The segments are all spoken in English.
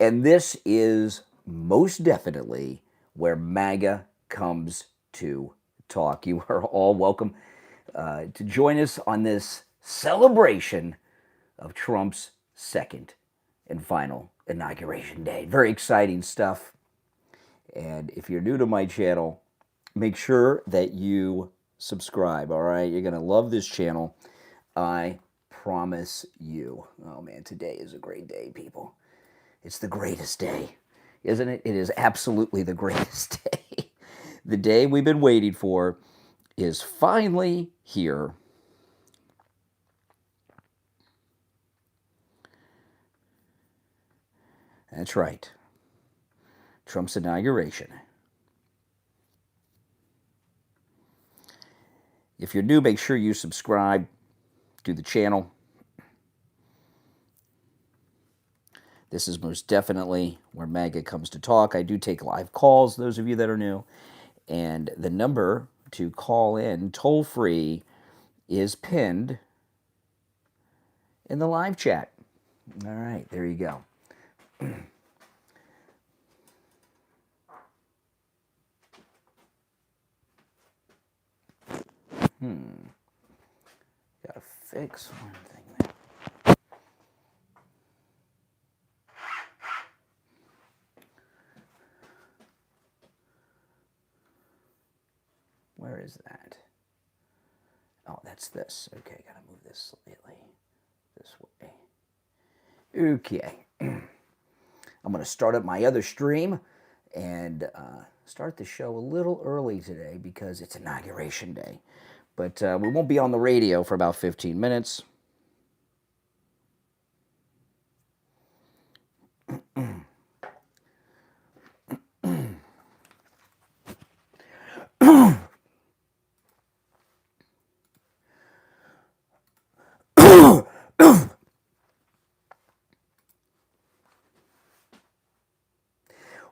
And this is most definitely where MAGA comes to talk. You are all welcome to join us on this celebration of Trump's second and final inauguration day. Very exciting stuff. And if you're new to my channel, make sure that you subscribe, all right? You're going to love this channel. I promise you. Oh, man, today is a great day, people. It's the greatest day, isn't it? It is absolutely the greatest day. The day we've been waiting for is finally here. That's right. Trump's inauguration. If you're new, make sure you subscribe to the channel. This is most definitely where MAGA comes to talk. I do take live calls, those of you that are new. And the number to call in toll-free is pinned in the live chat. All right, there you go. Gotta fix one thing there. Where is that? Oh, that's this. Okay, gotta move this slightly this way. Okay. I'm going to start up my other stream and start the show a little early today because it's inauguration day. But we won't be on the radio for about 15 minutes.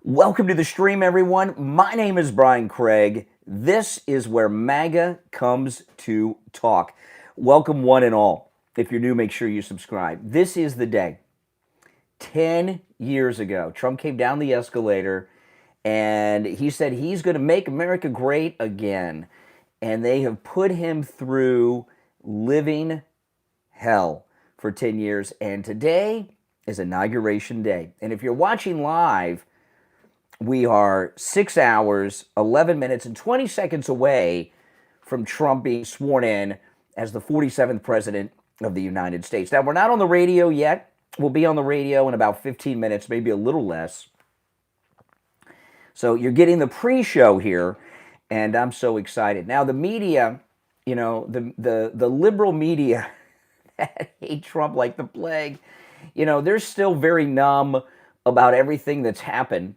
Welcome to the stream, everyone. My name is Brian Craig. This is where MAGA comes to talk. Welcome, one and all. If you're new, make sure you subscribe. This is the day. 10 years ago, Trump came down the escalator and he said he's going to make America great again. And they have put him through living hell for 10 years. And today is Inauguration Day. And if you're watching live, we are 6 hours, 11 minutes, and 20 seconds away from Trump being sworn in as the 47th President of the United States. Now, we're not on the radio yet. We'll be on the radio in about 15 minutes, maybe a little less. So you're getting the pre-show here, and I'm so excited. Now, the media, you know, the liberal media that hate Trump like the plague, you know, they're still very numb about everything that's happened.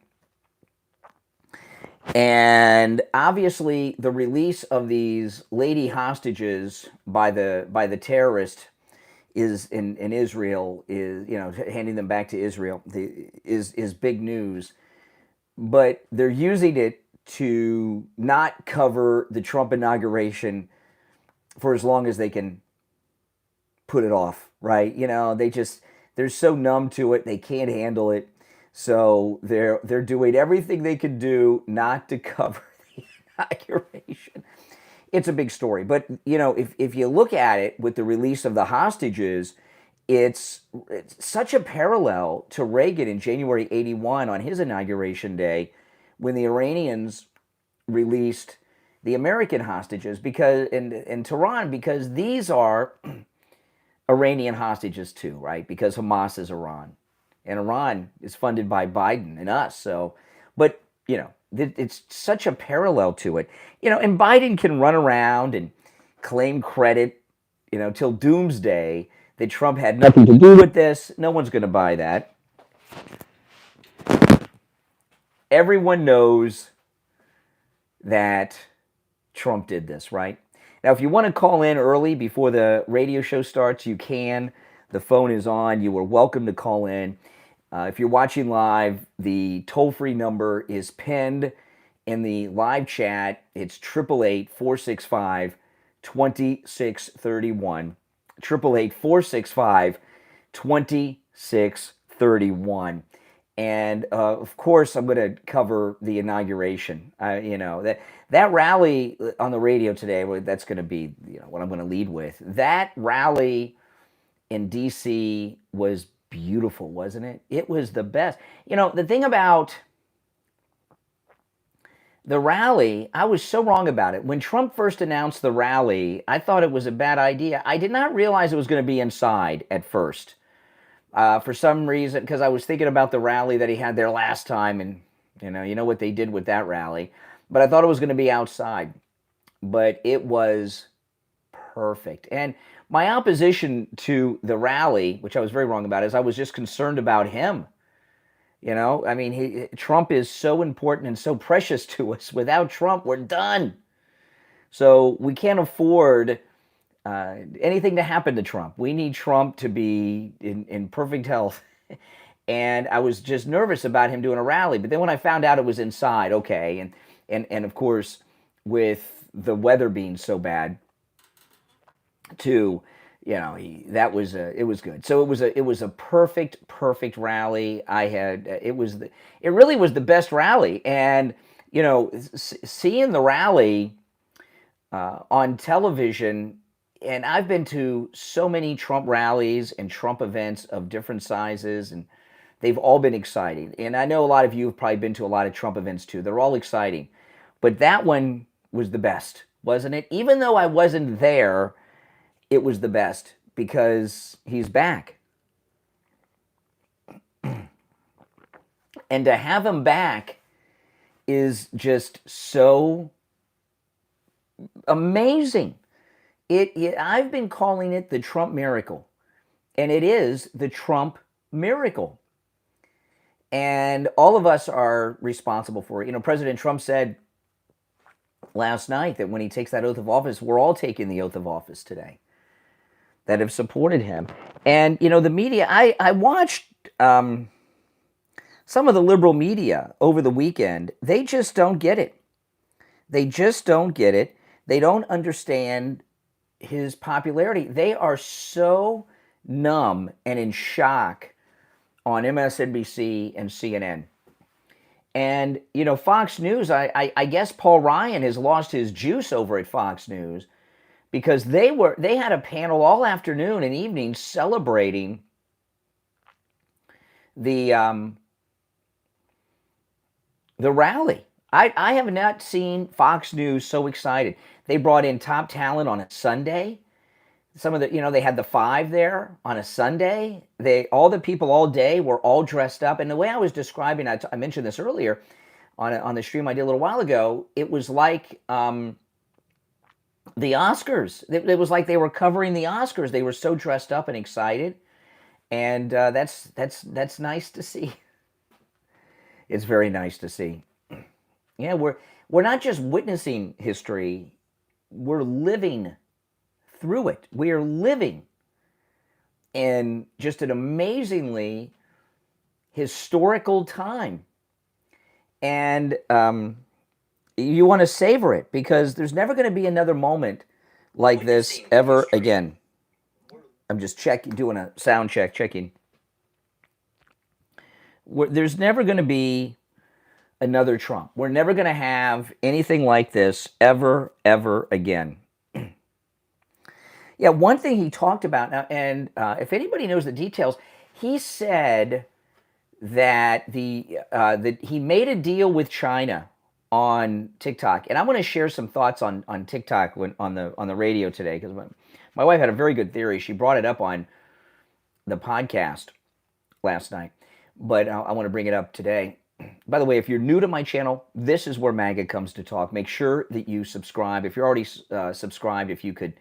And obviously, the release of these lady hostages by the terrorist is in Israel is, you know, handing them back to Israel is big news. But they're using it to not cover the Trump inauguration for as long as they can put it off, right? You know, they're so numb to it, they can't handle it. So they're doing everything they can do not to cover the inauguration. It's a big story. But, you know, if you look at it with the release of the hostages, it's such a parallel to Reagan in January 81 on his inauguration day when the Iranians released the American hostages because in Tehran, because these are Iranian hostages too, right? Because Hamas is Iran. And Iran is funded by Biden and us. So, but, you know, it's such a parallel to it. You know, and Biden can run around and claim credit, you know, till doomsday that Trump had nothing to do with this. No one's going to buy that. Everyone knows that Trump did this, right? Now, if you want to call in early before the radio show starts, you can. The phone is on. You are welcome to call in. If you're watching live, the toll-free number is pinned in the live chat. It's 888-465-2631. 888-465-2631. And of course, I'm going to cover the inauguration. That rally on the radio today. That's going to be what I'm going to lead with. That rally in D.C. was beautiful, wasn't it? It was the best. The thing about the rally, I was so wrong about it. When Trump first announced the rally, I thought it was a bad idea. I did not realize it was going to be inside at first. For some reason, because I was thinking about the rally that he had there last time, and you know what they did with that rally. But I thought it was going to be outside. But it was perfect. And my opposition to the rally, which I was very wrong about, is I was just concerned about him. I mean, Trump is so important and so precious to us. Without Trump, we're done. So we can't afford anything to happen to Trump. We need Trump to be in perfect health. And I was just nervous about him doing a rally. But then when I found out it was inside, okay. And of course, with the weather being so bad, too, it was good. So it was a perfect rally. It really was the best rally. And seeing the rally on television, and I've been to so many Trump rallies and Trump events of different sizes, and they've all been exciting. And I know a lot of you have probably been to a lot of Trump events too. They're all exciting. But that one was the best, wasn't it? Even though I wasn't there, it was the best because he's back. And to have him back is just so amazing. I've been calling it the Trump miracle, and it is the Trump miracle. And all of us are responsible for it. President Trump said last night that when he takes that oath of office, we're all taking the oath of office today that have supported him. And, the media, I watched some of the liberal media over the weekend. They just don't get it. They just don't get it. They don't understand his popularity. They are so numb and in shock on MSNBC and CNN. And, Fox News, I guess Paul Ryan has lost his juice over at Fox News because they had a panel all afternoon and evening celebrating the rally. I have not seen Fox News so excited. They brought in top talent on a Sunday. Some of the, they had the 5 there on a Sunday. All the people all day were all dressed up. And the way I was describing, I mentioned this earlier on the stream I did a little while ago, it was like the Oscars. It was like they were covering the Oscars. They were so dressed up and excited. And that's nice to see. It's very nice to see. Yeah, we're not just witnessing history, we're living through it. We are living in just an amazingly historical time. And you want to savor it because there's never going to be another moment like this ever again. I'm just doing a sound checking. There's never going to be another Trump. We're never going to have anything like this ever again. Yeah, one thing he talked about now, and if anybody knows the details, he said that that he made a deal with China on TikTok, and I want to share some thoughts on TikTok on the radio today because my wife had a very good theory. She brought it up on the podcast last night, but I want to bring it up today. By the way, if you're new to my channel, this is where MAGA comes to talk. Make sure that you subscribe. If you're already subscribed, if you could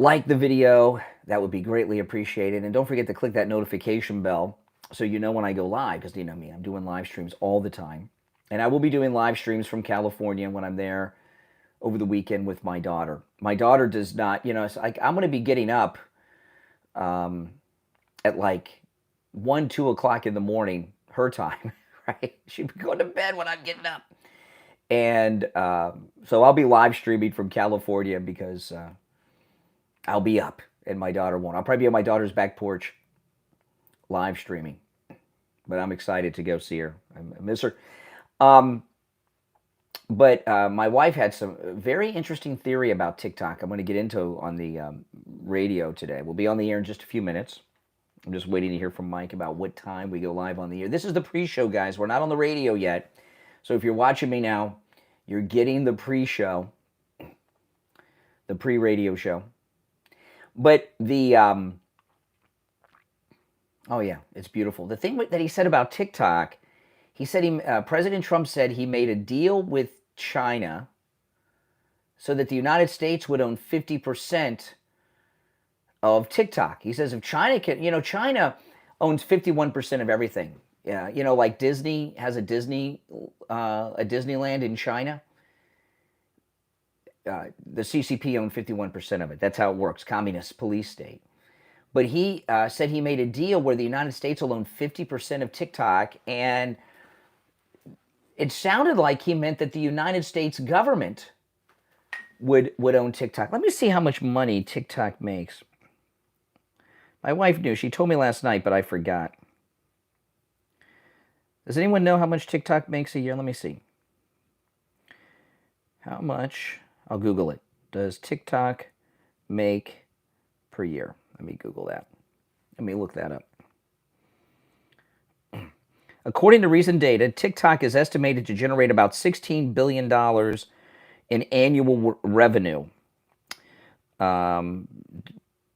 like the video, that would be greatly appreciated. And don't forget to click that notification bell so you know when I go live, because you know me, I'm doing live streams all the time. And I will be doing live streams from California when I'm there over the weekend with my daughter. My daughter does not, it's like I'm going to be getting up at like 1, 2 o'clock in the morning, her time, right? She'd be going to bed when I'm getting up. And so I'll be live streaming from California because I'll be up and my daughter won't. I'll probably be on my daughter's back porch live streaming. but I'm excited to go see her. I miss her. Um, but my wife had some very interesting theory about TikTok. I'm going to get into on the radio today. We'll be on the air in just a few minutes. I'm just waiting to hear from Mike about what time we go live on the air. This is the pre-show, guys. We're not on the radio yet. So if you're watching me now, you're getting the pre-show, the pre-radio show. But the, oh yeah, it's beautiful. The thing that he said about TikTok, he said President Trump said he made a deal with China so that the United States would own 50% of TikTok. He says if China can, China owns 51% of everything. Yeah, like Disney has a Disneyland in China. The CCP owned 51% of it. That's how it works, communist police state. But he said he made a deal where the United States will own 50% of TikTok, and it sounded like he meant that the United States government would own TikTok. Let me see how much money TikTok makes. My wife knew. She told me last night, but I forgot. Does anyone know how much TikTok makes a year? Let me see. How much? I'll Google it. Does TikTok make per year? Let me Google that. Let me look that up. According to recent data, TikTok is estimated to generate about $16 billion in annual revenue,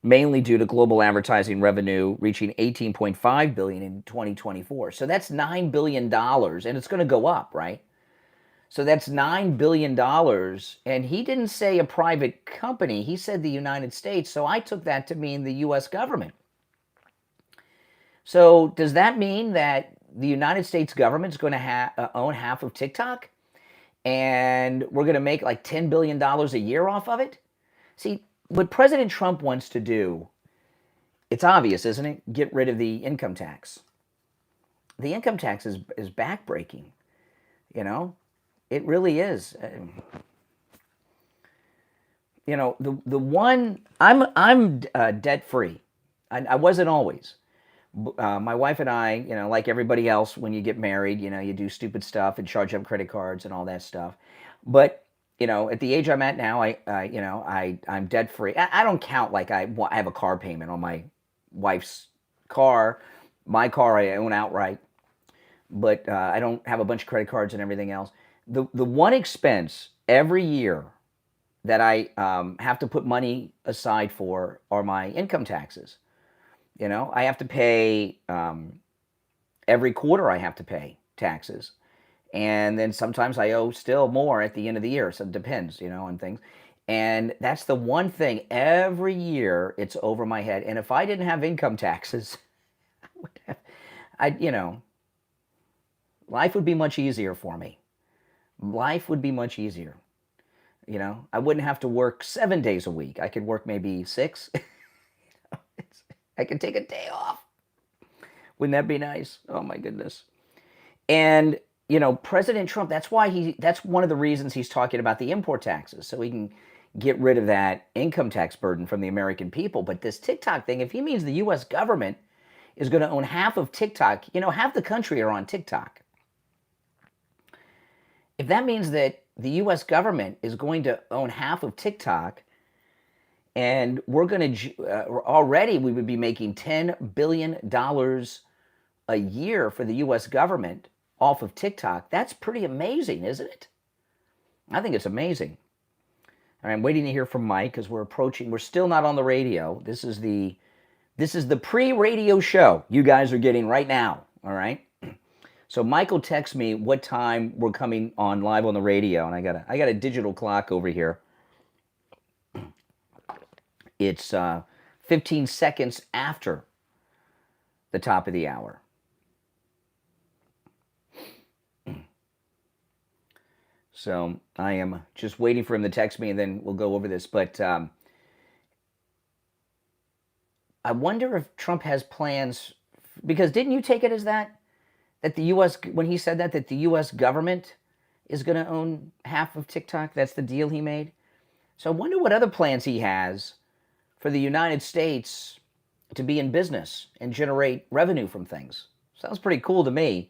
mainly due to global advertising revenue reaching $18.5 billion in 2024. So that's $9 billion, and it's going to go up, right? So that's $9 billion, and he didn't say a private company. He said the United States, so I took that to mean the U.S. government. So does that mean that the United States government is going to own half of TikTok, and we're going to make like $10 billion a year off of it? See, what President Trump wants to do, it's obvious, isn't it? Get rid of the income tax. The income tax is backbreaking, It really is. The one I'm debt free. I wasn't always. My wife and I, like everybody else, when you get married, you do stupid stuff and charge up credit cards and all that stuff. But at the age I'm at now, I'm debt free. I don't count like I have a car payment on my wife's car. My car I own outright, but I don't have a bunch of credit cards and everything else. The one expense every year that I have to put money aside for are my income taxes. I have to pay every quarter. I have to pay taxes, and then sometimes I owe still more at the end of the year. So it depends, on things. And that's the one thing every year it's over my head. And if I didn't have income taxes, life would be much easier for me. Life would be much easier. I wouldn't have to work 7 days a week. I could work maybe 6. I could take a day off. Wouldn't that be nice? Oh my goodness. And President Trump, that's one of the reasons he's talking about the import taxes, so he can get rid of that income tax burden from the American people. But this TikTok thing, if he means the US government is going to own half of TikTok, half the country are on TikTok. If that means that the US government is going to own half of TikTok, and we're going to, already we would be making $10 billion a year for the US government off of TikTok. That's pretty amazing, isn't it? I think it's amazing. All right, I'm waiting to hear from Mike because we're still not on the radio. This is the pre-radio show you guys are getting right now, all right? So Michael texts me what time we're coming on live on the radio, and I got a digital clock over here. It's 15 seconds after the top of the hour. So I am just waiting for him to text me, and then we'll go over this. But I wonder if Trump has plans, because didn't you take it as that the U.S., when he said that the U.S. government is going to own half of TikTok? That's the deal he made. So I wonder what other plans he has for the United States to be in business and generate revenue from things. Sounds pretty cool to me.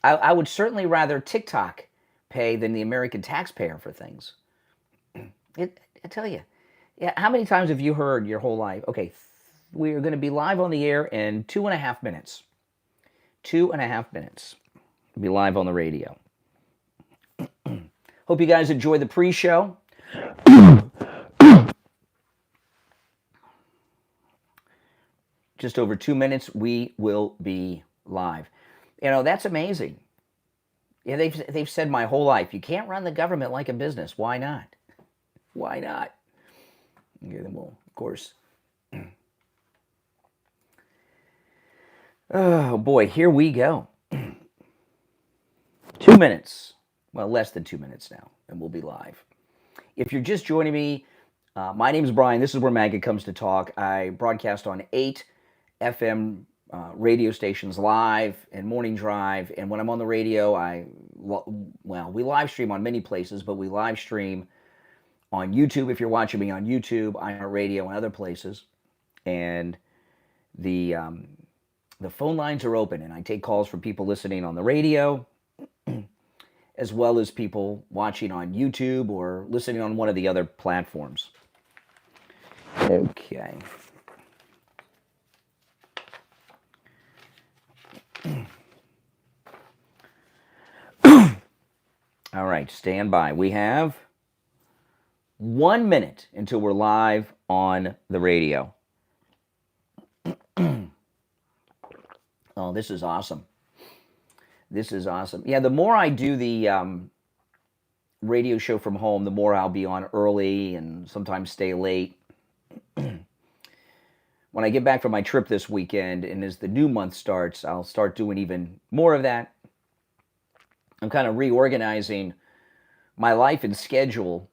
I would certainly rather TikTok pay than the American taxpayer for things. I tell you, yeah. How many times have you heard your whole life? Okay, we are going to be live on the air in 2.5 minutes. 2.5 minutes. We'll be live on the radio. Hope you guys enjoy the pre-show. Just over 2 minutes, we will be live. You know, that's amazing. Yeah, they've said my whole life, you can't run the government like a business. Why not? Why not? Okay, then we'll, of course. Oh boy, here we go. 2 minutes. Well, less than 2 minutes now, and we'll be live. If you're just joining me, my name is Brian. This is where MAGA comes to talk. I broadcast on 8 FM radio stations live and morning drive. And when I'm on the radio, we live stream on many places, but we live stream on YouTube. If you're watching me on YouTube, I'm on radio and other places. And the phone lines are open, and I take calls from people listening on the radio, as well as people watching on YouTube or listening on one of the other platforms. Okay. All right, stand by. We have 1 minute until we're live on the radio. Oh, this is awesome. This is awesome. Yeah, the more I do the radio show from home, the more I'll be on early and sometimes stay late. When I get back from my trip this weekend and as the new month starts, I'll start doing even more of that. I'm kind of reorganizing my life and schedule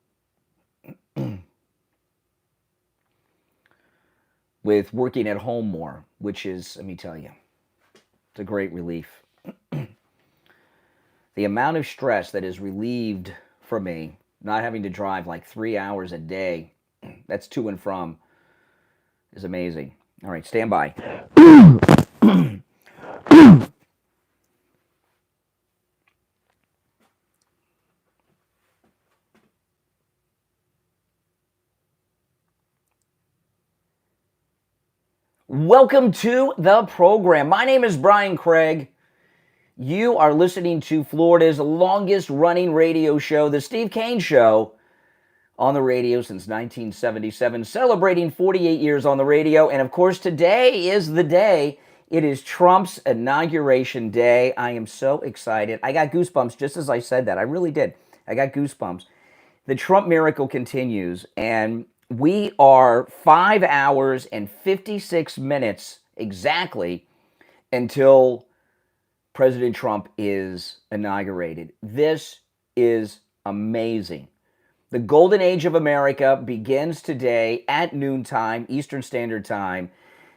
with working at home more, which is, let me tell you, it's a great relief. The amount of stress that is relieved for me, not having to drive like 3 hours a day, that's to and from, is amazing. All right, stand by. Welcome to the program. My name is Brian Craig. You are listening to Florida's longest running radio show, The Steve Kane Show, on the radio since 1977, celebrating 48 years on the radio. And of course, today is the day. It is Trump's inauguration day. I am so excited. I got goosebumps just as I said that. I really did. I got goosebumps. The Trump miracle continues, and we are 5 hours and 56 minutes exactly until President Trump is inaugurated. This is amazing. The golden age of America begins today at noontime, Eastern Standard Time.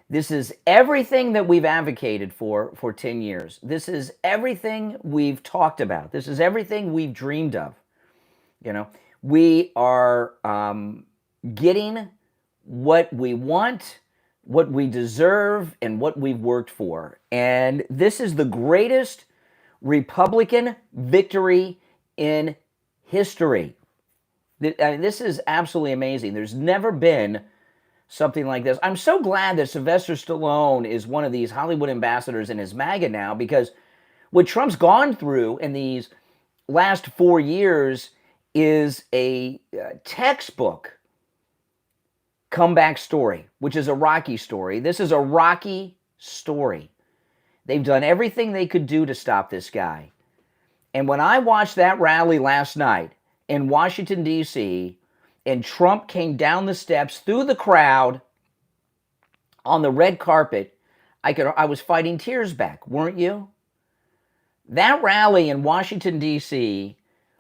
This is everything that we've advocated for 10 years. This is everything we've talked about. This is everything we've dreamed of. You know, we are getting what we want, what we deserve, and what we've worked for. And this is the greatest Republican victory in history. This is absolutely amazing. There's never been something like this. I'm so glad that Sylvester Stallone is one of these Hollywood ambassadors in his MAGA now, because what Trump's gone through in these last 4 years is a textbook comeback story, which is a Rocky story. This is a Rocky story. They've done everything they could do to stop this guy. And when I watched that rally last night in Washington, D.C., and Trump came down the steps through the crowd on the red carpet, I was fighting tears back, weren't you? That rally in Washington, D.C.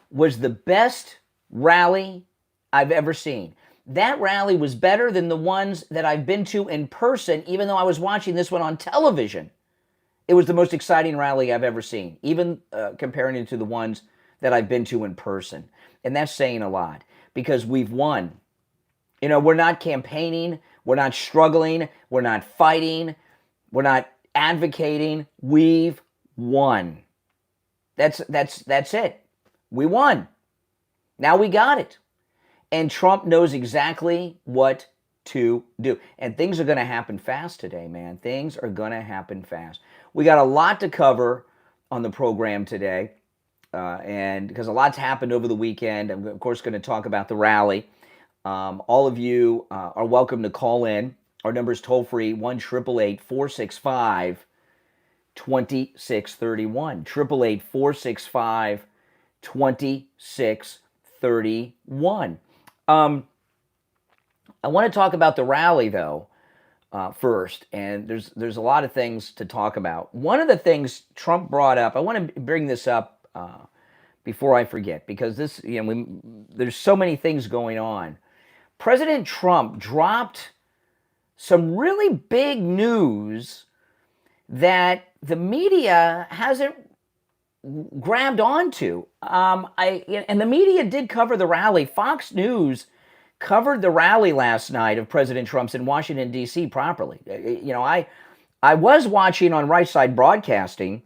was the best rally I've ever seen. That rally was better than the ones that I've been to in person, even though I was watching this one on television. It was the most exciting rally I've ever seen, even comparing it to the ones that I've been to in person. And that's saying a lot, because we've won. You know, we're not campaigning, we're not struggling, we're not fighting, we're not advocating we've won. That's it. We won. Now we got it. And Trump knows exactly what to do. And things are going to happen fast today, man. Things are going to happen fast. We got a lot to cover on the program today. And because a lot's happened over the weekend, I'm, of course, going to talk about the rally. All of you are welcome to call in. Our number is toll-free, 1-888-465-2631. 1-888-465-2631. I want to talk about the rally, though, first, and there's a lot of things to talk about. One of the things Trump brought up, I want to bring this up before I forget, because this, there's so many things going on. President Trump dropped some really big news that the media hasn't grabbed onto. And the media did cover the rally. Fox News covered the rally last night of President Trump's in Washington, D.C. properly. I was watching on Right Side Broadcasting,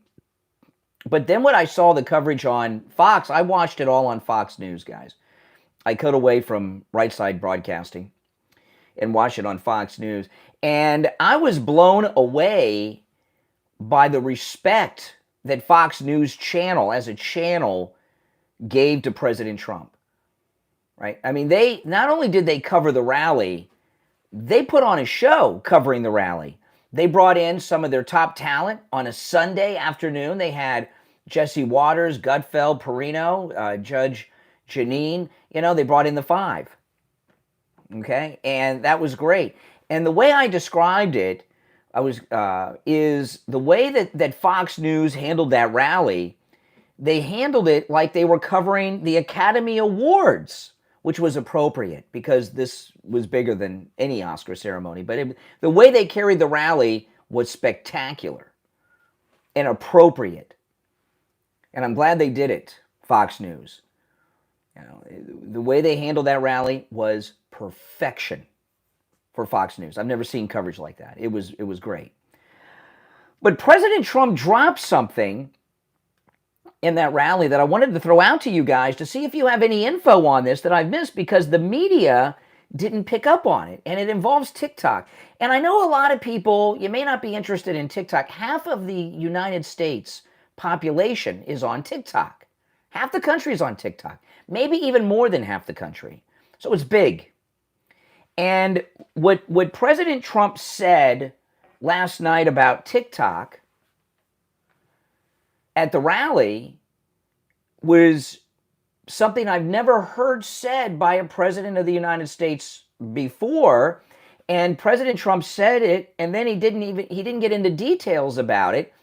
but then when I saw the coverage on Fox, I watched it all on Fox News, guys. I cut away from Right Side Broadcasting and watched it on Fox News. And I was blown away by the respect that Fox News channel, as a channel, gave to President Trump. Right? I mean, they not only did they cover the rally, they put on a show covering the rally. They brought in some of their top talent on a Sunday afternoon. They had Jesse Waters, Gutfeld, Perino, Judge Janine. They brought in the five. Okay? And that was great. And the way I described it, is the way that Fox News handled that rally. They handled it like they were covering the Academy Awards, which was appropriate because this was bigger than any Oscar ceremony. But the way they carried the rally was spectacular and appropriate. And I'm glad they did it, Fox News. The way they handled that rally was perfection for Fox News. I've never seen coverage like that. It was great. But President Trump dropped something in that rally that I wanted to throw out to you guys to see if you have any info on this that I've missed, because the media didn't pick up on it, and it involves TikTok. And I know a lot of people, you may not be interested in TikTok. Half of the United States population is on TikTok. Half the country is on TikTok. Maybe even more than half the country. So it's big. And what President Trump said last night about TikTok at the rally was something I've never heard said by a president of the United States before. And President Trump said it, and then he didn't get into details about it.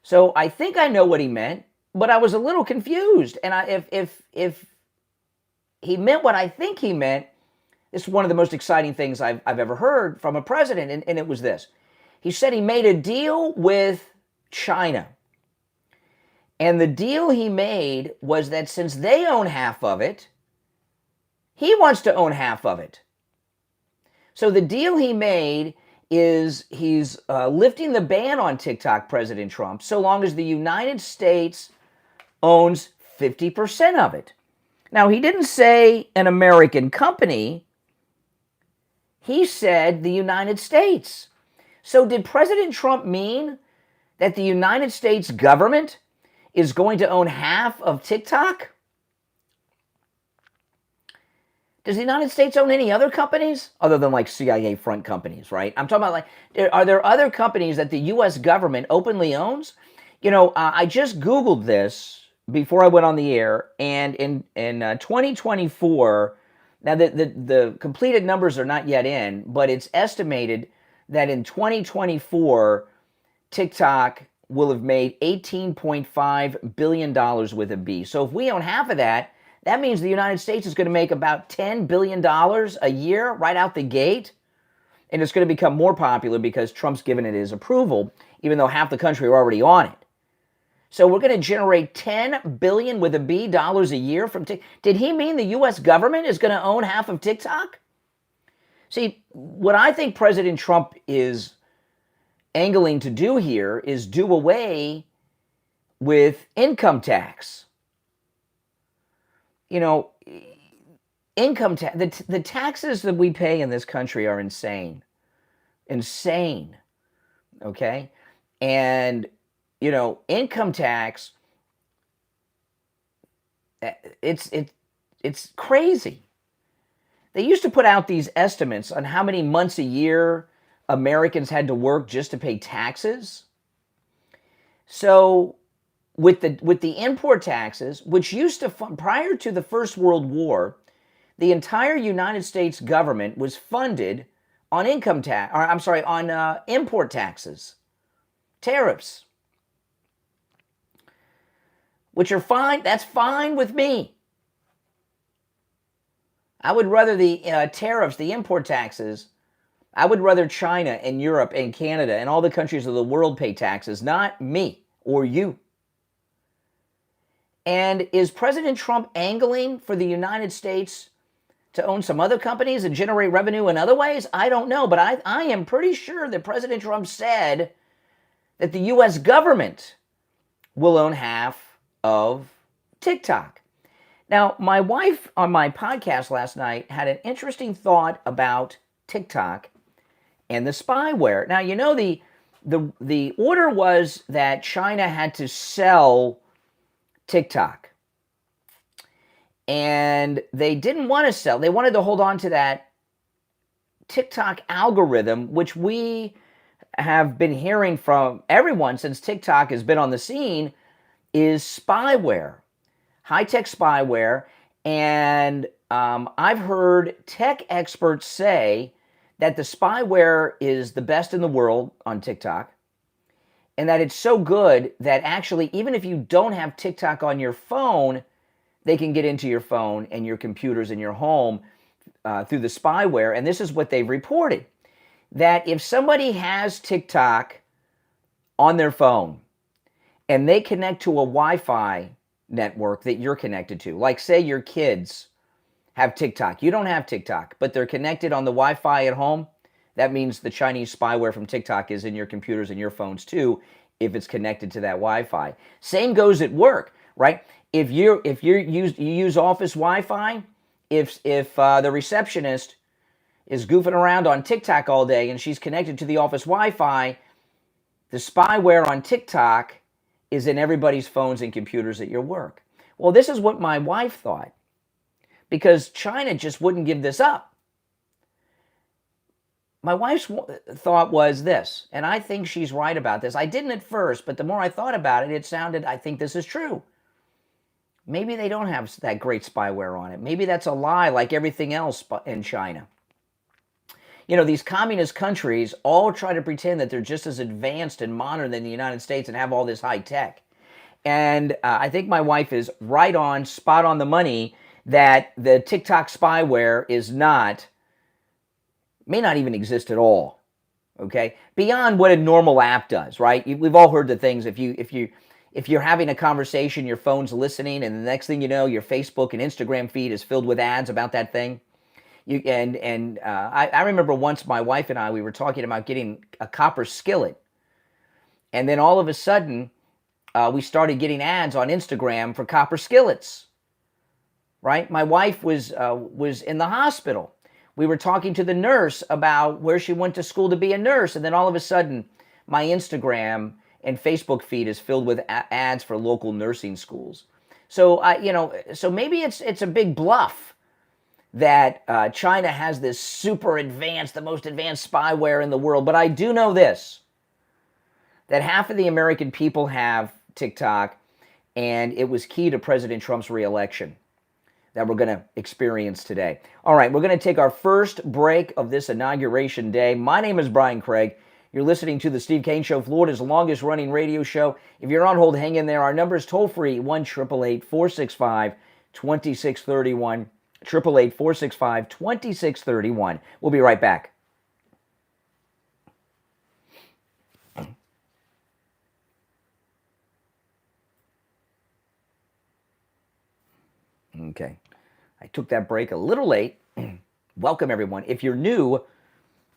So I think I know what he meant, but I was a little confused. And if he meant what I think he meant, this is one of the most exciting things I've ever heard from a president, and it was this. He said he made a deal with China. And the deal he made was that since they own half of it, he wants to own half of it. So the deal he made is he's lifting the ban on TikTok, President Trump, so long as the United States owns 50% of it. Now, he didn't say an American company. He said the United States. So did President Trump mean that the United States government is going to own half of TikTok? Does the United States own any other companies other than like CIA front companies, right? I'm talking about are there other companies that the U.S. government openly owns? I just Googled this before I went on the air, and in 2024, now the completed numbers are not yet in, but it's estimated that in 2024, TikTok will have made $18.5 billion with a B. So if we own half of that, that means the United States is going to make about $10 billion a year right out the gate. And it's going to become more popular because Trump's given it his approval, even though half the country are already on it. So we're going to generate $10 billion with a B dollars a year from TikTok. Did he mean the U.S. government is going to own half of TikTok? See, what I think President Trump is angling to do here is do away with income tax. You know, income tax, the taxes that we pay in this country are insane. Insane. Okay? And, you know, income tax, it's crazy. They used to put out these estimates on how many months a year Americans had to work just to pay taxes. So with the import taxes, which used to prior to the First World War, the entire United States government was funded on on import taxes, tariffs, which are fine. That's fine with me. I would rather the tariffs, the import taxes, I would rather China and Europe and Canada and all the countries of the world pay taxes, not me or you. And is President Trump angling for the United States to own some other companies and generate revenue in other ways? I don't know, but I am pretty sure that President Trump said that the U.S. government will own half of TikTok. Now, my wife on my podcast last night had an interesting thought about TikTok and the spyware. Now, you know, the order was that China had to sell TikTok. And they didn't want to sell. They wanted to hold on to that TikTok algorithm, which we have been hearing from everyone since TikTok has been on the scene, is spyware, high-tech spyware. And I've heard tech experts say that the spyware is the best in the world on TikTok, and that it's so good that actually, even if you don't have TikTok on your phone, they can get into your phone and your computers in your home through the spyware. And this is what they've reported, that if somebody has TikTok on their phone and they connect to a Wi-Fi network that you're connected to, like say your kids have TikTok, you don't have TikTok, but they're connected on the Wi-Fi at home, that means the Chinese spyware from TikTok is in your computers and your phones too, if it's connected to that Wi-Fi. Same goes at work, right? If you use office Wi-Fi, if the receptionist is goofing around on TikTok all day and she's connected to the office Wi-Fi, the spyware on TikTok is in everybody's phones and computers at your work. Well, this is what my wife thought, because China just wouldn't give this up. My wife's thought was this, and I think she's right about this. I didn't at first, but the more I thought about it, it sounded, I think this is true. Maybe they don't have that great spyware on it. Maybe that's a lie, like everything else in China. You know, these communist countries all try to pretend that they're just as advanced and modern than the United States and have all this high tech. And I think my wife is right on, spot on the money, that the TikTok spyware may not even exist at all. Okay, beyond what a normal app does, right? We've all heard the things. If you're having a conversation, your phone's listening, and the next thing you know, your Facebook and Instagram feed is filled with ads about that thing. I remember once my wife and I, we were talking about getting a copper skillet, and then all of a sudden, we started getting ads on Instagram for copper skillets. Right? My wife was in the hospital. We were talking to the nurse about where she went to school to be a nurse, and then all of a sudden, my Instagram and Facebook feed is filled with ads for local nursing schools. So so maybe it's a big bluff that China has this super advanced, the most advanced spyware in the world. But I do know this, that half of the American people have TikTok, and it was key to President Trump's reelection that we're going to experience today. All right, we're going to take our first break of this inauguration day. My name is Brian Craig. You're listening to the Steve Kane Show, Florida's longest running radio show. If you're on hold, hang in there. Our number is toll-free, 1-888-465-2631, 888-465-2631. We'll be right back. Okay. I took that break a little late. Welcome, everyone. If you're new,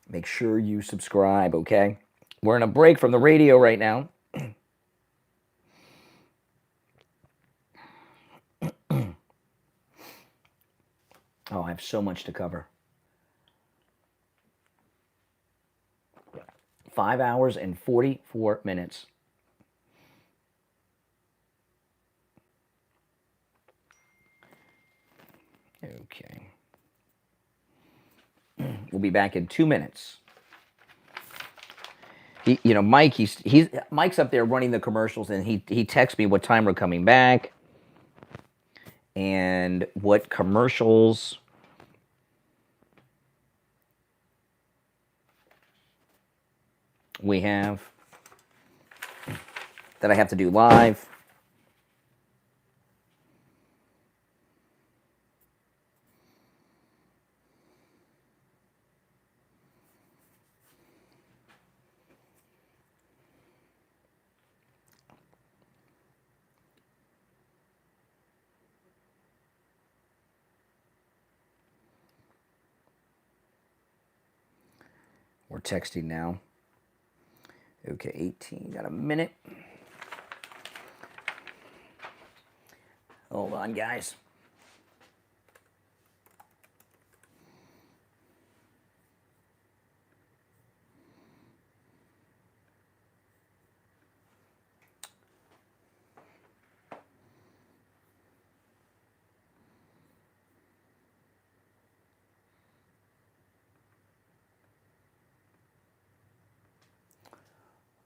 make sure you subscribe, okay? We're in a break from the radio right now. Oh, I have so much to cover. 5 hours and 44 minutes. Okay. We'll be back in 2 minutes. Mike, Mike's up there running the commercials, and he texts me what time we're coming back and what commercials we have that I have to do live. We're texting now. Okay, 18, got a minute. Hold on, guys.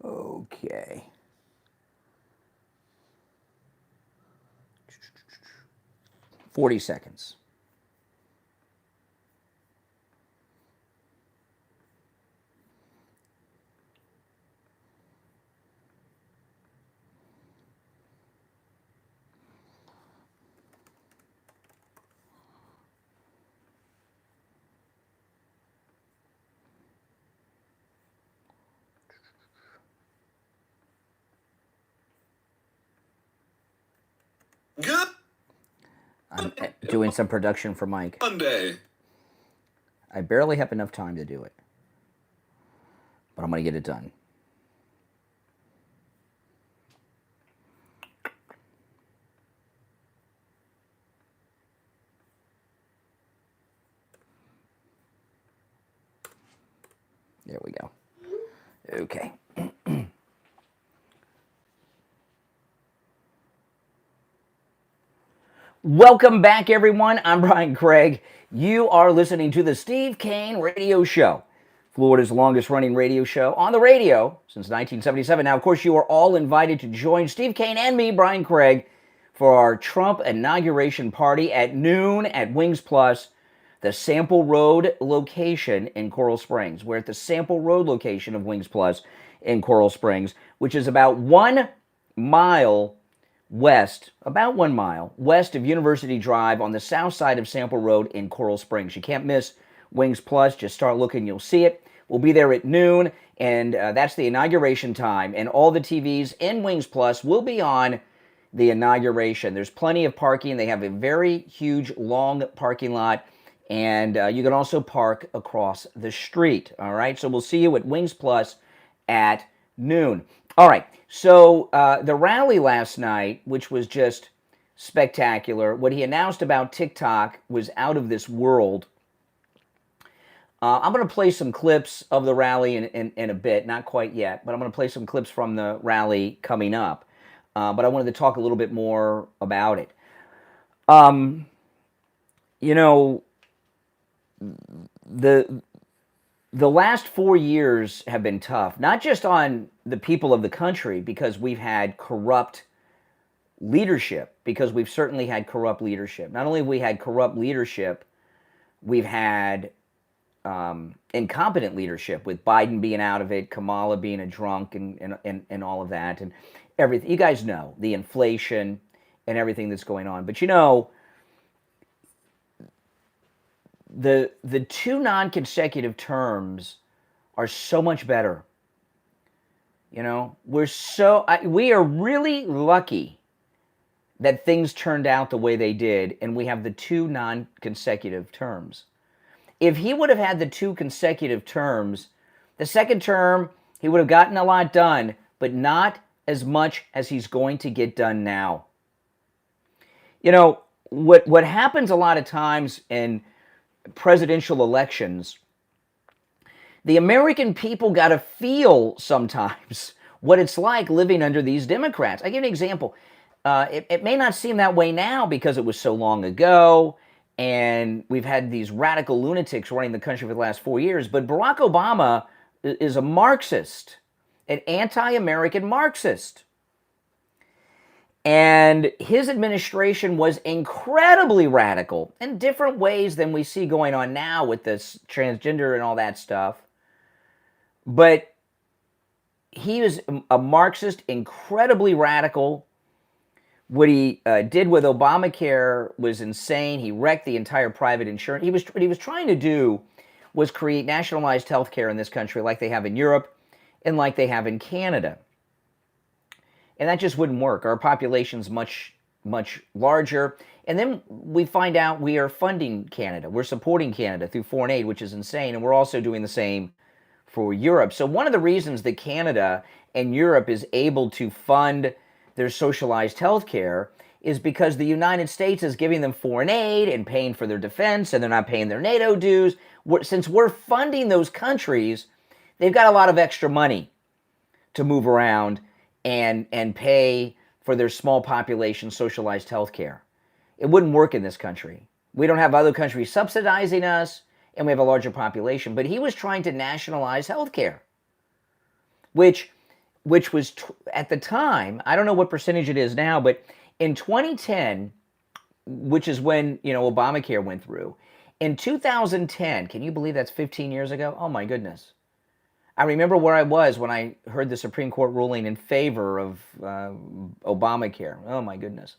Okay. $40 seconds. Good. I'm doing some production for Mike. Monday. I barely have enough time to do it, but I'm going to get it done. There we go. Okay. Welcome back, everyone. I'm Brian Craig. You are listening to the Steve Kane Radio Show, Florida's longest-running radio show on the radio since 1977. Now, of course, you are all invited to join Steve Kane and me, Brian Craig, for our Trump inauguration party at noon at Wings Plus, the Sample Road location in Coral Springs. We're at the Sample Road location of Wings Plus in Coral Springs, which is about 1 mile west, about 1 mile west of University Drive on the south side of Sample Road in Coral Springs. You can't miss Wings Plus. Just start looking, you'll see it. We'll be there at noon, and that's the inauguration time. And all the TVs in Wings Plus will be on the inauguration. There's plenty of parking. They have a very huge, long parking lot, and you can also park across the street. All right, so we'll see you at Wings Plus at noon. All right, so the rally last night, which was just spectacular, what he announced about TikTok was out of this world. I'm going to play some clips of the rally in a bit, not quite yet, but I'm going to play some clips from the rally coming up. But I wanted to talk a little bit more about it. You know, the last 4 years have been tough, not just on the people of the country, because we've had corrupt leadership, because we've certainly had corrupt leadership. Not only have we had corrupt leadership, we've had incompetent leadership, with Biden being out of it, Kamala being a drunk, and all of that, and everything. You guys know the inflation and everything that's going on. But you know, the 2 non-consecutive terms are so much better. You know, we are really lucky that things turned out the way they did, and we have the 2 non-consecutive terms. If he would have had the 2 consecutive terms, the second term, He would have gotten a lot done, but not as much as he's going to get done now. You know, what happens a lot of times in presidential elections, the American people got to feel sometimes what it's like living under these Democrats. I give you an example. It may not seem that way now because it was so long ago, and we've had these radical lunatics running the country for the last 4 years, but Barack Obama is a Marxist, an anti-American Marxist. And his administration was incredibly radical in different ways than we see going on now with this transgender and all that stuff. But he was a Marxist, incredibly radical. What he did with Obamacare was insane. He wrecked the entire private insurance. What he was trying to do was create nationalized health care in this country like they have in Europe and like they have in Canada. And that just wouldn't work. Our population's much, much larger. And then we find out we are funding Canada. We're supporting Canada through foreign aid, which is insane. And we're also doing the same for Europe. So one of the reasons that Canada and Europe is able to fund their socialized health care is because the United States is giving them foreign aid and paying for their defense, and they're not paying their NATO dues. Since we're funding those countries, they've got a lot of extra money to move around and pay for their small population socialized health care. It wouldn't work in this country. We don't have other countries subsidizing us, and we have a larger population. But he was trying to nationalize health care, which was, at the time, I don't know what percentage it is now, but in 2010, which is when, Obamacare went through, in 2010, can you believe that's 15 years ago? Oh my goodness. I remember where I was when I heard the Supreme Court ruling in favor of Obamacare. Oh my goodness.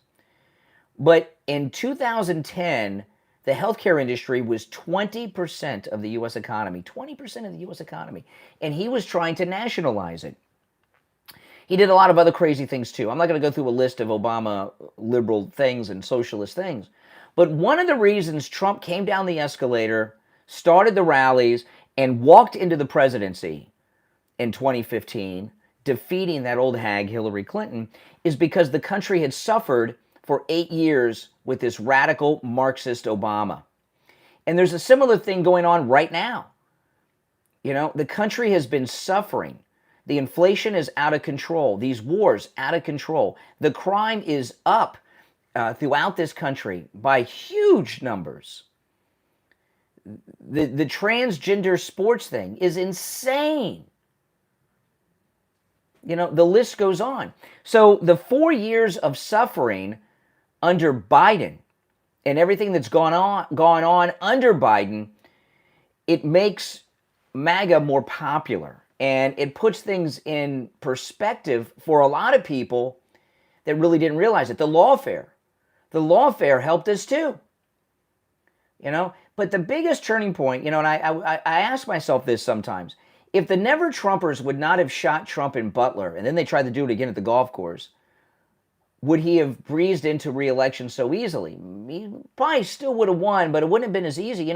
But in 2010, the healthcare industry was 20% of the U.S. economy. 20% of the U.S. economy. And he was trying to nationalize it. He did a lot of other crazy things too. I'm not going to go through a list of Obama liberal things and socialist things. But one of the reasons Trump came down the escalator, started the rallies, and walked into the presidency in 2015, defeating that old hag Hillary Clinton, is because the country had suffered for 8 years with this radical Marxist Obama. And there's a similar thing going on right now. The country has been suffering. The inflation is out of control. These wars out of control. The crime is up throughout this country by huge numbers. The transgender sports thing is insane. The list goes on. So the 4 years of suffering under Biden and everything that's gone on under Biden, it makes MAGA more popular. And it puts things in perspective for a lot of people that really didn't realize it. The lawfare helped us too. But the biggest turning point, and I ask myself this sometimes, if the Never Trumpers would not have shot Trump in Butler, and then they tried to do it again at the golf course, would he have breezed into re-election so easily? He probably still would have won, but it wouldn't have been as easy.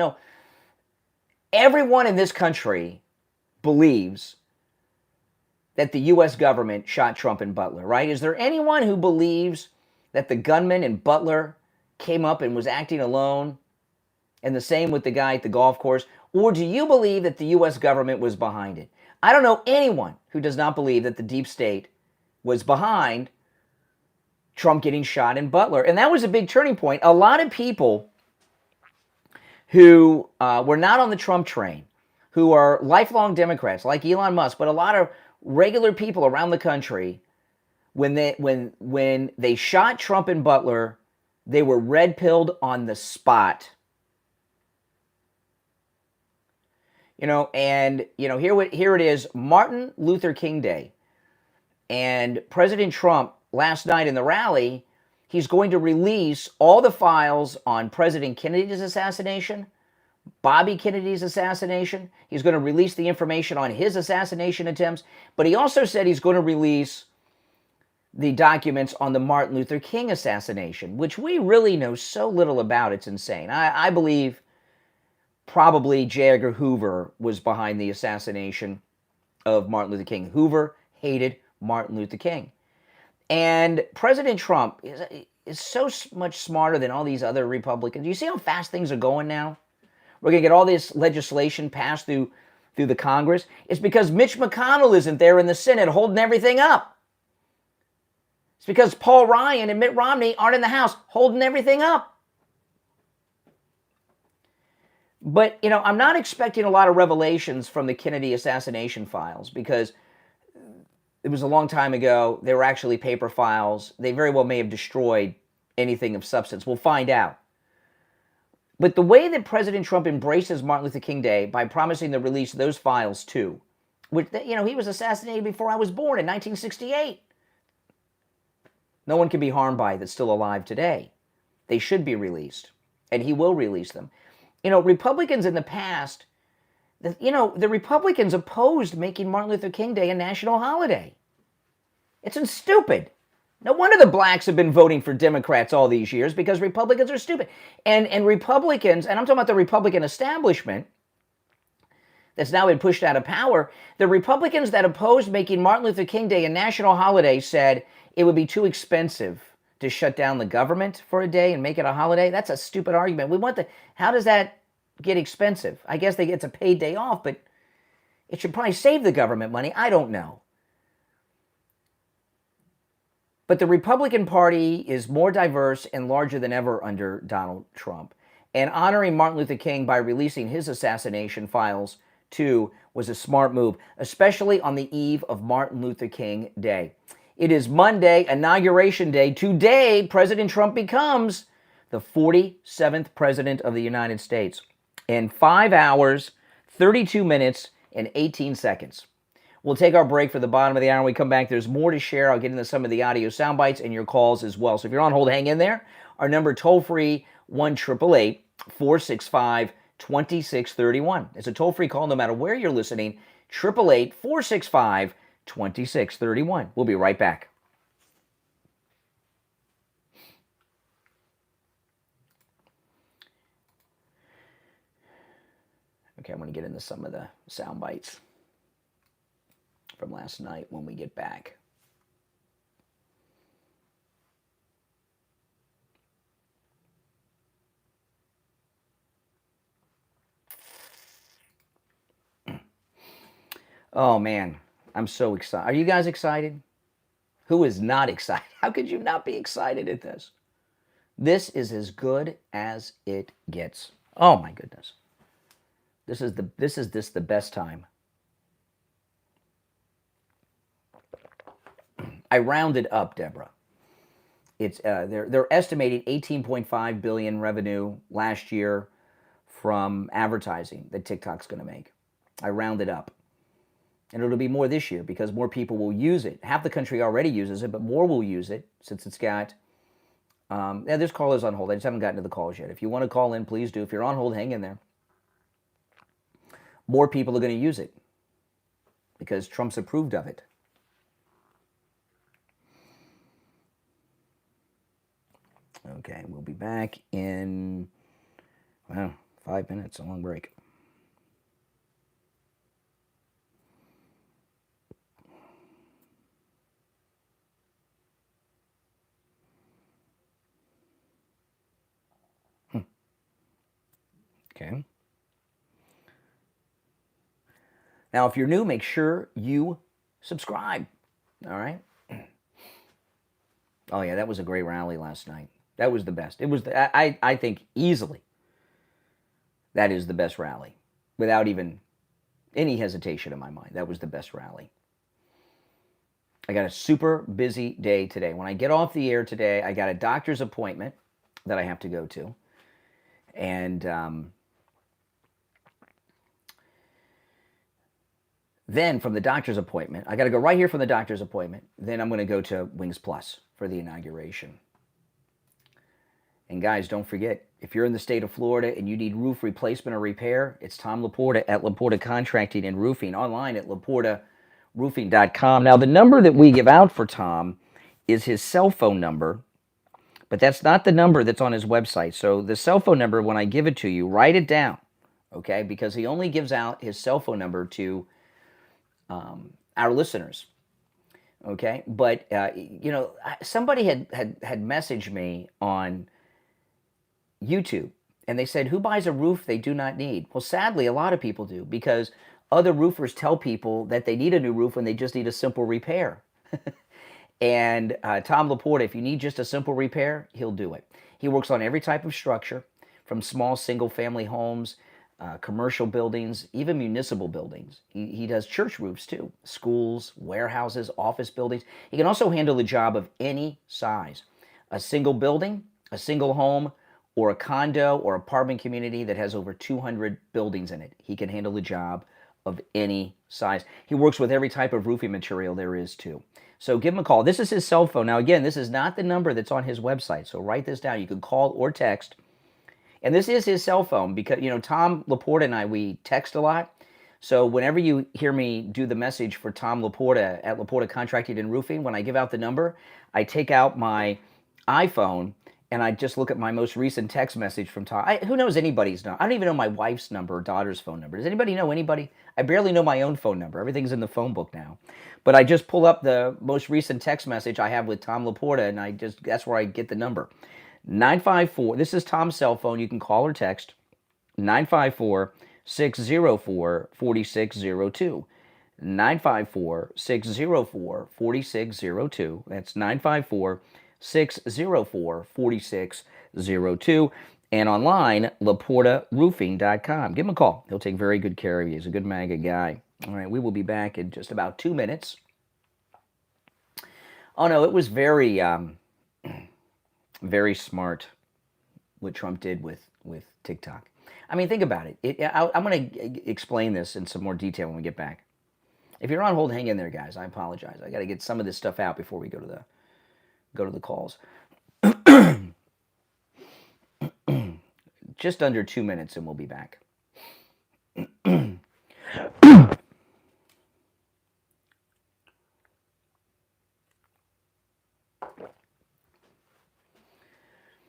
Everyone in this country believes that the U.S. government shot Trump in Butler, right? Is there anyone who believes that the gunman in Butler came up and was acting alone? And the same with the guy at the golf course? Or do you believe that the U.S. government was behind it? I don't know anyone who does not believe that the deep state was behind Trump getting shot in Butler. And that was a big turning point. A lot of people who were not on the Trump train, who are lifelong Democrats like Elon Musk, but a lot of regular people around the country, when they shot Trump in Butler, they were red-pilled on the spot. Here it is, Martin Luther King Day. And President Trump, last night in the rally, he's going to release all the files on President Kennedy's assassination, Bobby Kennedy's assassination. He's going to release the information on his assassination attempts. But he also said he's going to release the documents on the Martin Luther King assassination, which we really know so little about. It's insane. I believe probably J. Edgar Hoover was behind the assassination of Martin Luther King. Hoover hated Martin Luther King. And President Trump is so much smarter than all these other Republicans. You see how fast things are going now? We're going to get all this legislation passed through the Congress. It's because Mitch McConnell isn't there in the Senate holding everything up. It's because Paul Ryan and Mitt Romney aren't in the House holding everything up. But, you know, I'm not expecting a lot of revelations from the Kennedy assassination files because it was a long time ago. They were actually paper files. They very well may have destroyed anything of substance. We'll find out. But the way that President Trump embraces Martin Luther King Day by promising the release of those files too, which, you know, he was assassinated before I was born in 1968. No one can be harmed by it that's still alive today. They should be released, and he will release them. You know, Republicans in the past, you know, the Republicans opposed making Martin Luther King Day a national holiday. It's stupid. No wonder the blacks have been voting for Democrats all these years because Republicans are stupid. And Republicans, and I'm talking about the Republican establishment that's now been pushed out of power, the Republicans that opposed making Martin Luther King Day a national holiday said it would be too expensive to shut down the government for a day and make it a holiday. That's a stupid argument. How does that get expensive? I guess they get a paid day off, but it should probably save the government money. I don't know. But the Republican Party is more diverse and larger than ever under Donald Trump. And honoring Martin Luther King by releasing his assassination files, too, was a smart move, especially on the eve of Martin Luther King Day. It is Monday, Inauguration Day. Today, President Trump becomes the 47th President of the United States in 5 hours, 32 minutes, and 18 seconds. We'll take our break for the bottom of the hour. When we come back, there's more to share. I'll get into some of the audio sound bites and your calls as well. So if you're on hold, hang in there. Our number toll-free, 1-888-465-2631. It's a toll-free call no matter where you're listening, 888-465-2631. We'll be right back. Okay, I'm going to get into some of the sound bites from last night when we get back. Oh man, I'm so excited. Are you guys excited? Who is not excited? How could you not be excited at this? This is as good as it gets. Oh my goodness. This is the best time. I rounded up, Deborah. It's they're estimating 18.5 billion revenue last year from advertising that TikTok's going to make. I rounded up. And it'll be more this year because more people will use it. Half the country already uses it, but more will use it since it's got... there's callers on hold. I just haven't gotten to the calls yet. If you want to call in, please do. If you're on hold, hang in there. More people are going to use it because Trump's approved of it. Okay, we'll be back in, 5 minutes, a long break. Okay. Now, if you're new, make sure you subscribe. All right? Oh, yeah, that was a great rally last night. That was the best. It was, I think, easily, that is the best rally. Without even any hesitation in my mind. That was the best rally. I got a super busy day today. When I get off the air today, I got a doctor's appointment that I have to go to. And then from the doctor's appointment, I got to go right here from the doctor's appointment. Then I'm going to go to Wings Plus for the inauguration. And guys, don't forget, if you're in the state of Florida and you need roof replacement or repair, it's Tom Laporta at Laporta Contracting and Roofing, online at laportaroofing.com. Now, the number that we give out for Tom is his cell phone number, but that's not the number that's on his website. So the cell phone number, when I give it to you, write it down, okay? Because he only gives out his cell phone number to our listeners. Okay, but somebody had messaged me on YouTube, and they said, "Who buys a roof they do not need?" Well, sadly, a lot of people do, because other roofers tell people that they need a new roof when they just need a simple repair. And Tom Laporta, if you need just a simple repair, he'll do it. He works on every type of structure, from small single-family homes, commercial buildings, even municipal buildings. He does church roofs too, schools, warehouses, office buildings. He can also handle the job of any size. A single building, a single home, or a condo or apartment community that has over 200 buildings in it. He can handle the job of any size. He works with every type of roofing material there is too. So give him a call. This is his cell phone. Now again, this is not the number that's on his website, so write this down. You can call or text. And this is his cell phone, because, Tom Laporta and I, we text a lot. So whenever you hear me do the message for Tom Laporta at Laporta Contracting and Roofing, when I give out the number, I take out my iPhone and I just look at my most recent text message from Tom. Who knows anybody's number? I don't even know my wife's number or daughter's phone number. Does anybody know anybody? I barely know my own phone number. Everything's in the phone book now. But I just pull up the most recent text message I have with Tom Laporta, and that's where I get the number. 954, this is Tom's cell phone. You can call or text 954-604-4602. 954-604-4602. That's 954-604-4602. And online, LaportaRoofing.com. Give him a call. He'll take very good care of you. He's a good MAGA guy. All right, we will be back in just about 2 minutes. Oh, no, it was very smart what Trump did with TikTok. I mean, think about it. I'm going to explain this in some more detail when we get back. If you're on hold, hang in there, guys. I apologize. I got to get some of this stuff out before we go to the calls. Just under 2 minutes, and we'll be back.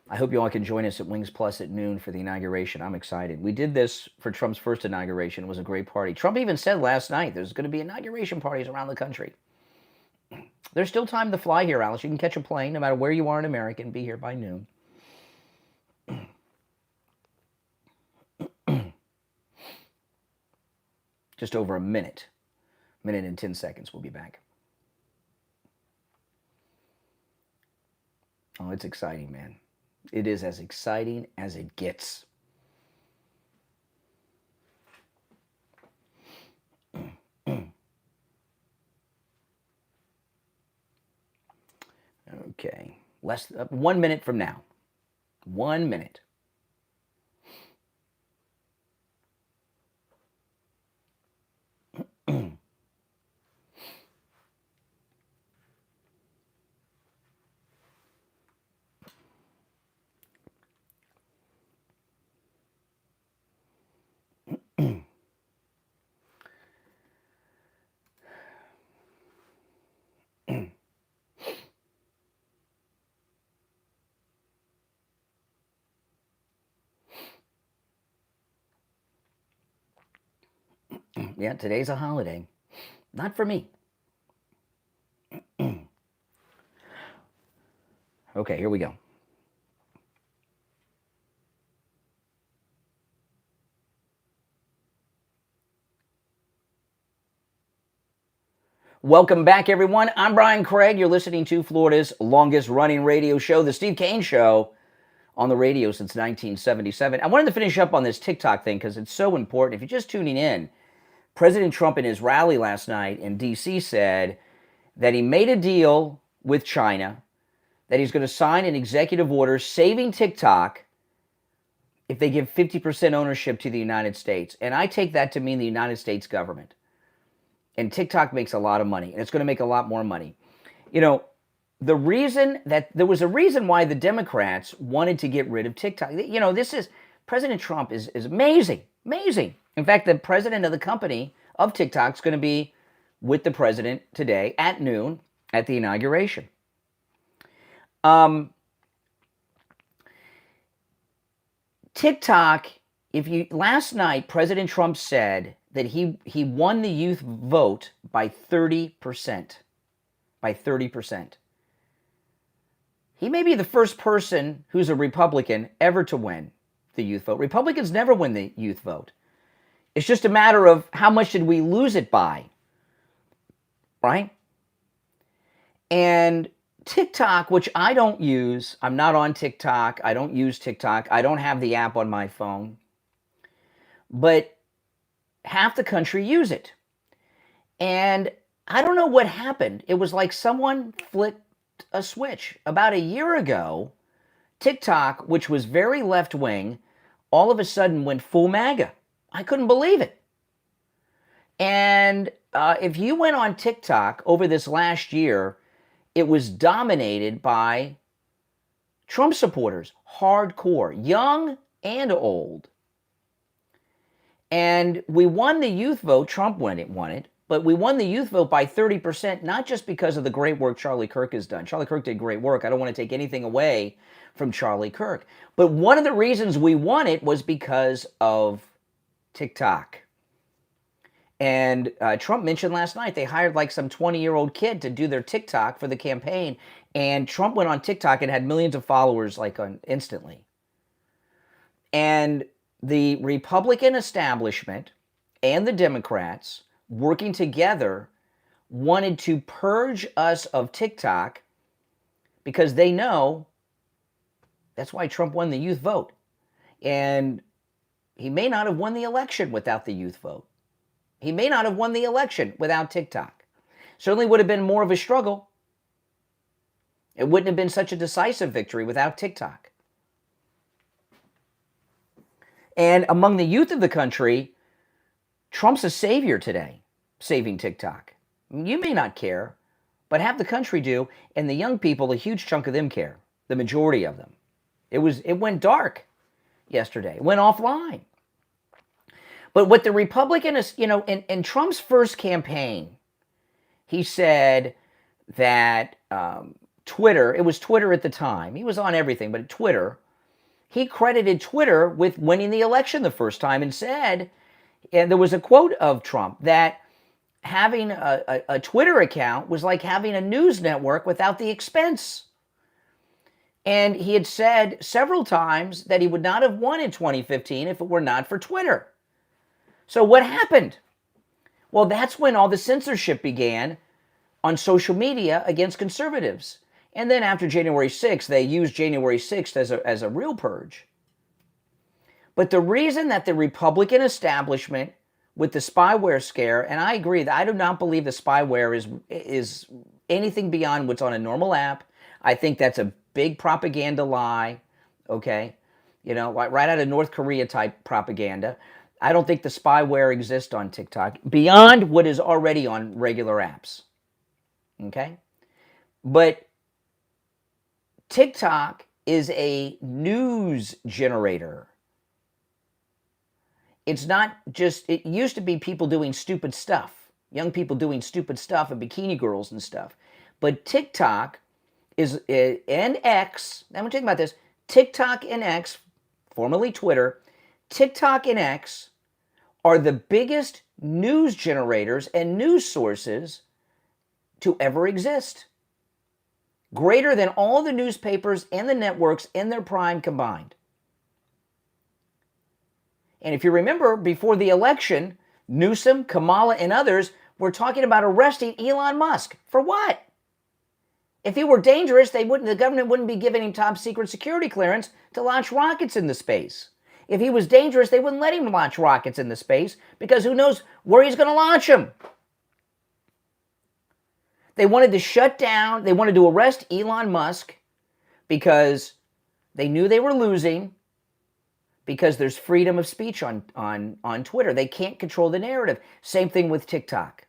I hope you all can join us at Wings Plus at noon for the inauguration. I'm excited. We did this for Trump's first inauguration. It was a great party. Trump even said last night there's going to be inauguration parties around the country. There's still time to fly here, Alice. You can catch a plane no matter where you are in America and be here by noon. Just over a minute. Minute and 10 seconds. We'll be back. Oh, it's exciting, man. It is as exciting as it gets. Okay. 1 minute from now. 1 minute. Yeah, today's a holiday. Not for me. Okay, here we go. Welcome back, everyone. I'm Brian Craig. You're listening to Florida's longest-running radio show, The Steve Kane Show, on the radio since 1977. I wanted to finish up on this TikTok thing because it's so important. If you're just tuning in, President Trump in his rally last night in D.C. said that he made a deal with China, that he's going to sign an executive order saving TikTok if they give 50% ownership to the United States. And I take that to mean the United States government. And TikTok makes a lot of money, and it's going to make a lot more money. You know, there was a reason why the Democrats wanted to get rid of TikTok. You know, President Trump is amazing, amazing. In fact, the president of the company of TikTok is going to be with the president today at noon at the inauguration. TikTok, last night, President Trump said that he won the youth vote by 30%. By 30%. He may be the first person who's a Republican ever to win the youth vote. Republicans never win the youth vote. It's just a matter of how much did we lose it by, right? And TikTok, which I don't use, I'm not on TikTok, I don't use TikTok, I don't have the app on my phone, but half the country use it. And I don't know what happened. It was like someone flicked a switch. About a year ago, TikTok, which was very left-wing, all of a sudden went full MAGA. I couldn't believe it. And if you went on TikTok over this last year, it was dominated by Trump supporters, hardcore, young and old. And we won the youth vote. Trump won it, but we won the youth vote by 30%, not just because of the great work Charlie Kirk has done. Charlie Kirk did great work. I don't want to take anything away from Charlie Kirk. But one of the reasons we won it was because of TikTok. And Trump mentioned last night they hired like some 20-year-old kid to do their TikTok for the campaign. And Trump went on TikTok and had millions of followers like instantly. And the Republican establishment and the Democrats working together wanted to purge us of TikTok because they know that's why Trump won the youth vote. And he may not have won the election without the youth vote. He may not have won the election without TikTok. Certainly would have been more of a struggle. It wouldn't have been such a decisive victory without TikTok. And among the youth of the country, Trump's a savior today, saving TikTok. You may not care, but half the country do, and the young people, a huge chunk of them care, the majority of them. It went dark yesterday. It went offline. But what the Republican is, in Trump's first campaign, he said that Twitter, it was Twitter at the time. He was on everything, but Twitter, he credited Twitter with winning the election the first time and said, and there was a quote of Trump, that having a Twitter account was like having a news network without the expense. And he had said several times that he would not have won in 2015 if it were not for Twitter. So what happened? Well, that's when all the censorship began on social media against conservatives. And then after January 6th, they used January 6th as a real purge. But the reason that the Republican establishment with the spyware scare, and I agree that I do not believe the spyware is anything beyond what's on a normal app. I think that's a big propaganda lie, okay? Right out of North Korea type propaganda. I don't think the spyware exists on TikTok beyond what is already on regular apps, okay? But TikTok is a news generator. It's not just, it used to be people doing stupid stuff, young people doing stupid stuff and bikini girls and stuff. But TikTok and X, I'm going to talk about this, TikTok and X, formerly Twitter, TikTok and X are the biggest news generators and news sources to ever exist. Greater than all the newspapers and the networks in their prime combined. And if you remember, before the election, Newsom, Kamala, and others were talking about arresting Elon Musk. For what? If he were dangerous, the government wouldn't be giving him top secret security clearance to launch rockets into space. If he was dangerous, they wouldn't let him launch rockets into space because who knows where he's going to launch them. They wanted to shut down, they wanted to arrest Elon Musk because they knew they were losing, because there's freedom of speech on Twitter. They can't control the narrative. Same thing with TikTok.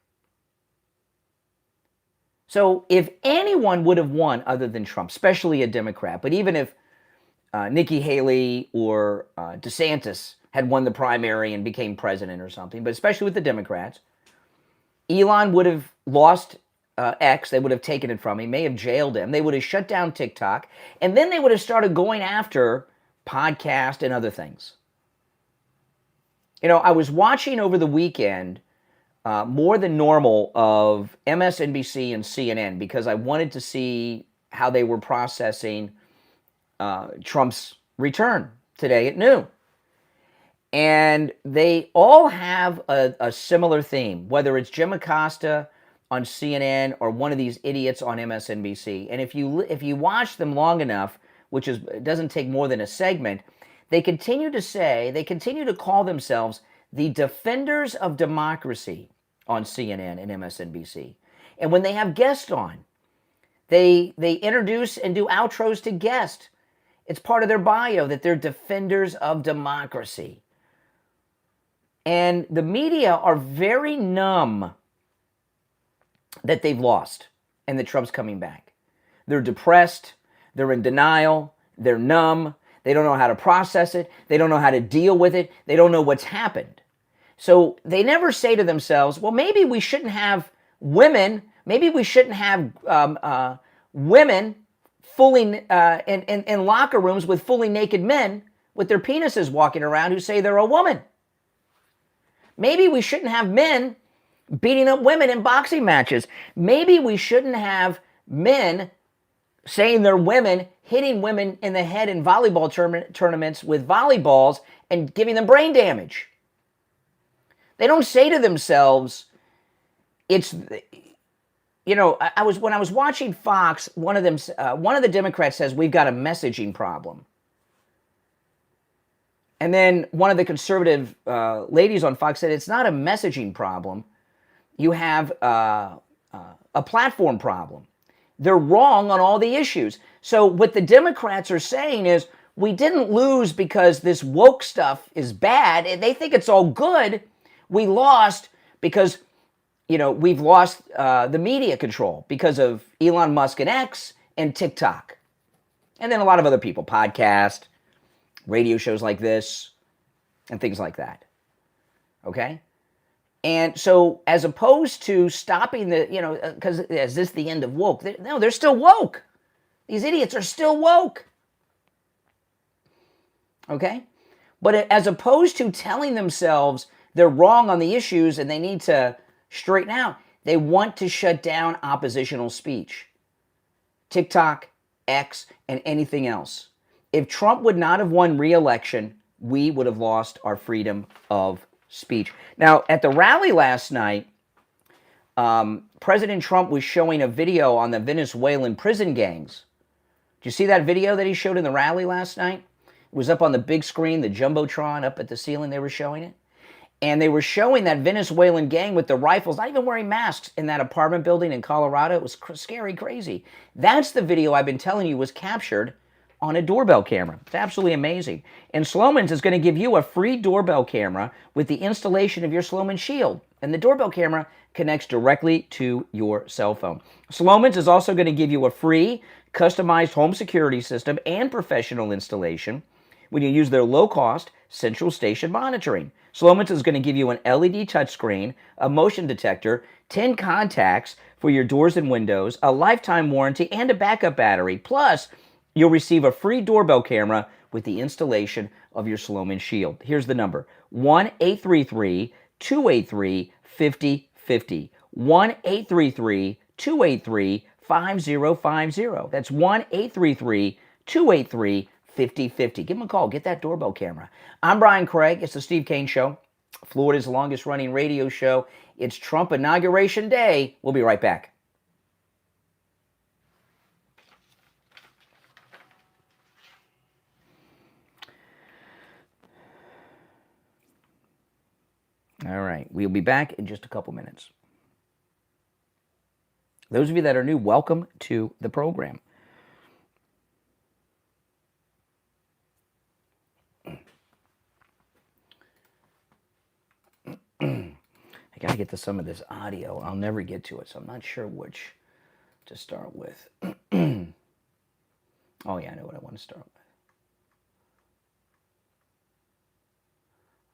So if anyone would have won other than Trump, especially a Democrat, but even if Nikki Haley or DeSantis had won the primary and became president or something, but especially with the Democrats, Elon would have lost X. They would have taken it from him, may have jailed him. They would have shut down TikTok, and then they would have started going after podcast and other things. You know, I was watching over the weekend more than normal of MSNBC and CNN because I wanted to see how they were processing Trump's return today at noon. And they all have a similar theme, whether it's Jim Acosta on CNN or one of these idiots on MSNBC. And if you watch them long enough, which it doesn't take more than a segment, they continue to call themselves the defenders of democracy on CNN and MSNBC. And when they have guests on, they introduce and do outros to guests. It's part of their bio that they're defenders of democracy. And the media are very numb that they've lost and that Trump's coming back. They're depressed. They're in denial. They're numb. They don't know how to process it. They don't know how to deal with it. They don't know what's happened. So they never say to themselves, well, maybe we shouldn't have women. Maybe we shouldn't have women fully in locker rooms with fully naked men with their penises walking around who say they're a woman. Maybe we shouldn't have men beating up women in boxing matches. Maybe we shouldn't have men saying they're women, hitting women in the head in volleyball tournaments with volleyballs and giving them brain damage. They don't say to themselves, it's, you know, when I was watching Fox, one of the Democrats says we've got a messaging problem. And then one of the conservative ladies on Fox said it's not a messaging problem. You have a platform problem. They're wrong on all the issues. So what the Democrats are saying is we didn't lose because this woke stuff is bad. They think it's all good. We lost because, you know, we've lost the media control because of Elon Musk and X and TikTok. And then a lot of other people, podcast, radio shows like this, and things like that. Okay? And so as opposed to stopping the, you know, because is this the end of woke? No, they're still woke. These idiots are still woke. Okay? But as opposed to telling themselves they're wrong on the issues and they need to straighten out, they want to shut down oppositional speech. TikTok, X, and anything else. If Trump would not have won re-election, we would have lost our freedom of speech. Now, at the rally last night, President Trump was showing a video on the Venezuelan prison gangs. Did you see that video that he showed in the rally last night? It was up on the big screen, the Jumbotron up at the ceiling, they were showing it. And they were showing that Venezuelan gang with the rifles, not even wearing masks in that apartment building in Colorado. It was scary, crazy. That's the video I've been telling you was captured on a doorbell camera. It's absolutely amazing. And Sloman's is going to give you a free doorbell camera with the installation of your Sloman Shield. And the doorbell camera connects directly to your cell phone. Sloman's is also going to give you a free customized home security system and professional installation when you use their low-cost central station monitoring. Sloman's is going to give you an LED touchscreen, a motion detector, 10 contacts for your doors and windows, a lifetime warranty, and a backup battery. Plus, you'll receive a free doorbell camera with the installation of your Sloman Shield. Here's the number, 1-833-283-5050. 1-833-283-5050. That's 1-833-283-5050. Give them a call. Get that doorbell camera. I'm Brian Craig. It's the Steve Kane Show, Florida's longest running radio show. It's Trump Inauguration Day. We'll be right back. All right. We'll be back in just a couple minutes. Those of you that are new, welcome to the program. I got to get to some of this audio. I'll never get to it, so I'm not sure which to start with. Oh, yeah, I know what I want to start with.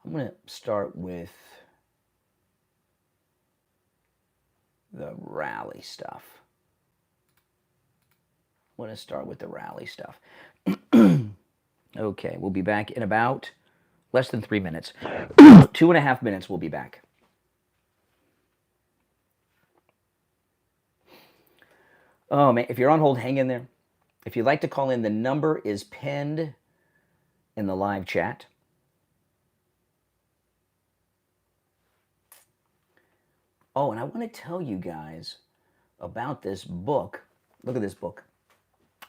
I'm going to start with the rally stuff. I want to start with the rally stuff. Okay, we'll be back in about Less than 3 minutes. 2.5 minutes, we'll be back. Oh, man, if you're on hold, hang in there. If you'd like to call in, the number is pinned in the live chat. Oh, and I want to tell you guys about this book. Look at this book.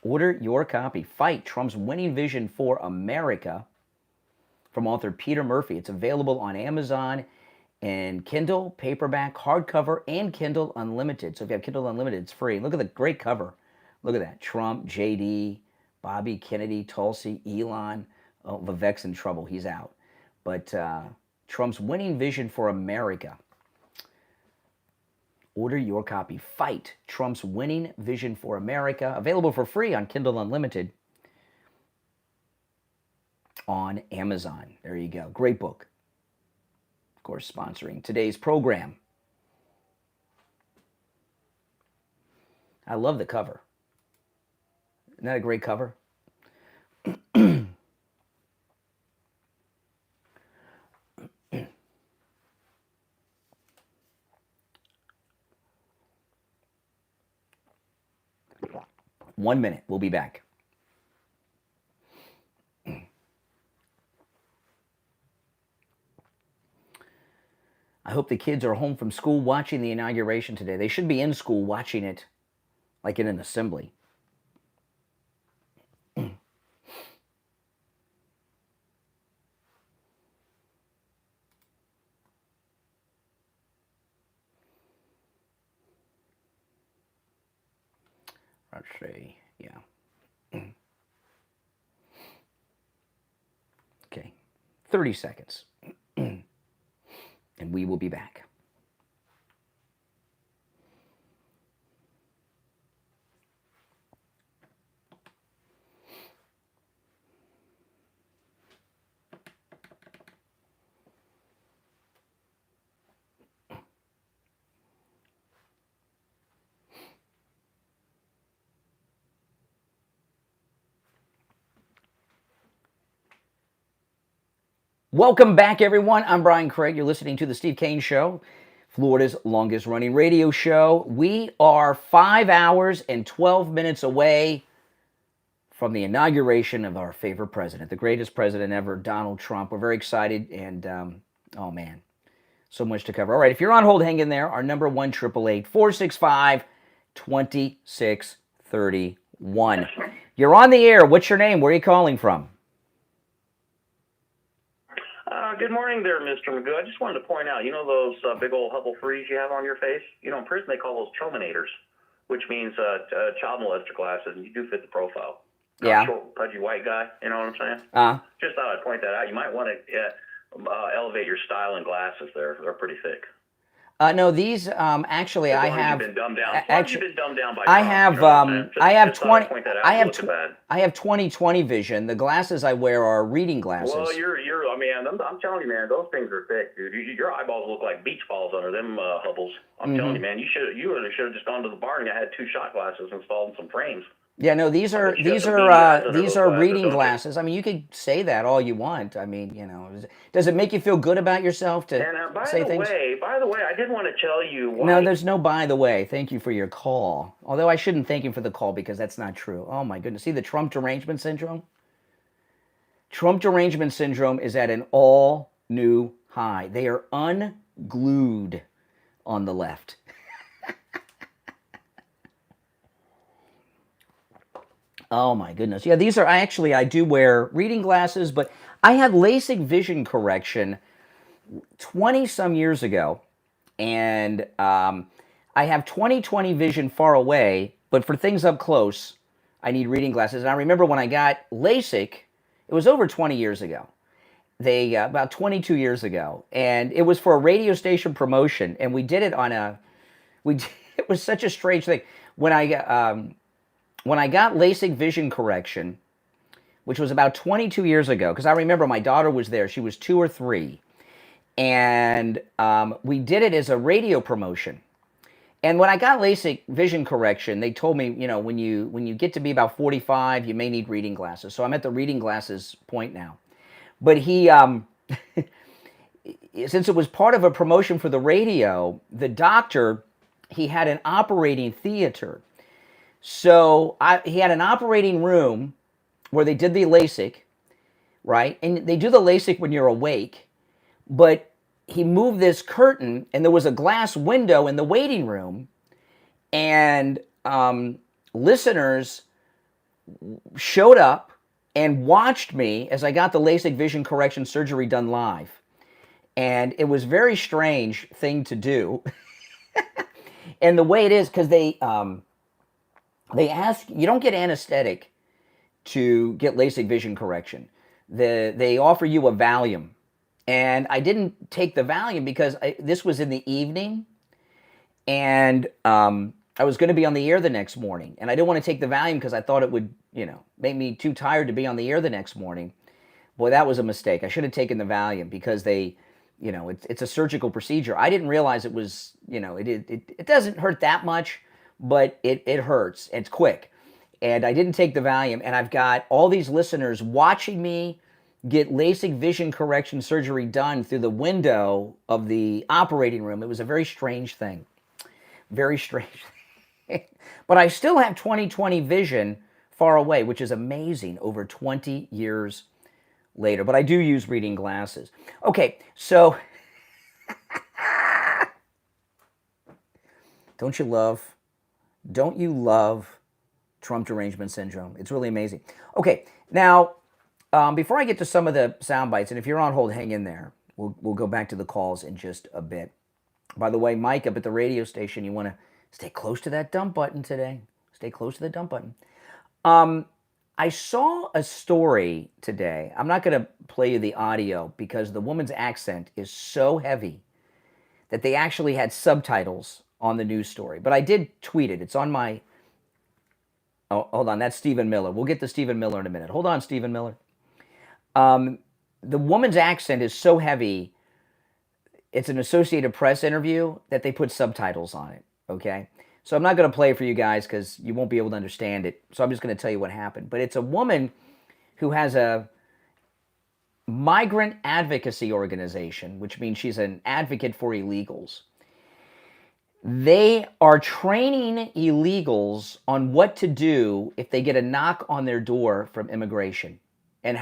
Order your copy. Fight Trump's Winning Vision for America from author Peter Murphy. It's available on Amazon in Kindle, paperback, hardcover, and Kindle Unlimited. So if you have Kindle Unlimited, it's free. Look at the great cover. Look at that. Trump, JD, Bobby Kennedy, Tulsi, Elon. Oh, Vivek's in trouble. He's out. But Trump's Winning Vision for America. Order your copy. Fight Trump's Winning Vision for America. Available for free on Kindle Unlimited on Amazon. There you go. Great book. Of course, sponsoring today's program. I love the cover. Isn't that a great cover? 1 minute. We'll be back. I hope the kids are home from school watching the inauguration today. They should be in school watching it like in an assembly. Let's see, yeah. Okay, 30 seconds. And we will be back. Welcome back, everyone. I'm Brian Craig. You're listening to the Steve Kane Show, Florida's longest running radio show. We are 5 hours and 12 minutes away from the inauguration of our favorite president, the greatest president ever, Donald Trump. We're very excited, and oh man, so much to cover. All right, if you're on hold, hang in there. Our number 1-888-465-2631. You're on the air. What's your name? Where are you calling from? Good morning there, Mr. Magoo. I just wanted to point out, you know those big old Hubble threes you have on your face? You know, in prison they call those chominators, which means child molester glasses, and you do fit the profile. Yeah. Short, pudgy white guy, you know what I'm saying? Just thought I'd point that out. You might want to elevate your style in glasses there. They're pretty thick. No, these actually I have. You've been dumbed down. You've been dumbed down by I Trump, have you know I have 20 I have 20/20 vision. The glasses I wear are reading glasses. Well, I mean, I'm telling you, man, those things are thick, dude. Your eyeballs look like beach balls under them Hubbles. I'm telling you, man, you really should have just gone to the bar and had 2 shot glasses installed in some frames. Yeah, no, these are reading glasses. I mean, you could say that all you want. I mean, you know, does it make you feel good about yourself to say things? By the way, I did want to tell you why. No, there's no by the way. Thank you for your call. Although I shouldn't thank him for the call because that's not true. Oh my goodness. See the Trump derangement syndrome? Trump derangement syndrome is at an all new high. They are unglued on the left. Oh my goodness. Yeah, these are I do wear reading glasses, but I had LASIK vision correction 20 some years ago, and I have 20/20 vision far away, but for things up close, I need reading glasses. And I remember when I got LASIK, it was over 20 years ago. About 22 years ago, and it was for a radio station promotion, and we did it on it was such a strange thing. When I got LASIK vision correction, which was about 22 years ago, because I remember my daughter was there. She was 2 or 3. And we did it as a radio promotion. And when I got LASIK vision correction, they told me, you know, when you get to be about 45, you may need reading glasses. So I'm at the reading glasses point now. But he since it was part of a promotion for the radio, the doctor, he had an operating theater. So he had an operating room where they did the LASIK, right? And they do the LASIK when you're awake, but he moved this curtain and there was a glass window in the waiting room, and listeners showed up and watched me as I got the LASIK vision correction surgery done live. And it was a very strange thing to do. And the way it is, because they ask, you don't get anesthetic to get LASIK vision correction. They offer you a Valium. And I didn't take the Valium because this was in the evening, and I was going to be on the air the next morning. And I didn't want to take the Valium because I thought it would, make me too tired to be on the air the next morning. Boy, that was a mistake. I should have taken the Valium because it's a surgical procedure. I didn't realize it was, it doesn't hurt that much, but it hurts. It's quick. And I didn't take the Valium, and I've got all these listeners watching me get LASIK vision correction surgery done through the window of the operating room. It was a very strange thing. Very strange. But I still have 20/20 vision far away, which is amazing over 20 years later. But I do use reading glasses. Okay, so don't you love Trump derangement syndrome? It's really amazing. Okay, now, before I get to some of the sound bites, and if you're on hold, hang in there. We'll go back to the calls in just a bit. By the way, Mike up at the radio station, you want to stay close to that dump button today. Stay close to the dump button. I saw a story today. I'm not going to play you the audio because the woman's accent is so heavy that they actually had subtitles on the news story. But I did tweet it. It's on my... Oh, hold on. That's Stephen Miller. We'll get to Stephen Miller in a minute. Hold on, Stephen Miller. The woman's accent is so heavy, it's an Associated Press interview that they put subtitles on it, okay? So I'm not going to play it for you guys because you won't be able to understand it. So I'm just going to tell you what happened. But it's a woman who has a migrant advocacy organization, which means she's an advocate for illegals. They are training illegals on what to do if they get a knock on their door from immigration, and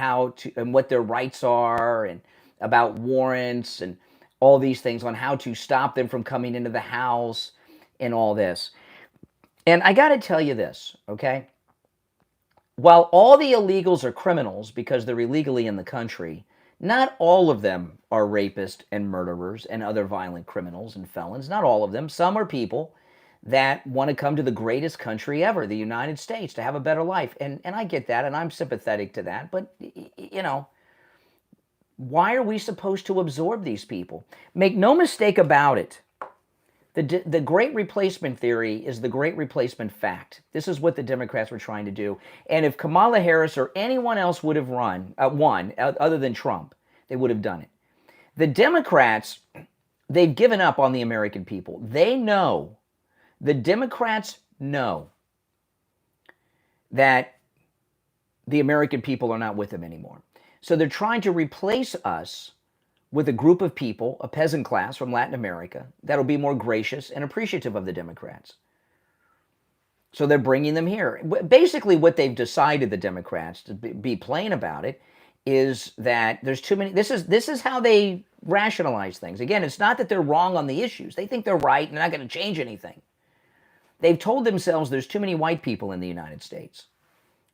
and what their rights are, and about warrants and all these things, on how to stop them from coming into the house and all this. And I got to tell you this, okay? While all the illegals are criminals because they're illegally in the country, not all of them are rapists and murderers and other violent criminals and felons. Not all of them. Some are people that want to come to the greatest country ever, the United States, to have a better life. And I get that, and I'm sympathetic to that. But, why are we supposed to absorb these people? Make no mistake about it. The Great Replacement theory is the Great Replacement fact. This is what the Democrats were trying to do. And if Kamala Harris or anyone else would have won, other than Trump, they would have done it. The Democrats, they've given up on the American people. They know, the Democrats know that the American people are not with them anymore. So they're trying to replace us with a group of people, a peasant class from Latin America, that'll be more gracious and appreciative of the Democrats. So they're bringing them here. Basically, what they've decided, the Democrats, to be plain about it, is that there's too many... This is how they rationalize things. Again, it's not that they're wrong on the issues. They think they're right and they're not going to change anything. They've told themselves there's too many white people in the United States.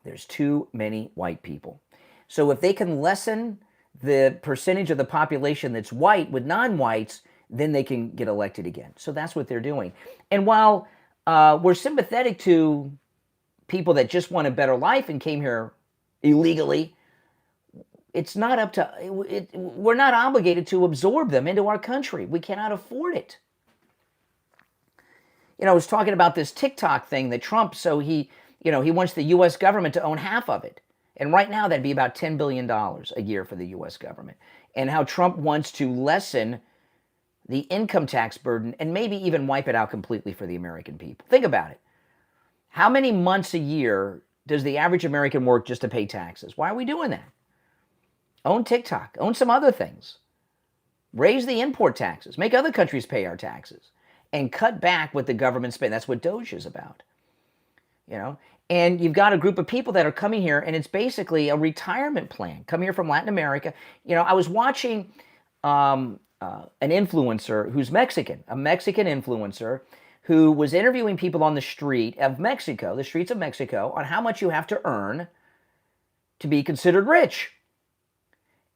There's too many white people. So if they can lessen the percentage of the population that's white with non-whites, then they can get elected again. So that's what they're doing. And while we're sympathetic to people that just want a better life and came here illegally, it's not up to... we're not obligated to absorb them into our country. We cannot afford it. I was talking about this TikTok thing that Trump, so he wants the U.S. government to own half of it. And right now, that'd be about $10 billion a year for the U.S. government. And how Trump wants to lessen the income tax burden and maybe even wipe it out completely for the American people. Think about it. How many months a year does the average American work just to pay taxes? Why are we doing that? Own TikTok. Own some other things. Raise the import taxes. Make other countries pay our taxes. And cut back what the government spend. That's what Doge is about. You know? And you've got a group of people that are coming here, and it's basically a retirement plan. Come here from Latin America. You know, I was watching an influencer who's Mexican, a Mexican influencer who was interviewing people on the street of Mexico, the streets of Mexico, on how much you have to earn to be considered rich.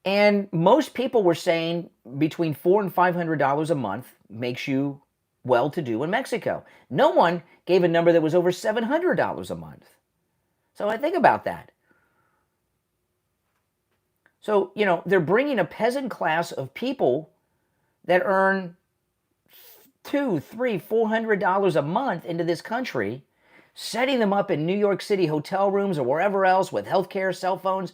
And most people were saying between $400 and $500 a month makes you well-to-do in Mexico. No one gave a number that was over $700 a month. So I think about that. So, you know, they're bringing a peasant class of people that earn $200, $300, $400 a month into this country, setting them up in New York City hotel rooms or wherever else with healthcare, cell phones,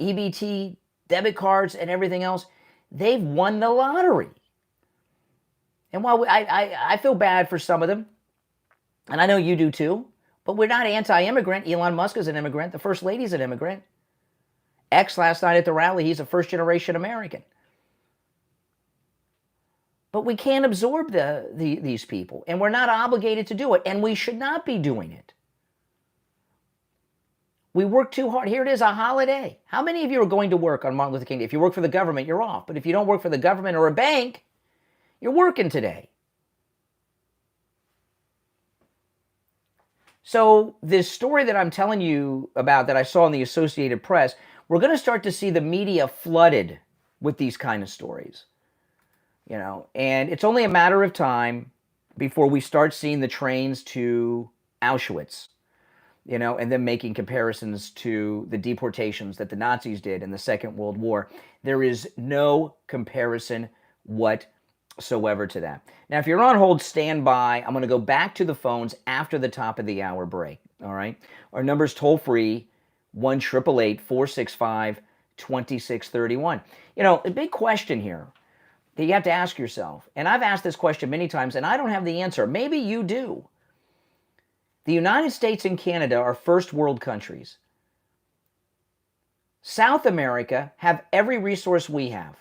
EBT, debit cards, and everything else. They've won the lottery. And while I feel bad for some of them, and I know you do too, but we're not anti-immigrant. Elon Musk is an immigrant. The First Lady's an immigrant. X last night at the rally, he's a first-generation American. But we can't absorb these people, and we're not obligated to do it, and we should not be doing it. We work too hard. Here it is, a holiday. How many of you are going to work on Martin Luther King Day? If you work for the government, you're off. But if you don't work for the government or a bank, you're working today. So this story that I'm telling you about that I saw in the Associated Press, we're going to start to see the media flooded with these kind of stories. You know, and it's only a matter of time before we start seeing the trains to Auschwitz, you know, and then making comparisons to the deportations that the Nazis did in the Second World War. There is no comparison whatsoever to that. Now, if you're on hold, stand by. I'm going to go back to the phones after the top of the hour break, all right? Our number's toll-free, 1-888-465-2631. You know, a big question here that you have to ask yourself, and I've asked this question many times, and I don't have the answer. Maybe you do. The United States and Canada are first world countries. South America have every resource we have.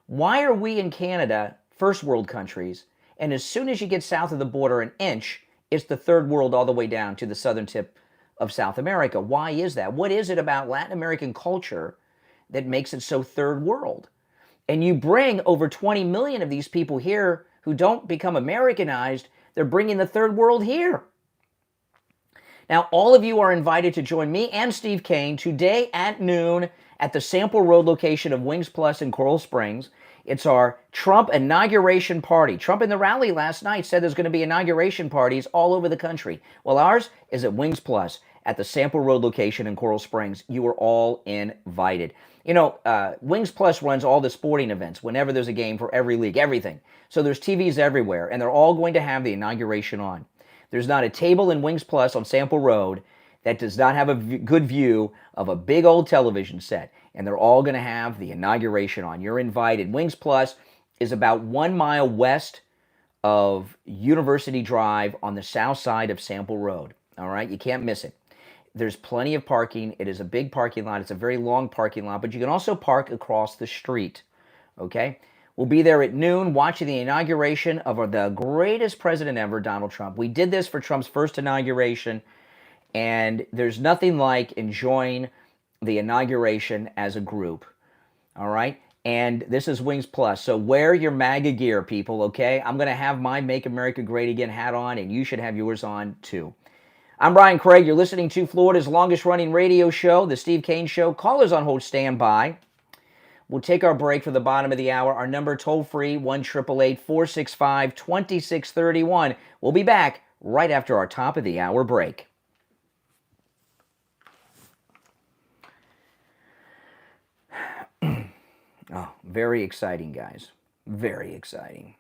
Why are we in Canada first world countries, and as soon as you get south of the border an inch, it's the third world all the way down to the southern tip of South America? Why is that? What is it about Latin American culture that makes it so third world? And you bring over 20 million of these people here who don't become Americanized. They're bringing the third world here. Now, all of you are invited to join me and Steve Kane today at noon at the Sample Road location of Wings Plus in Coral Springs. It's our Trump inauguration party. Trump in the rally last night said there's going to be inauguration parties all over the country. Well, ours is at Wings Plus at the Sample Road location in Coral Springs. You are all invited. You know, Wings Plus runs all the sporting events whenever there's a game for every league, everything. So there's TVs everywhere, and they're all going to have the inauguration on. There's not a table in Wings Plus on Sample Road that does not have a good view of a big old television set, and they're all going to have the inauguration on. You're invited. Wings Plus is about 1 mile west of University Drive on the south side of Sample Road. All right? You can't miss it. There's plenty of parking. It is a big parking lot. It's a very long parking lot, but you can also park across the street, okay? We'll be there at noon watching the inauguration of the greatest president ever, Donald Trump. We did this for Trump's first inauguration, and there's nothing like enjoying the inauguration as a group, all right? And this is Wings Plus, so wear your MAGA gear, people, okay? I'm going to have my Make America Great Again hat on, and you should have yours on, too. I'm Brian Craig. You're listening to Florida's longest-running radio show, The Steve Kane Show. Callers on hold, stand by. We'll take our break for the bottom of the hour. Our number toll-free, 1-888-465-2631. We'll be back right after our top of the hour break. Oh, very exciting, guys. Very exciting.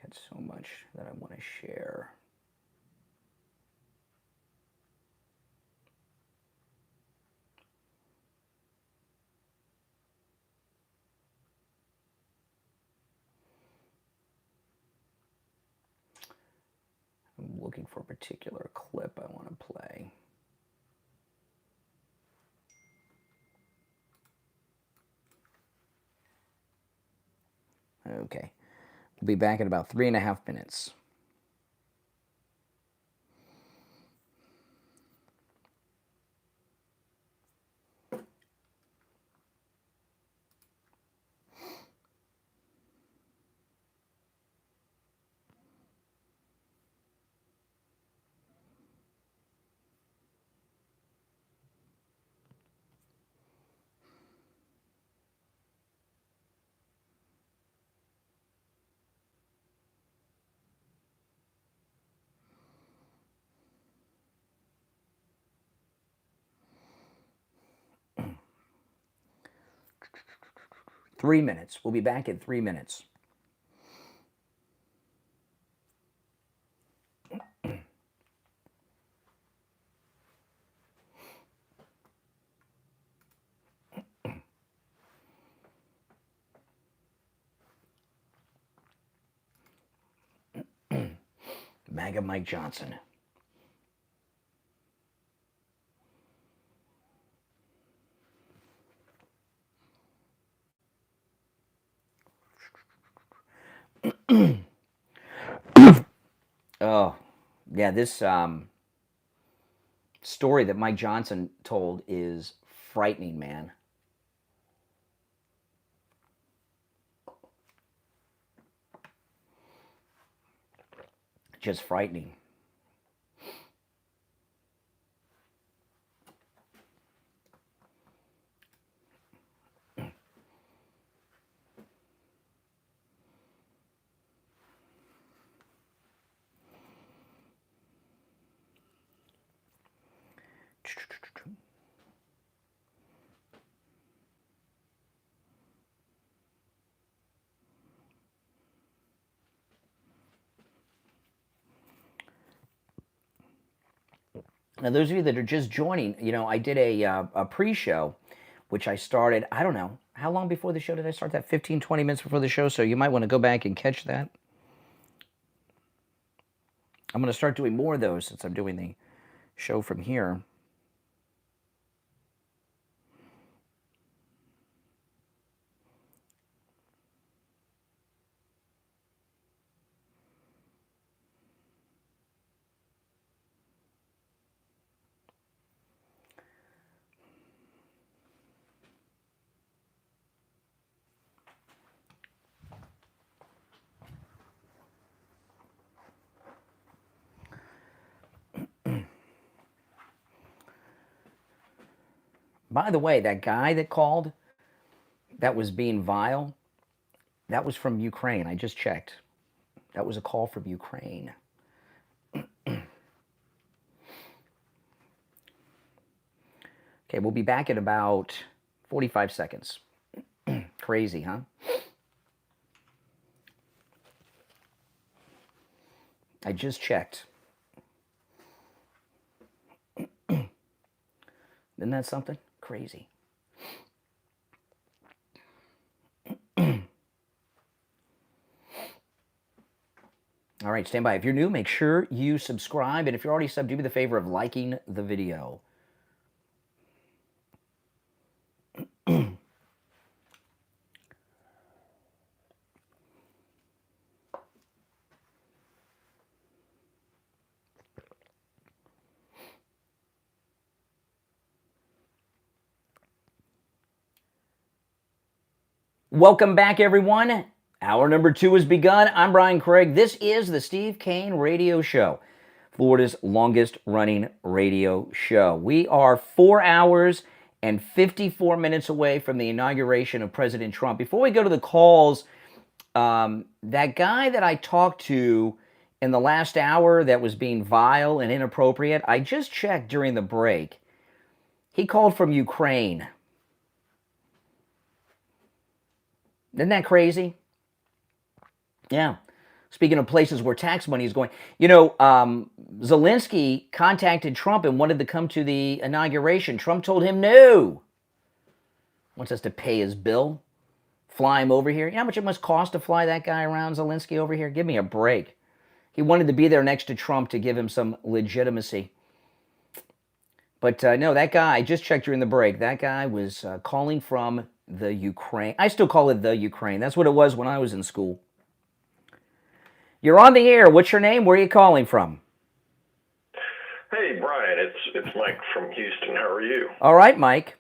Got so much that I want to share. I'm looking for a particular clip I want to play. Okay. We'll be back in about 3.5 minutes. Three minutes. We'll be back in 3 minutes. MAGA Mike Johnson. Oh, yeah, this story that Mike Johnson told is frightening, man. Just frightening. Now, those of you that are just joining, you know, I did a pre-show, which I started, I don't know, how long before the show did I start that? 15, 20 minutes before the show, so you might want to go back and catch that. I'm going to start doing more of those since I'm doing the show from here. By the way, that guy that called, that was being vile, that was from Ukraine. I just checked. That was a call from Ukraine. Okay, we'll be back in about 45 seconds. Crazy, huh? I just checked. Isn't that something? Crazy. All right, stand by. If you're new, make sure you subscribe. And if you're already subbed, do me the favor of liking the video. Welcome back, everyone. Hour number 2 has begun. I'm Brian Craig. This is the Steve Kane Radio Show, Florida's longest running radio show. We are 4 hours and 54 minutes away from the inauguration of President Trump. Before we go to the calls, that guy that I talked to in the last hour that was being vile and inappropriate, I just checked during the break. He called from Ukraine. Isn't that crazy? Yeah. Speaking of places where tax money is going, you know, Zelensky contacted Trump and wanted to come to the inauguration. Trump told him no. Wants us to pay his bill, fly him over here. You know how much it must cost to fly that guy around, Zelensky, over here? Give me a break. He wanted to be there next to Trump to give him some legitimacy. But no, that guy, I just checked during the break, that guy was calling from the Ukraine. I still call it the Ukraine. That's what it was when I was in school. You're on the air. What's your name? Where are you calling from? Hey, Brian, it's Mike from Houston. How are you? All right, Mike.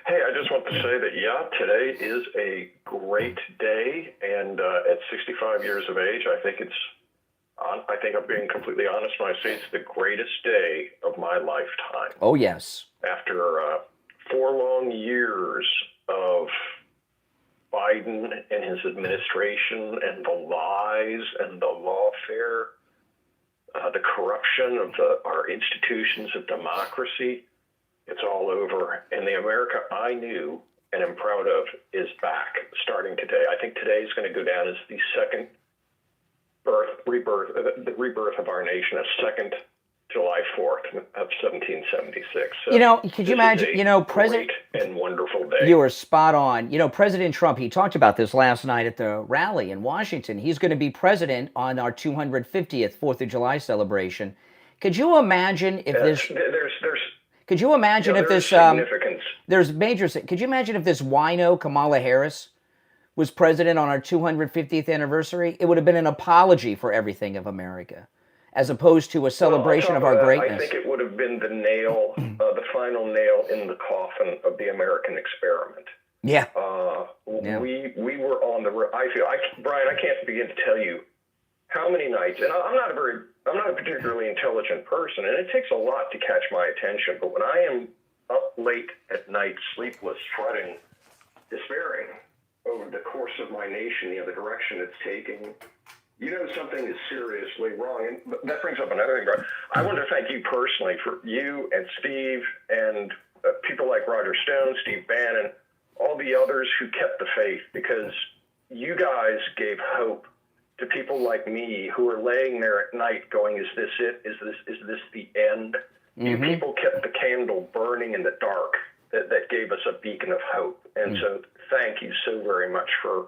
Hey, I just want to say that, yeah, today is a great day, and at 65 years of age, I think I'm being completely honest when I say it's the greatest day of my lifetime. Oh, yes. After 4 long years of Biden and his administration and the lies and the lawfare, the corruption of our institutions of democracy, it's all over. And the America I knew and am proud of is back starting today. I think today is going to go down as the second the rebirth of our nation, a second July 4th of 1776. So could you imagine, President, great and wonderful day. You were spot on. President Trump, he talked about this last night at the rally in Washington. He's going to be president on our 250th 4th of July celebration. Could you imagine if this... Could you imagine if this... significance. There's major... Could you imagine if this wino, Kamala Harris, was president on our 250th anniversary? It would have been an apology for everything of America, as opposed to a celebration of our greatness. I think it would have been the nail, the final nail in the coffin of the American experiment. Yeah. We were on the... Brian, I can't begin to tell you how many nights, and I'm not a particularly intelligent person, and it takes a lot to catch my attention, but when I am up late at night, sleepless, fretting, despairing over the course of my nation, the direction it's taking, something is seriously wrong. And that brings up another thing, Brian. I want to thank you personally for you and Steve and people like Roger Stone, Steve Bannon, all the others who kept the faith, because you guys gave hope to people like me who are laying there at night going, is this it? Is this the end? Mm-hmm. You people kept the candle burning in the dark that gave us a beacon of hope. And so thank you so very much for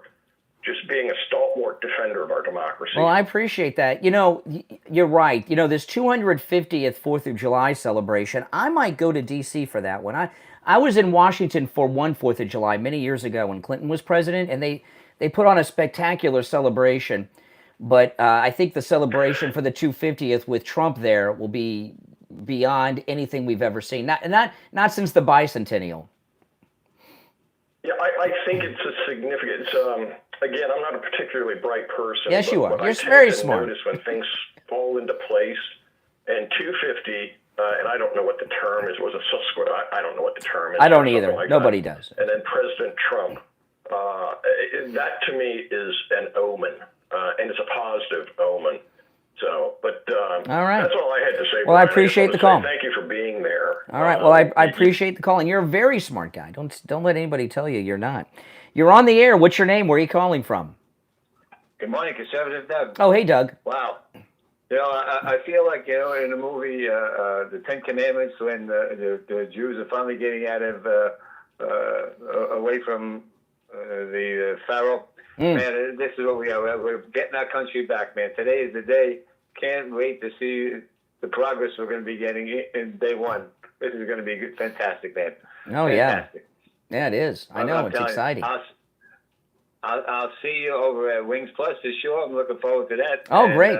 just being a stalwart defender of our democracy. Well, I appreciate that. You're right. This 250th 4th of July celebration, I might go to D.C. for that one. I was in Washington for one 4th of July many years ago when Clinton was president, and they put on a spectacular celebration. But I think the celebration for the 250th with Trump there will be beyond anything we've ever seen. Not since the bicentennial. Yeah, I think it's a significant. Again, I'm not a particularly bright person. Yes, you are. You're very smart. Notice when things fall into place, and 250, and I don't know what the term is. Was a subsequent? I don't know what the term is. I don't either. Nobody does. And then President Trump. That to me is an omen, and it's a positive omen. So, but all right. That's all I had to say. Well, I appreciate the call. Thank you for being there. All right. Well, I appreciate the call, and you're a very smart guy. Don't let anybody tell you you're not. You're on the air. What's your name? Where are you calling from? Good morning, Conservative Doug. Oh, hey, Doug. Wow. I feel like, in the movie The Ten Commandments, when the Jews are finally getting out of away from the Pharaoh. Man, this is what we are. We're getting our country back, man. Today is the day. Can't wait to see the progress we're going to be getting in day one. This is going to be fantastic, man. Oh, fantastic. Yeah, it is. I know. It's exciting. I'll see you over at Wings Plus for sure. I'm looking forward to that. Oh, great.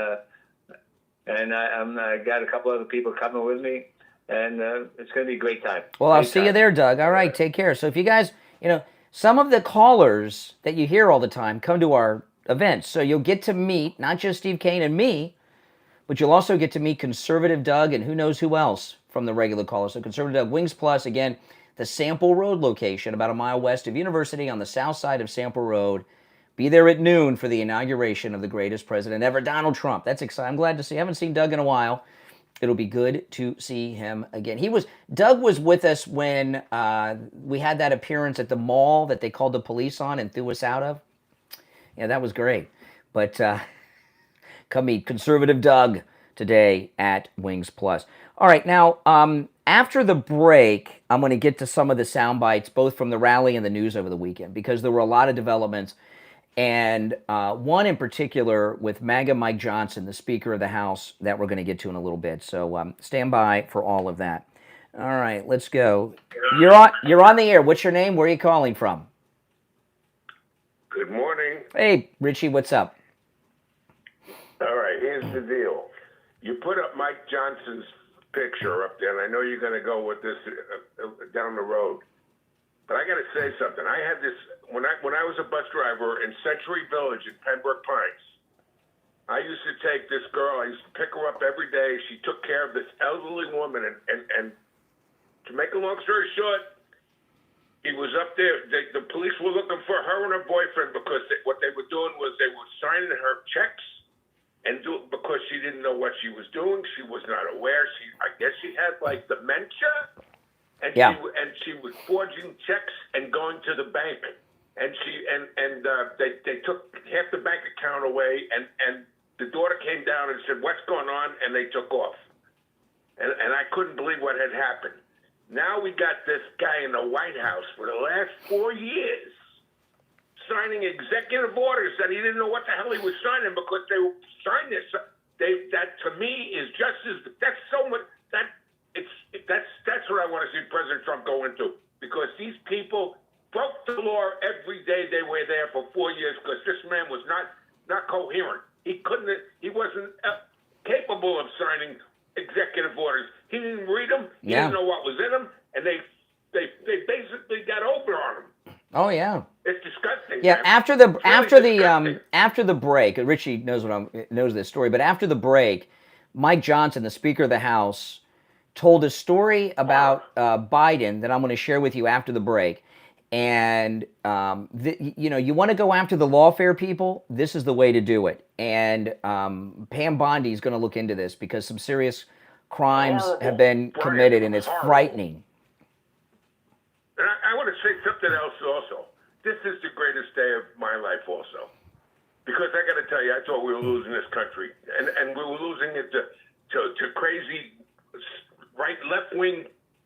And I got a couple other people coming with me, and it's going to be a great time. Well, I'll see you there, Doug. All right, take care. So if you guys, some of the callers that you hear all the time come to our events. So you'll get to meet not just Steve Kane and me, but you'll also get to meet Conservative Doug and who knows who else from the regular callers. So Conservative Doug, Wings Plus, again, the Sample Road location, about a mile west of University on the south side of Sample Road. Be there at noon for the inauguration of the greatest president ever, Donald Trump. That's exciting. I'm glad to see. I haven't seen Doug in a while. It'll be good to see him again. Doug was with us when we had that appearance at the mall that they called the police on and threw us out of. Yeah, that was great. But come meet Conservative Doug today at Wings Plus. All right, now, after the break, I'm going to get to some of the sound bites, both from the rally and the news over the weekend, because there were a lot of developments. and one in particular with MAGA Mike Johnson, the Speaker of the House, that we're going to get to in a little bit. So stand by for all of that. All right, let's go. You're on the air. What's your name? Where are you calling from? Good morning. Hey, Richie, what's up? All right, here's the deal. You put up Mike Johnson's picture up there, and I know you're going to go with this down the road. But I got to say something. I had this when I was a bus driver in Century Village in Pembroke Pines. I used to take this girl. I used to pick her up every day. She took care of this elderly woman, and to make a long story short, he was up there. The police were looking for her and her boyfriend because what they were doing was they were signing her checks, and because she didn't know what she was doing, she was not aware. I guess she had like dementia. And she was forging checks and going to the bank, and they took half the bank account away, and the daughter came down and said, "What's going on?" And they took off, and I couldn't believe what had happened. Now we got this guy in the White House for the last 4 years signing executive orders that he didn't know what the hell he was signing because they signed this. That to me is just as that's so much that. That's what I want to see President Trump go into, because these people broke the law every day they were there for 4 years because this man was not coherent. He wasn't capable of signing executive orders. He didn't read them. He didn't know what was in them, and they basically got over on him. Oh yeah, it's disgusting. Yeah, man. after the break, Richie knows this story, but after the break, Mike Johnson, the Speaker of the House, told a story about Biden that I'm going to share with you after the break. And, you want to go after the lawfare people, this is the way to do it. And Pam Bondi is going to look into this because some serious crimes have been committed, and it's frightening. And I want to say something else also. This is the greatest day of my life also. Because I got to tell you, I thought we were losing this country. And we were losing it to crazy left-wing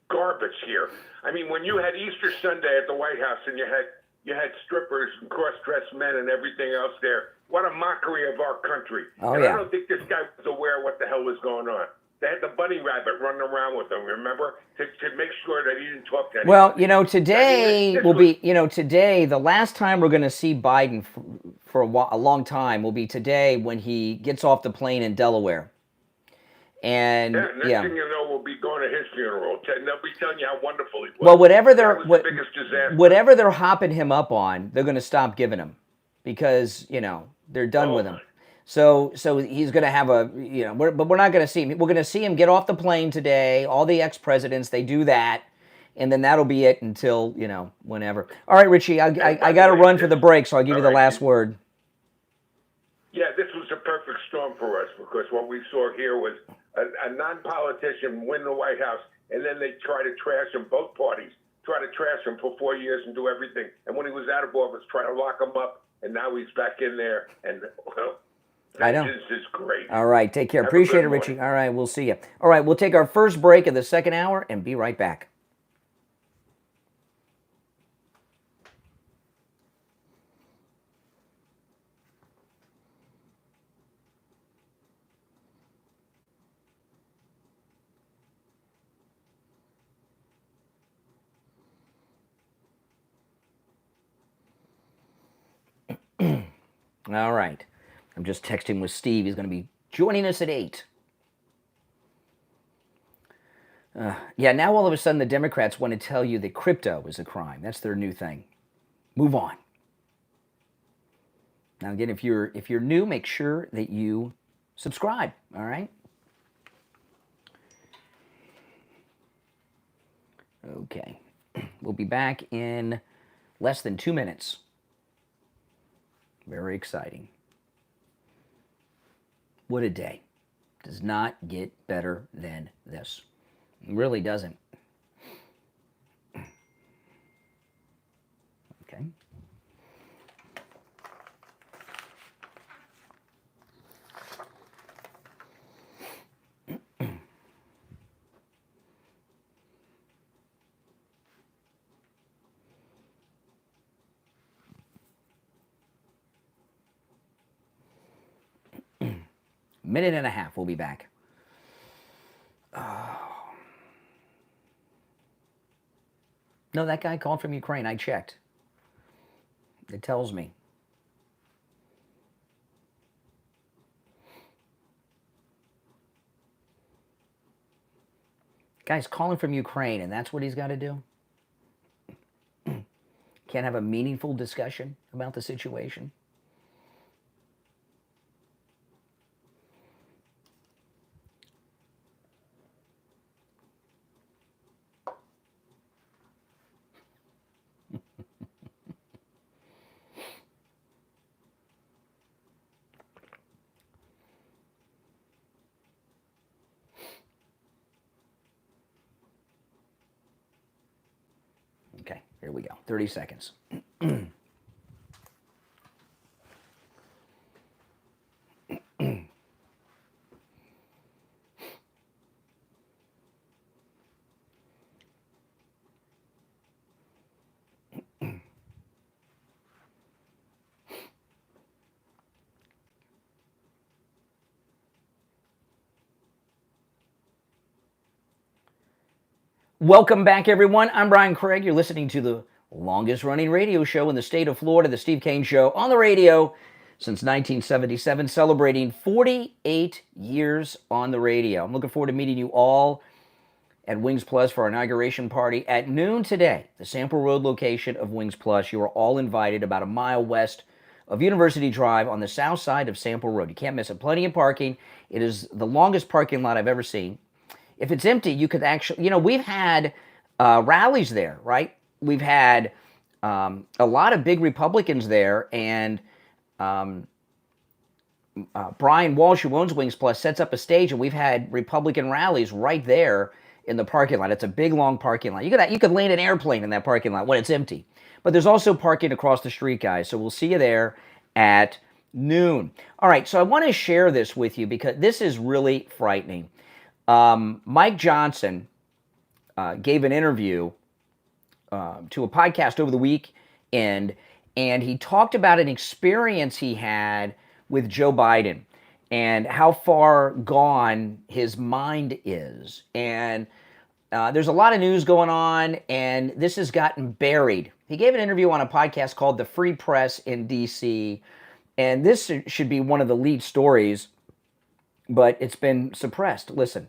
garbage here. I mean, when you had Easter Sunday at the White House and you had strippers and cross-dressed men and everything else there, what a mockery of our country. Oh, and yeah. I don't think this guy was aware of what the hell was going on. They had the bunny rabbit running around with him, remember? To make sure that he didn't talk to anyone. Well, today will be, today, the last time we're going to see Biden for a long time will be today when he gets off the plane in Delaware. And next thing you know, we'll be going to his funeral. And they'll be telling you how wonderful he was. Well, whatever the biggest disaster. whatever they're hopping him up on, they're going to stop giving him because they're done with him. So he's going to have but we're not going to see him. We're going to see him get off the plane today. All the ex-presidents, they do that, and then that'll be it until whenever. All right, Richie, I got to run for the break, so I'll give you the last word. Yeah, this was a perfect storm for us because what we saw here was a non-politician win the White House, and then they try to trash him, both parties try to trash him for 4 years and do everything. And when he was out of office, try to lock him up, and now he's back in there. And I know. This is great. All right, take care. Appreciate it, Richie. All right, we'll see you. All right, we'll take our first break of the second hour and be right back. All right. I'm just texting with Steve. He's going to be joining us at 8. Now all of a sudden the Democrats want to tell you that crypto is a crime. That's their new thing. Move on. Now again, if you're new, make sure that you subscribe, all right? Okay. We'll be back in less than 2 minutes. Very exciting. What a day. Does not get better than this. It really doesn't. Okay. Minute and a half. We'll be back. No, that guy called from Ukraine. I checked. It tells me. Guy's calling from Ukraine, and that's what he's got to do? Can't have a meaningful discussion about the situation? Okay, here we go. 30 seconds. Welcome back, everyone. I'm Brian Craig. You're listening to the longest-running radio show in the state of Florida, the Steve Kane Show, on the radio since 1977, celebrating 48 years on the radio. I'm looking forward to meeting you all at Wings Plus for our inauguration party at noon today, the Sample Road location of Wings Plus. You are all invited about a mile west of University Drive on the south side of Sample Road. You can't miss it. Plenty of parking. It is the longest parking lot I've ever seen. If it's empty, you could actually, we've had rallies there, right? We've had a lot of big Republicans there, and Brian Walsh, who owns Wings Plus, sets up a stage, and we've had Republican rallies right there in the parking lot. It's a big, long parking lot. You could land an airplane in that parking lot when it's empty. But there's also parking across the street, guys, so we'll see you there at noon. All right, so I want to share this with you because this is really frightening. Mike Johnson gave an interview to a podcast over the weekend, and he talked about an experience he had with Joe Biden and how far gone his mind is. And there's a lot of news going on, and this has gotten buried. He gave an interview on a podcast called The Free Press in D.C., and this should be one of the lead stories, but it's been suppressed. Listen.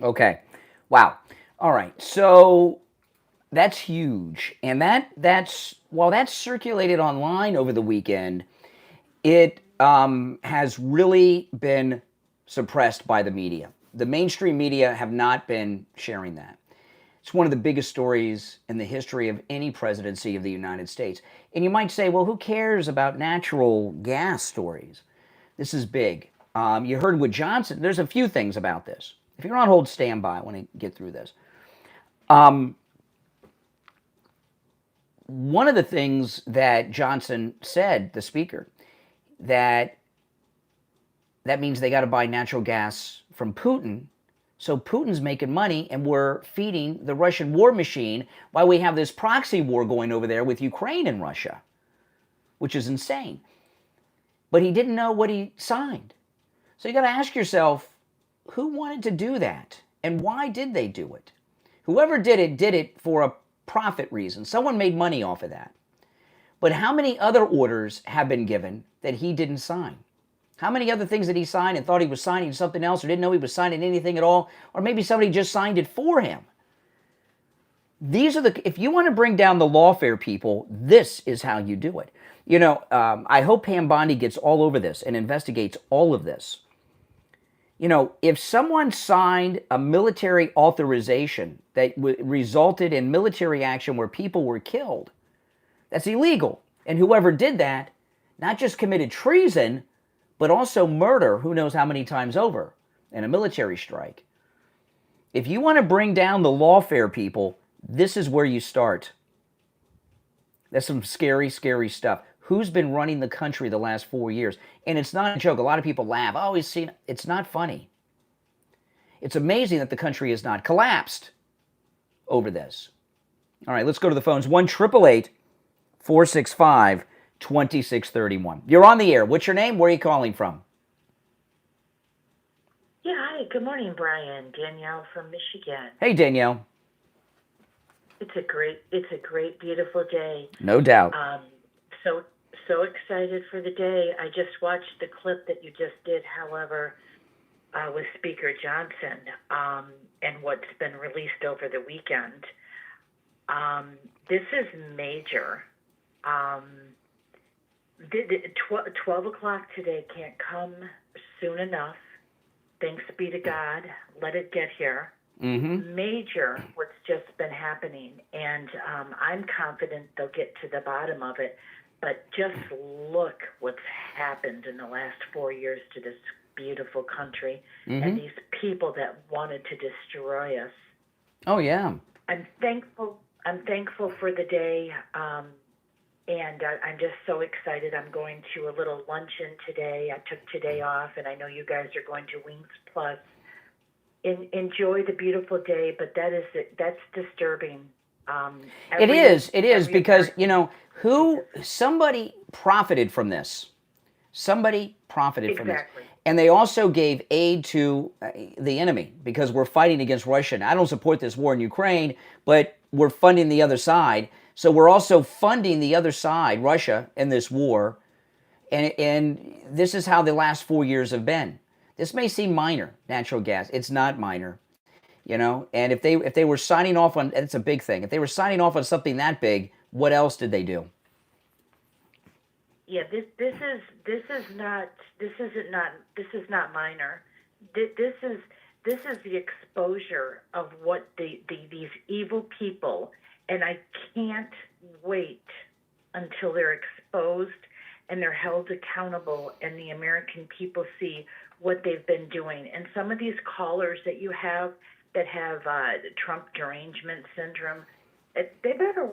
Okay. Wow. All right. So that's huge. And while that's circulated online over the weekend, it has really been suppressed by the media. The mainstream media have not been sharing that. It's one of the biggest stories in the history of any presidency of the United States. And you might say, well, who cares about natural gas stories? This is big. You heard with Johnson, there's a few things about this. If you're on hold, stand by. I want to get through this. One of the things that Johnson said, the speaker, that means they got to buy natural gas from Putin. So Putin's making money and we're feeding the Russian war machine while we have this proxy war going over there with Ukraine and Russia, which is insane. But he didn't know what he signed. So you got to ask yourself, who wanted to do that? And why did they do it? Whoever did it for a profit reason. Someone made money off of that. But how many other orders have been given that he didn't sign? How many other things did he sign and thought he was signing something else or didn't know he was signing anything at all? Or maybe somebody just signed it for him. If you want to bring down the lawfare people, this is how you do it. You know, I hope Pam Bondi gets all over this and investigates all of this. You know, if someone signed a military authorization that resulted in military action where people were killed, that's illegal. And whoever did that, not just committed treason, but also murder, who knows how many times over, in a military strike. If you want to bring down the lawfare people, this is where you start. That's some scary, scary stuff. Who's been running the country the last 4 years? And it's not a joke. A lot of people laugh. Oh, it's not funny. It's amazing that the country has not collapsed over this. All right, let's go to the phones. 1-888-465-2631. You're on the air. What's your name? Where are you calling from? Yeah, hi. Good morning, Brian. Danielle from Michigan. Hey, Danielle. It's a great, beautiful day. No doubt. So excited for the day. I just watched the clip that you just did, however, with Speaker Johnson, and what's been released over the weekend. This is major. 12 o'clock today can't come soon enough. Thanks be to God. Let it get here. Mm-hmm. Major what's just been happening, and I'm confident they'll get to the bottom of it. But just look what's happened in the last 4 years to this beautiful country, and these people that wanted to destroy us. Oh yeah. I'm thankful for the day, and I'm just so excited. I'm going to a little luncheon today. I took today off, and I know you guys are going to Wings Plus. Enjoy the beautiful day, but that's disturbing. It is because, you know, somebody profited from this. Somebody profited from this. And they also gave aid to the enemy because we're fighting against Russia. I don't support this war in Ukraine, but we're funding the other side. So we're also funding the other side, Russia, in this war. And this is how the last 4 years have been. This may seem minor, natural gas. It's not minor. You know, and if they were signing off on, it's a big thing. If they were signing off on something that big, what else did they do? Yeah, this is not minor. This is the exposure of what these evil people, and I can't wait until they're exposed and they're held accountable, and the American people see what they've been doing. And some of these callers that you have that have Trump derangement syndrome, they're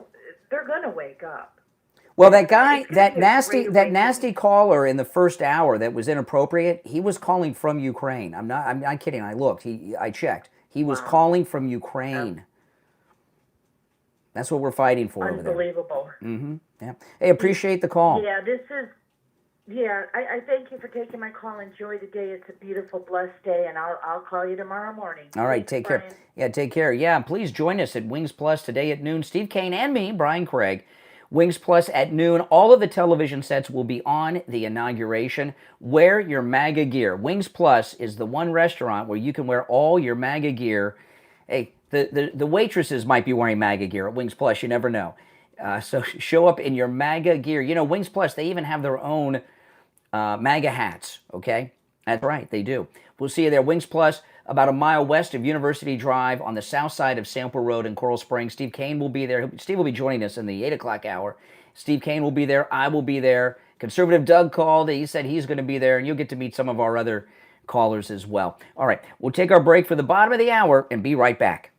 going to wake up. Well, that guy, that nasty caller in the first hour that was inappropriate, he was calling from Ukraine. I'm not kidding. I looked. I checked. He was calling from Ukraine. That's what we're fighting for over there. Unbelievable. Mm-hmm. Yeah. Hey, appreciate the call. Yeah, I thank you for taking my call. Enjoy the day. It's a beautiful, blessed day, and I'll call you tomorrow morning. All right, take care. Yeah, take care. Yeah, please join us at Wings Plus today at noon. Steve Kane and me, Brian Craig. Wings Plus at noon. All of the television sets will be on the inauguration. Wear your MAGA gear. Wings Plus is the one restaurant where you can wear all your MAGA gear. Hey, the waitresses might be wearing MAGA gear at Wings Plus. You never know. So show up in your MAGA gear. You know, Wings Plus, they even have their own MAGA hats, okay? That's right, they do. We'll see you there. Wings Plus, about a mile west of University Drive on the south side of Sample Road in Coral Springs. Steve Kane will be there. Steve will be joining us in the 8 o'clock hour. Steve Kane will be there. I will be there. Conservative Doug called. He said he's going to be there, and you'll get to meet some of our other callers as well. All right, we'll take our break for the bottom of the hour and be right back.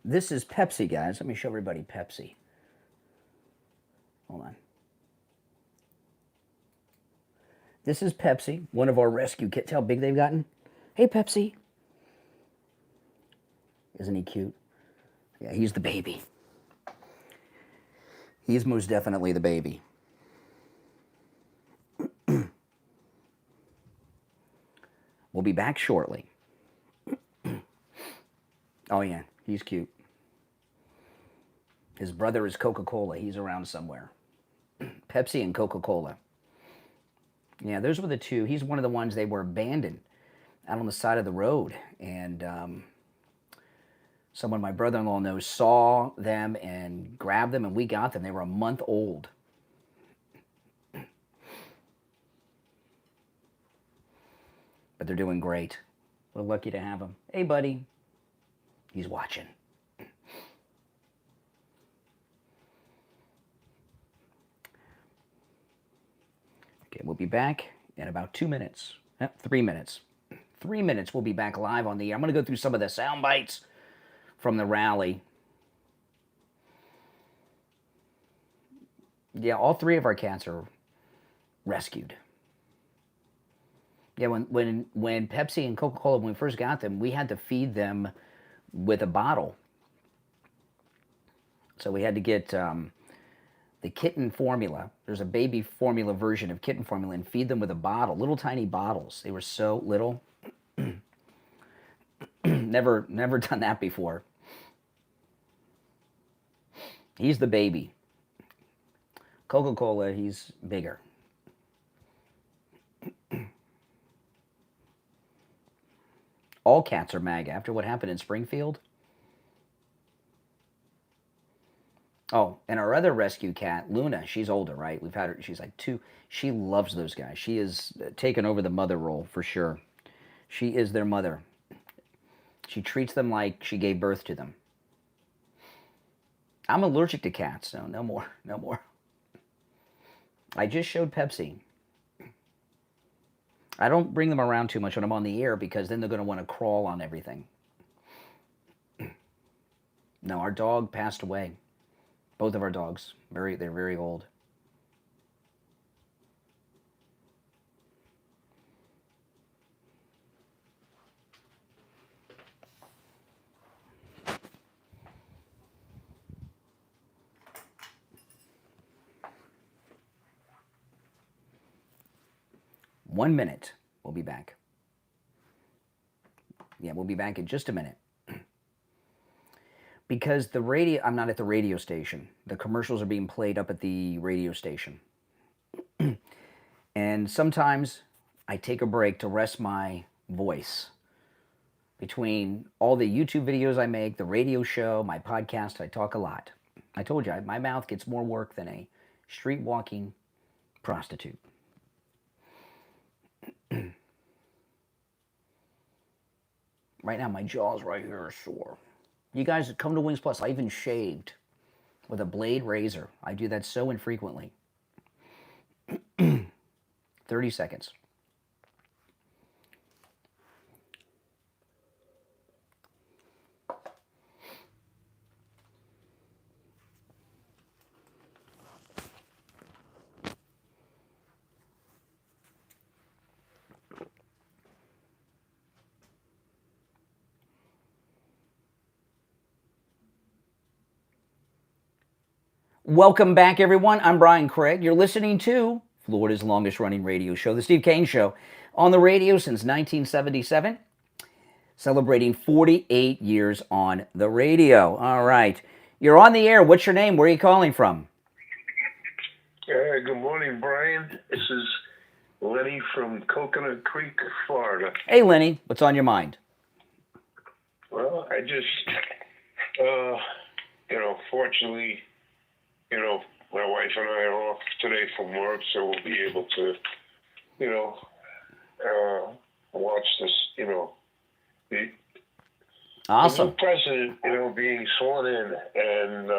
This is Pepsi, guys. Let me show everybody Pepsi. Hold on. This is Pepsi, one of our rescue kits. How big they've gotten? Hey, Pepsi. Isn't he cute? Yeah, he's the baby. He's most definitely the baby. We'll be back shortly. Oh, yeah, he's cute. His brother is Coca-Cola. He's around somewhere. Pepsi and Coca-Cola. Yeah, those were the two. He's one of the ones they were abandoned out on the side of the road. And someone my brother-in-law knows saw them and grabbed them, and we got them. They were a month old. But they're doing great. We're lucky to have them. Hey, buddy. He's watching. Okay, we'll be back in about 2 minutes. 3 minutes. 3 minutes, we'll be back live on the air. I'm going to go through some of the sound bites from the rally. Yeah, all three of our cats are rescued. Yeah, when Pepsi and Coca-Cola, when we first got them, we had to feed them with a bottle. So we had to get the kitten formula. There's a baby formula version of kitten formula, and feed them with a bottle, little tiny bottles. They were so little. Never done that before. He's the baby. Coca-Cola, he's bigger. All cats are MAGA after what happened in Springfield. Oh, and our other rescue cat, Luna, she's older, right? We've had her, she's like 2. She loves those guys. She has taken over the mother role for sure. She is their mother. She treats them like she gave birth to them. I'm allergic to cats, so no more, no more. I just showed Pepsi. I don't bring them around too much when I'm on the air because then they're going to want to crawl on everything. No, our dog passed away. Both of our dogs. They're very old. One minute. We'll be back. Yeah, we'll be back in just a minute. Because the radio, I'm not at the radio station. The commercials are being played up at the radio station. And sometimes I take a break to rest my voice. Between all the YouTube videos I make, the radio show, my podcast, I talk a lot. I told you, my mouth gets more work than a street walking prostitute. Right now, my jaws right here are sore. You guys come to Wings Plus, I even shaved with a blade razor. I do that so infrequently. 30 seconds. Welcome back, everyone. I'm Brian Craig. You're listening to Florida's longest running radio show, The Steve Kane Show, on the radio since 1977, celebrating 48 years on the radio. All right. You're on the air. What's your name? Where are you calling from? Good morning, Brian. This is Lenny from Coconut Creek, Florida. Hey, Lenny. What's on your mind? Well, I just, fortunately, my wife and I are off today from work, so we'll be able to, watch this, the Awesome. new president, being sworn in, and,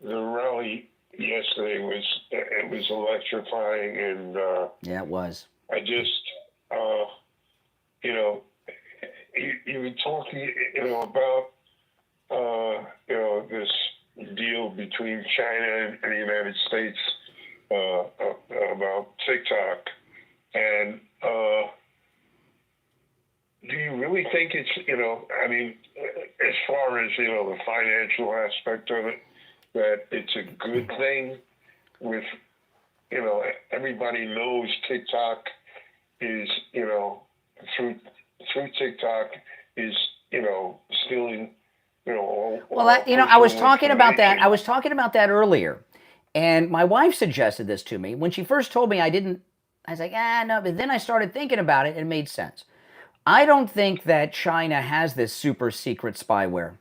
the rally yesterday was electrifying, and Yeah, it was. I just, you were talking, about, this deal between China and the United States about TikTok, and do you really think it's, as far as, the financial aspect of it, that it's a good thing with, everybody knows TikTok is, through TikTok is, stealing, Well, I was talking about that. I was talking about that earlier, and my wife suggested this to me. When she first told me, I was like, no. But then I started thinking about it, and it made sense. I don't think that China has this super secret spyware.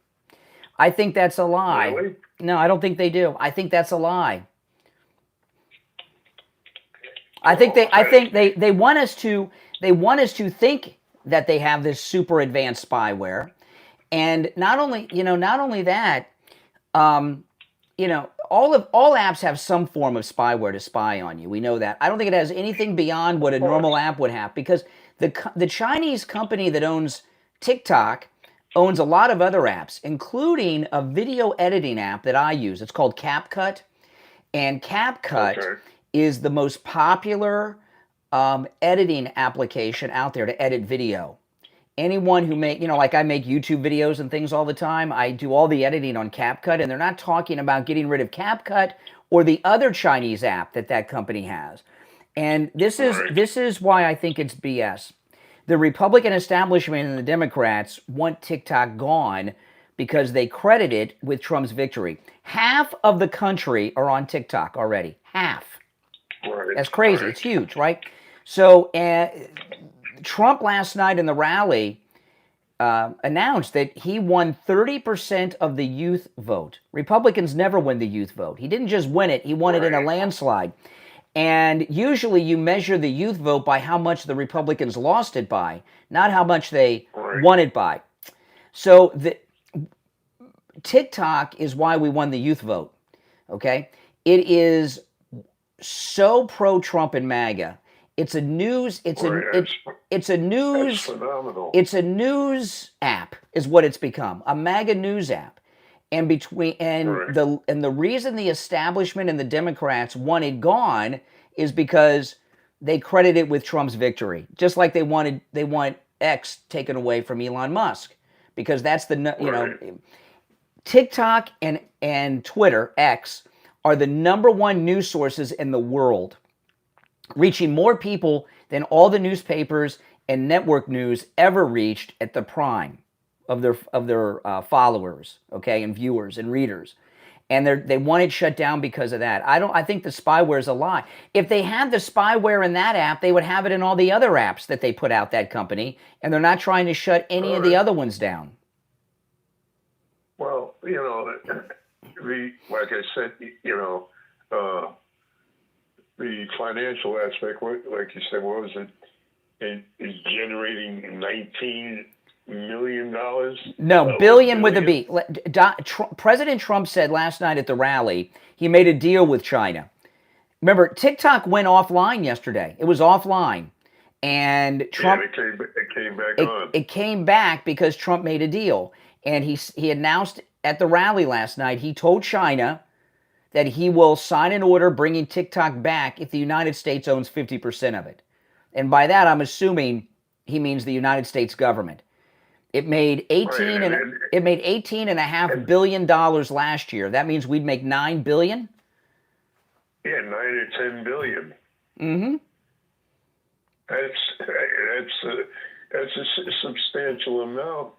I think that's a lie. Really? No, I don't think they do. I think that's a lie. I think they want us to think that they have this super advanced spyware. And not only that, all apps have some form of spyware to spy on you. We know that. I don't think it has anything beyond what a normal app would have, because the Chinese company that owns TikTok owns a lot of other apps, including a video editing app that I use. It's called CapCut, and CapCut is the most popular editing application out there to edit video. Anyone who like I make YouTube videos and things all the time, I do all the editing on CapCut, and they're not talking about getting rid of CapCut or the other Chinese app that company has. And this is why I think it's BS. The Republican establishment and the Democrats want TikTok gone because they credit it with Trump's victory. Half of the country are on TikTok already. Half. Right. That's crazy. Right. It's huge, right? So Trump last night in the rally announced that he won 30% of the youth vote. Republicans never win the youth vote. He didn't just win it, he won it in a landslide. And usually you measure the youth vote by how much the Republicans lost it by, not how much they won it by. So TikTok is why we won the youth vote, okay? It is so pro-Trump and MAGA. It's a news app is what it's become, a MAGA news app. And the reason the establishment and the Democrats want it gone is because they credit it with Trump's victory, just like they want X taken away from Elon Musk, because that's TikTok and Twitter, X, are the #1 news sources in the world, reaching more people than all the newspapers and network news ever reached at the prime of their followers, okay, and viewers and readers. and they want it shut down because of that. I think the spyware is a lie. If they had the spyware in that app, they would have it in all the other apps that they put out, that company, and they're not trying to shut any of the other ones down. Well, like I said, the financial aspect, like you said, what was it? It is generating $19 million. No, billion with a B. President Trump said last night at the rally he made a deal with China. Remember, TikTok went offline yesterday. It was offline, and Trump. Yeah, it came back on. It came back because Trump made a deal, and he announced at the rally last night. He told China that he will sign an order bringing TikTok back if the United States owns 50% of it. And by that, I'm assuming he means the United States government. It made $18.5 billion last year. That means we'd make $9 billion. Yeah, 9 or 10 billion. Mm-hmm. That's a substantial amount.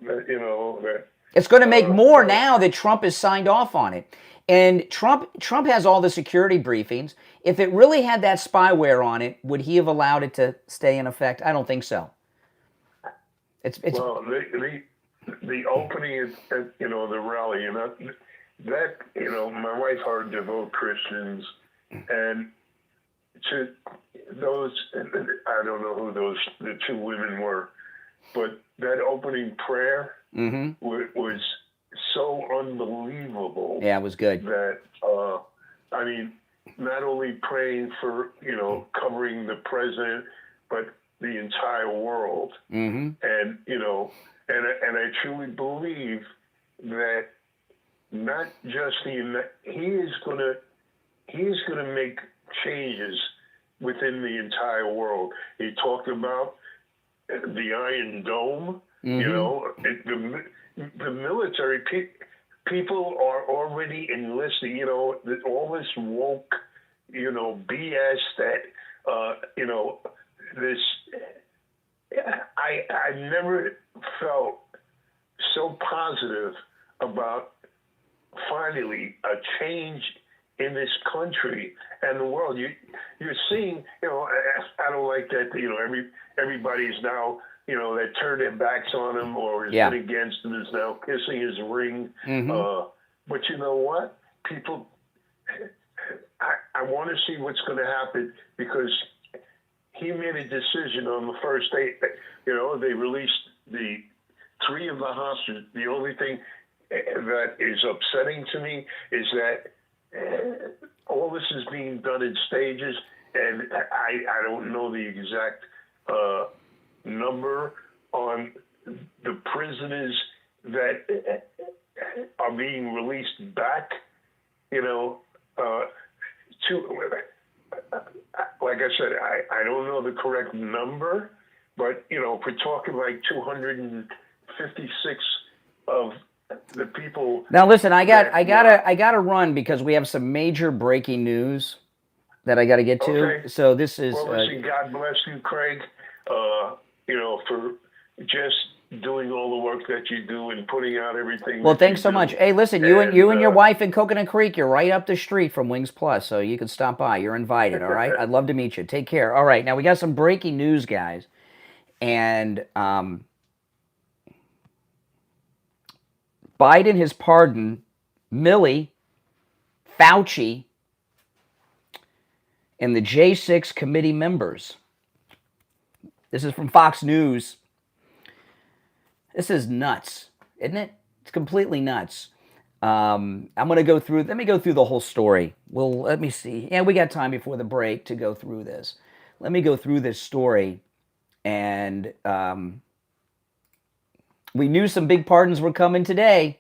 It's going to make more now that Trump has signed off on it. And Trump has all the security briefings. If it really had that spyware on it, would he have allowed it to stay in effect? I don't think so. Well, the opening at the rally, that my wife are devout Christians, and to those, I don't know who the two women were, but that opening prayer was so unbelievable. Yeah, it was good. That not only praying for covering the president, but the entire world. Mm-hmm. And and I truly believe that not just he's gonna make changes within the entire world. He talked about the Iron Dome. The military people are already enlisting. All this woke, BS that this. I never felt so positive about finally a change in this country and the world. You're seeing, I don't like that. Everybody's now, that turned their backs on him or has been against him is now kissing his ring. But you know what? People, I want to see what's going to happen because he made a decision on the first day. They released the 3 of the hostages. The only thing that is upsetting to me is that all this is being done in stages, and I don't know the exact number on the prisoners that are being released back. Like I said, I don't know the correct number, but if we're talking like 256 of the people. Now listen, I gotta run because we have some major breaking news that I gotta get to. Okay. So this is. Well, listen, God bless you, Craig. For just doing all the work that you do and putting out everything. Well, thanks so much. Hey, listen, you and your wife in Coconut Creek, you're right up the street from Wings Plus, so you can stop by. You're invited, all right? I'd love to meet you. Take care. All right, now we got some breaking news, guys. And Biden has pardoned Millie, Fauci, and the J6 committee members. This is from Fox News. This is nuts, isn't it? It's completely nuts. I'm going to go through, let me go through the whole story. Well, let me see. Yeah, we got time before the break to go through this. Let me go through this story. And we knew some big pardons were coming today.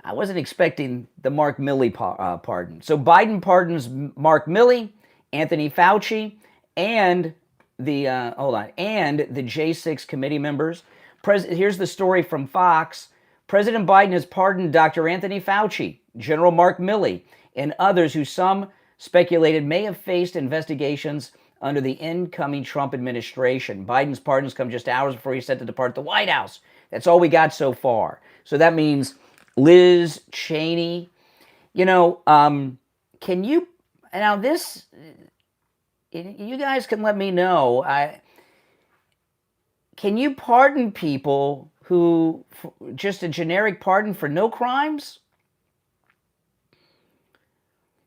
I wasn't expecting the Mark Milley pardon. So Biden pardons Mark Milley, Anthony Fauci, and the the J6 committee members. Here's the story from Fox. President Biden has pardoned Dr. Anthony Fauci, General Mark Milley, and others who some speculated may have faced investigations under the incoming Trump administration. Biden's pardons come just hours before he's set to depart the White House. That's all we got so far. So that means Liz Cheney You know, can you, now this, you guys can let me know, can you pardon people who, just a generic pardon for no crimes?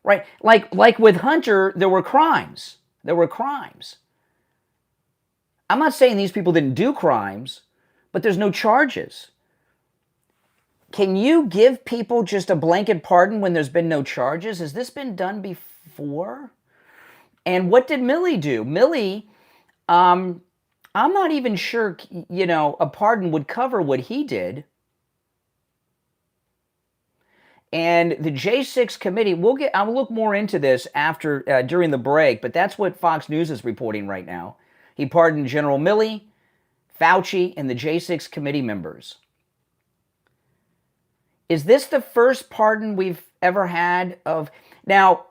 Right? Like with Hunter, there were crimes. There were crimes. I'm not saying these people didn't do crimes, but there's no charges. Can you give people just a blanket pardon when there's been no charges? Has this been done before? And what did Millie do? Millie, I'm not even sure, you know, a pardon would cover what he did. And the J6 committee, I'll look more into this after, during the break, but that's what Fox News is reporting right now. He pardoned General Milley, Fauci, and the J6 committee members. Is this the first pardon we've ever had of... Now,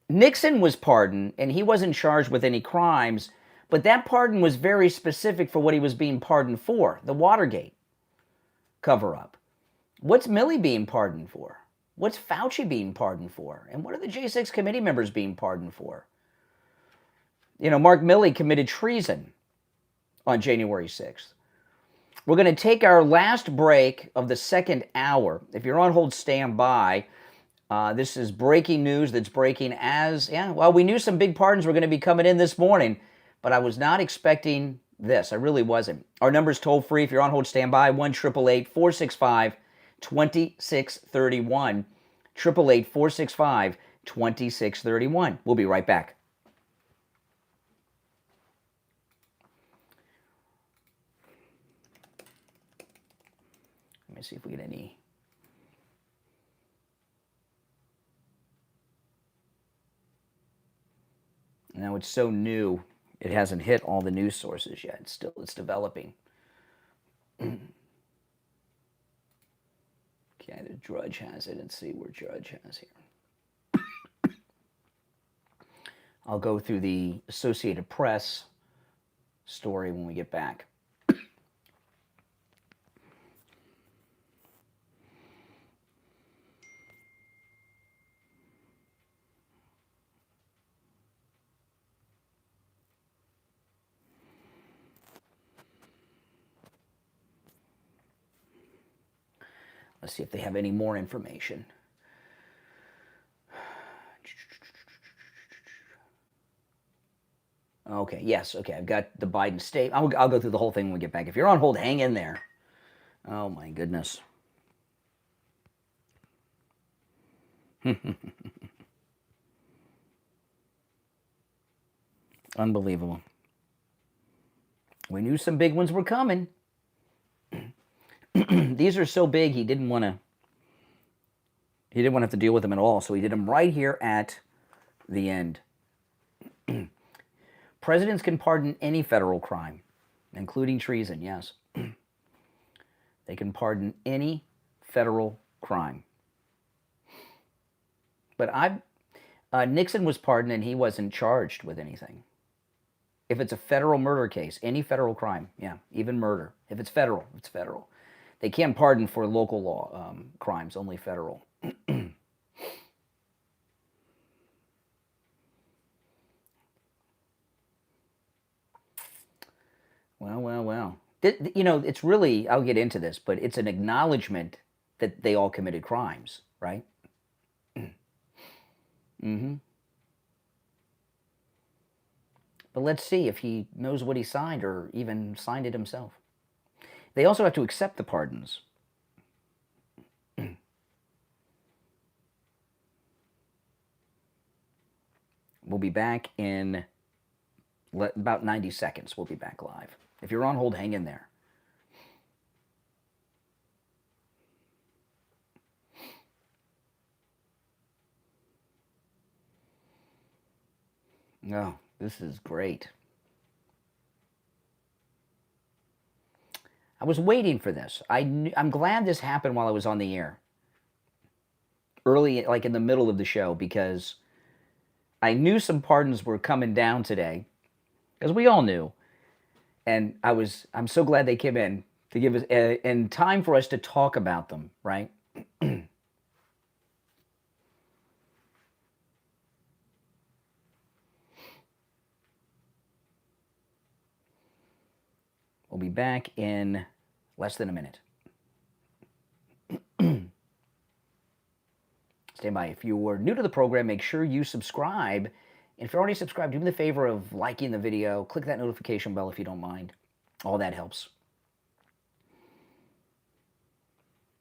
Nixon was pardoned, and he wasn't charged with any crimes, but that pardon was very specific for what he was being pardoned for, the Watergate cover-up. What's Milley being pardoned for? What's Fauci being pardoned for? And what are the J6 committee members being pardoned for? You know, Mark Milley committed treason on January 6th. We're going to take our last break of the second hour. If you're on hold, stand by. This is breaking news that's breaking as, well, we knew some big pardons were going to be coming in this morning, but I was not expecting this. I really wasn't. Our number's toll free. If you're on hold, stand by. 1-888-465-2631. 888-465-2631. We'll be right back. Let me see if we get any. Now it's so new, it hasn't hit all the news sources yet. It's developing. Okay, the Drudge has it. Let's see where Drudge has here. I'll go through the Associated Press story when we get back. Let's see if they have any more information. Okay, yes, okay, I've got the Biden state. I'll go through the whole thing when we get back. If you're on hold, hang in there. Oh, my goodness. Unbelievable. We knew some big ones were coming. These are so big, he didn't want to have to deal with them at all, so he did them right here at the end. Presidents can pardon any federal crime, including treason, yes. They can pardon any federal crime. But Nixon was pardoned and he wasn't charged with anything. If it's a federal murder case, any federal crime, yeah, even murder. If it's federal, it's federal. They can't pardon for local law crimes, only federal. Well. You know, it's really, I'll get into this, but it's an acknowledgement that they all committed crimes, right? Mm-hmm. But let's see if he knows what he signed or even signed it himself. They also have to accept the pardons. We'll be back in about 90 seconds. We'll be back live. If you're on hold, hang in there. Oh, this is great. I was waiting for this. I'm glad this happened while I was on the air. Early, like in the middle of the show, because I knew some pardons were coming down today, as we all knew. And I'm so glad they came in to give us, in time for us to talk about them, right? We'll be back in less than a minute. Stand by. If you're new to the program, make sure you subscribe. And if you're already subscribed, do me the favor of liking the video. Click that notification bell if you don't mind. All that helps.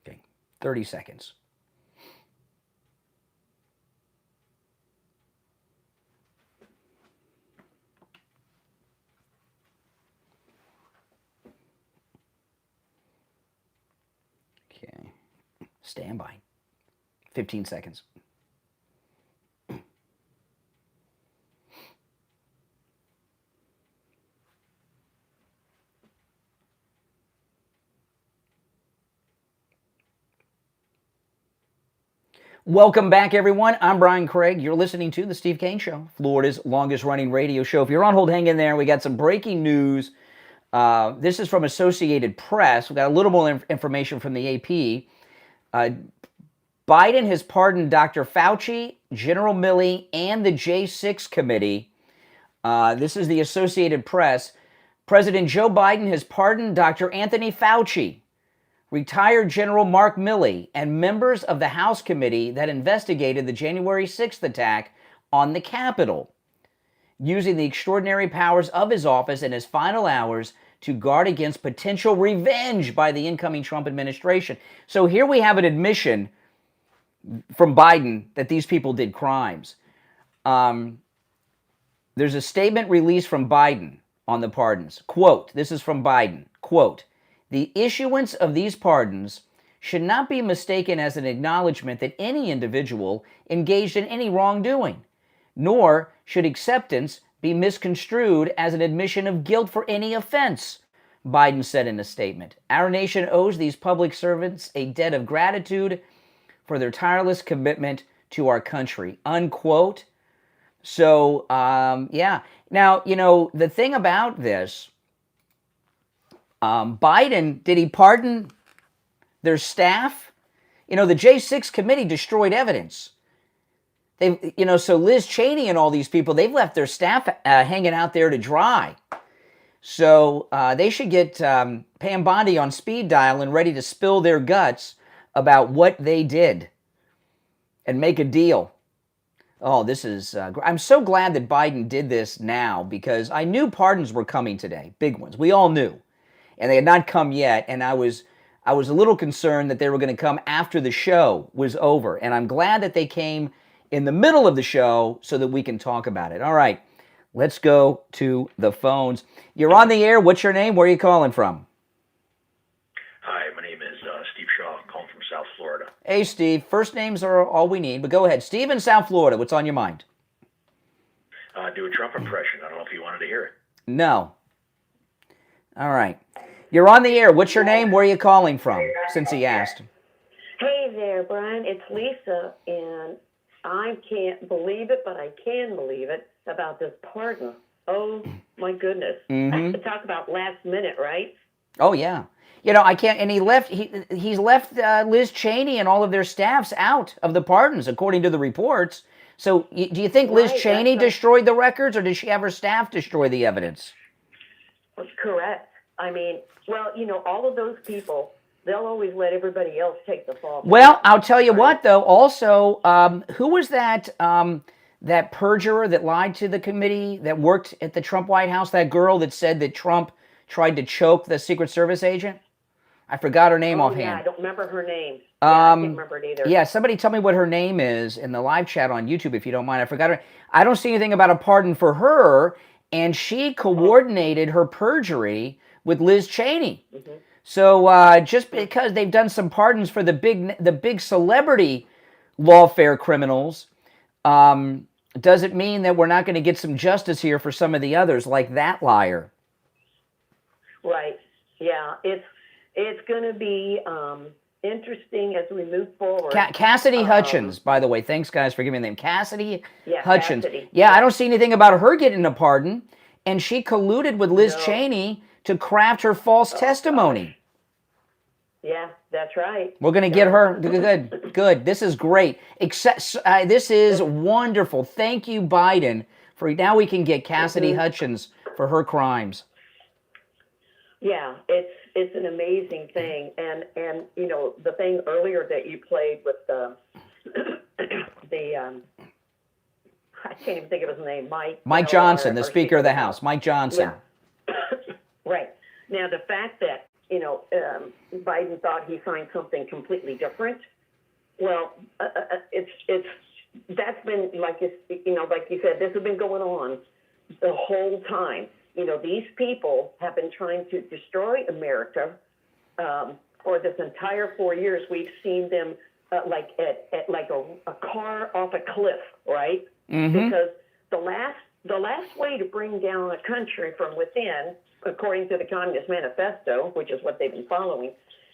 Okay, 30 seconds. Okay, stand by. 15 seconds. Welcome back, everyone. I'm Brian Craig. You're listening to The Steve Kane Show, Florida's longest-running radio show. If you're on hold, hang in there. We got some breaking news. This is from Associated Press. We got a little more information from the AP. Biden has pardoned Dr. Fauci, General Milley, and the J6 committee. This is the Associated Press. President Joe Biden has pardoned Dr. Anthony Fauci, retired General Mark Milley, and members of the House committee that investigated the January 6th attack on the Capitol, using the extraordinary powers of his office in his final hours to guard against potential revenge by the incoming Trump administration. So here we have an admission from Biden that these people did crimes. There's a statement released from Biden on the pardons. Quote, this is from Biden, quote, "The issuance of these pardons should not be mistaken as an acknowledgement that any individual engaged in any wrongdoing, nor should acceptance be misconstrued as an admission of guilt for any offense," Biden said in a statement. "Our nation owes these public servants a debt of gratitude for their tireless commitment to our country," unquote. So, yeah. Now, you know, the thing about this, Biden, did he pardon their staff? You know, the J6 committee destroyed evidence. They, you know, so Liz Cheney and all these people, they've left their staff hanging out there to dry. So they should get Pam Bondi on speed dial and ready to spill their guts about what they did and make a deal. Oh, this is, I'm so glad that Biden did this now, because I knew pardons were coming today, big ones. We all knew. And they had not come yet, and I was a little concerned that they were going to come after the show was over. And I'm glad that they came in the middle of the show so that we can talk about it. All right, let's go to the phones. You're on the air. What's your name? Where are you calling from? Hi, my name is Steve Shaw, calling from South Florida. Hey, Steve. First names are all we need, but go ahead. Steve in South Florida, what's on your mind? Do a Trump impression. I don't know if you wanted to hear it. No. All right. You're on the air. What's your name? Where are you calling from, since he asked? Hey there, Brian. It's Lisa, and I can't believe it, but I can believe it about this pardon. Oh, my goodness. Mm-hmm. Talk about last minute, right? Oh, yeah. You know, I can't, and he's left Liz Cheney and all of their staffs out of the pardons, according to the reports. So do you think Liz Cheney destroyed the records, or did she have her staff destroy the evidence? Correct. I mean, well, you know, all of those people, they'll always let everybody else take the fall. Well, I'll tell you what, though. Also, who was that that perjurer that lied to the committee that worked at the Trump White House? That girl that said that Trump tried to choke the Secret Service agent? I forgot her name offhand. Yeah, I don't remember her name. Yeah, I can't remember it either. Yeah, somebody tell me what her name is in the live chat on YouTube, if you don't mind. I forgot her. I don't see anything about a pardon for her, and she coordinated her perjury with Liz Cheney. Mm-hmm. So just because they've done some pardons for the big celebrity lawfare criminals, doesn't mean that we're not going to get some justice here for some of the others, like that liar. Right. Yeah. It's going to be interesting as we move forward. Cassidy Hutchins, by the way. Thanks, guys, for giving me the name. Cassidy Hutchins. Cassidy. Yeah, I don't see anything about her getting a pardon, and she colluded with Liz Cheney to craft her false testimony. Yeah, that's right. We're going to get her. Good. This is great. This is wonderful. Thank you, Biden. For now, we can get Cassidy Hutchins for her crimes. Yeah, it's an amazing thing, and you know the thing earlier that you played with the I can't even think of his name, Mike. Mike Johnson, the Speaker of the House, Mike Johnson. Yeah. Right. Now the fact that Biden thought he signed something completely different. Well, that's been like you said, this has been going on the whole time. You know, these people have been trying to destroy America for this entire 4 years. We've seen them like at like a car off a cliff, right? Mm-hmm. Because the last way to bring down a country from within, according to the Communist Manifesto, which is what they've been following,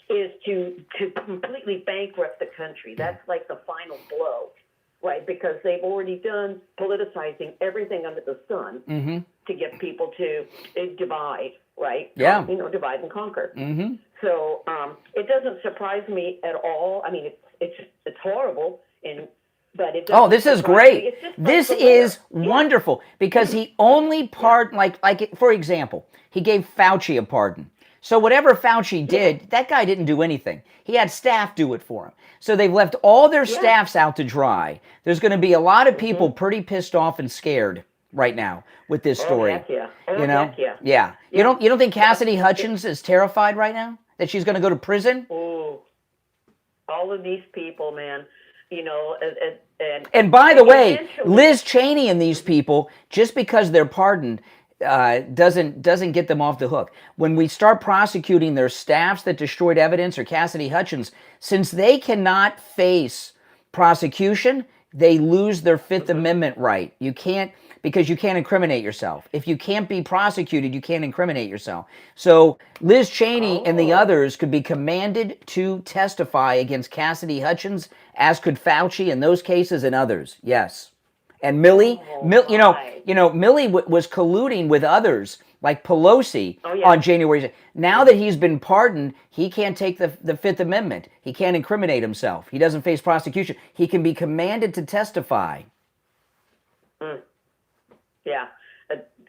is to completely bankrupt the country. That's like the final blow, right? Because they've already done politicizing everything under the sun to get people to divide, right? Yeah. Divide and conquer. Mm-hmm. So it doesn't surprise me at all. I mean, it's horrible, but it doesn't. Oh, this is great. It's just like This the is weather. wonderful because he only like for example, he gave Fauci a pardon. So whatever Fauci did, that guy didn't do anything. He had staff do it for him. So they've left all their staffs out to dry. There's going to be a lot of people pretty pissed off and scared right now with this story. Oh, heck yeah. You know? Heck yeah. Yeah. You don't think Cassidy Hutchins is terrified right now that she's going to go to prison? Oh, all of these people, man. And by the way, eventually- Liz Cheney and these people, just because they're pardoned, doesn't get them off the hook. When we start prosecuting their staffs that destroyed evidence or Cassidy Hutchins, since they cannot face prosecution, they lose their Fifth Amendment right. You can't, because you can't incriminate yourself. If you can't be prosecuted, you can't incriminate yourself. So Liz Cheney and the others could be commanded to testify against Cassidy Hutchins, as could Fauci in those cases and others. Yes. And Millie, Millie was colluding with others like Pelosi on January 6th. Now that he's been pardoned, he can't take the Fifth Amendment. He can't incriminate himself. He doesn't face prosecution. He can be commanded to testify. Yeah.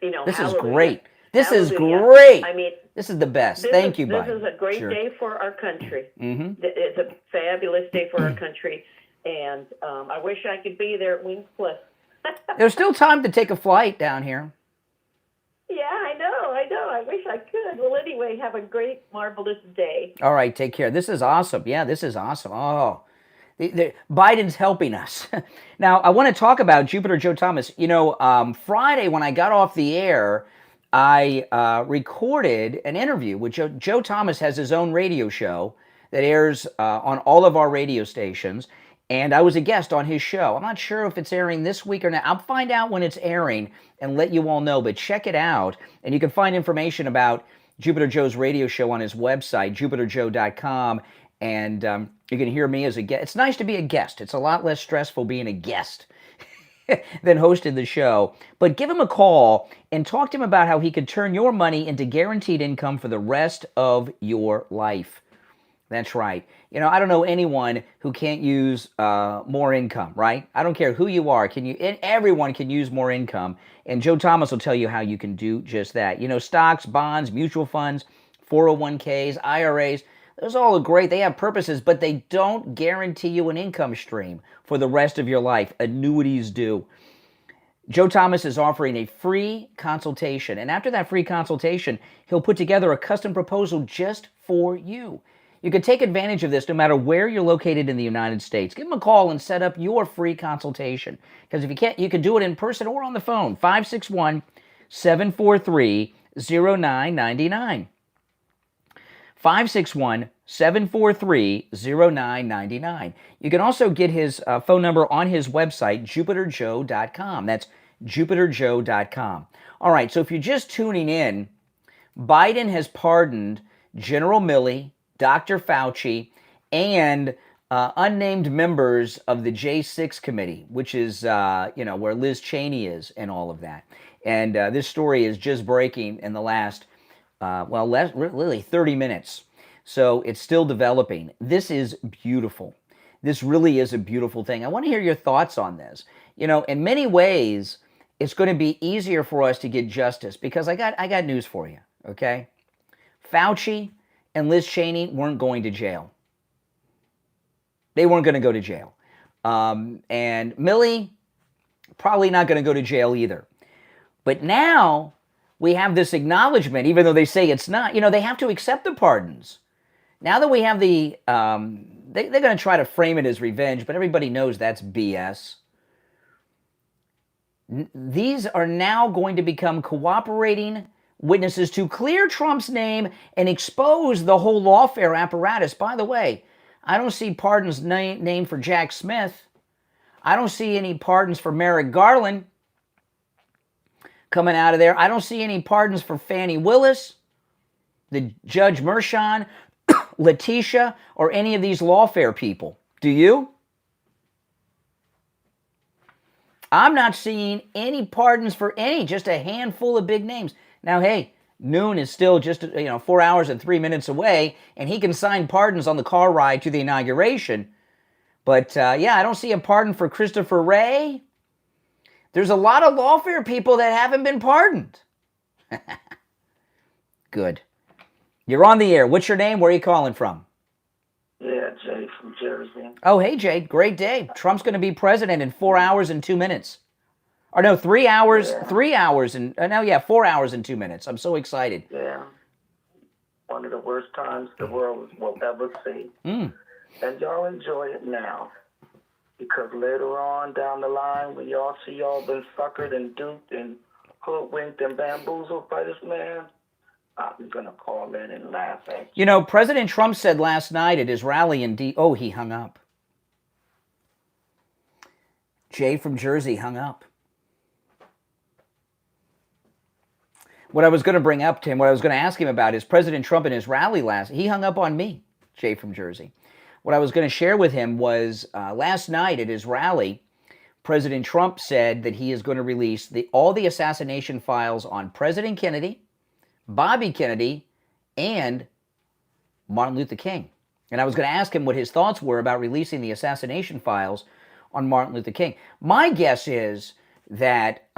This is hallelujah. great. This is Hallelujah. great. I mean, this is the best. Thank you, Biden. This is a great day for our country. It's a fabulous day for our country, and I wish I could be there at Wings Cliff. There's still time to take a flight down here. Yeah, I know. I wish I could. Well, anyway, have a great, marvelous day. All right, take care. This is awesome. Yeah, this is awesome. Oh, Biden's helping us. Now, I want to talk about Jupiter Joe Thomas. Friday when I got off the air, I recorded an interview with Joe Thomas. Has his own radio show that airs on all of our radio stations. And I was a guest on his show. I'm not sure if it's airing this week or not. I'll find out when it's airing and let you all know. But check it out. And you can find information about Jupiter Joe's radio show on his website, jupiterjoe.com. And you can hear me as a guest. It's nice to be a guest. It's a lot less stressful being a guest than hosting the show. But give him a call and talk to him about how he could turn your money into guaranteed income for the rest of your life. That's right. I don't know anyone who can't use more income, right? I don't care who you are. Everyone can use more income. And Joe Thomas will tell you how you can do just that. Stocks, bonds, mutual funds, 401ks, IRAs, those all are great. They have purposes, but they don't guarantee you an income stream for the rest of your life. Annuities do. Joe Thomas is offering a free consultation. And after that free consultation, he'll put together a custom proposal just for you. You can take advantage of this no matter where you're located in the United States. Give him a call and set up your free consultation. Because if you can't, you can do it in person or on the phone. 561-743-0999. 561-743-0999. You can also get his phone number on his website, jupiterjoe.com. That's jupiterjoe.com. All right, so if you're just tuning in, Biden has pardoned General Milley, Dr. Fauci, and unnamed members of the J6 committee, which is, where Liz Cheney is and all of that. And this story is just breaking in the last, really 30 minutes. So it's still developing. This is beautiful. This really is a beautiful thing. I want to hear your thoughts on this. In many ways, it's going to be easier for us to get justice because I got news for you, okay? Fauci and Liz Cheney weren't going to jail. They weren't going to go to jail. And Milley, probably not going to go to jail either. But now we have this acknowledgement, even though they say it's not, they have to accept the pardons. Now that we have the, they're going to try to frame it as revenge, but everybody knows that's BS. These are now going to become cooperating witnesses to clear Trump's name and expose the whole lawfare apparatus. By the way, I don't see pardons named for Jack Smith. I don't see any pardons for Merrick Garland coming out of there. I don't see any pardons for Fannie Willis, the Judge Mershon, Letitia, or any of these lawfare people. Do you? I'm not seeing any pardons for any, just a handful of big names. Now, hey, noon is still just 4 hours and 3 minutes away, and he can sign pardons on the car ride to the inauguration. But yeah, I don't see a pardon for Christopher Wray. There's a lot of lawfare people that haven't been pardoned. Good. You're on the air. What's your name? Where are you calling from? Yeah, Jay from Jersey. Oh, hey, Jay. Great day. Trump's going to be president in 4 hours and 2 minutes. Or no, 3 hours. Yeah. 3 hours and 4 hours and 2 minutes. I'm so excited. Yeah. One of the worst times the world will ever see. Mm. And y'all enjoy it now. Because later on down the line, when y'all see y'all been suckered and duped and hoodwinked and bamboozled by this man, I'm going to call in and laugh at you. President Trump said last night at his rally in Oh, he hung up. Jay from Jersey hung up. What I was going to bring up to him, what I was going to ask him about is President Trump and his rally he hung up on me, Jay from Jersey. What I was going to share with him was last night at his rally, President Trump said that he is going to release all the assassination files on President Kennedy, Bobby Kennedy, and Martin Luther King. And I was going to ask him what his thoughts were about releasing the assassination files on Martin Luther King. My guess is that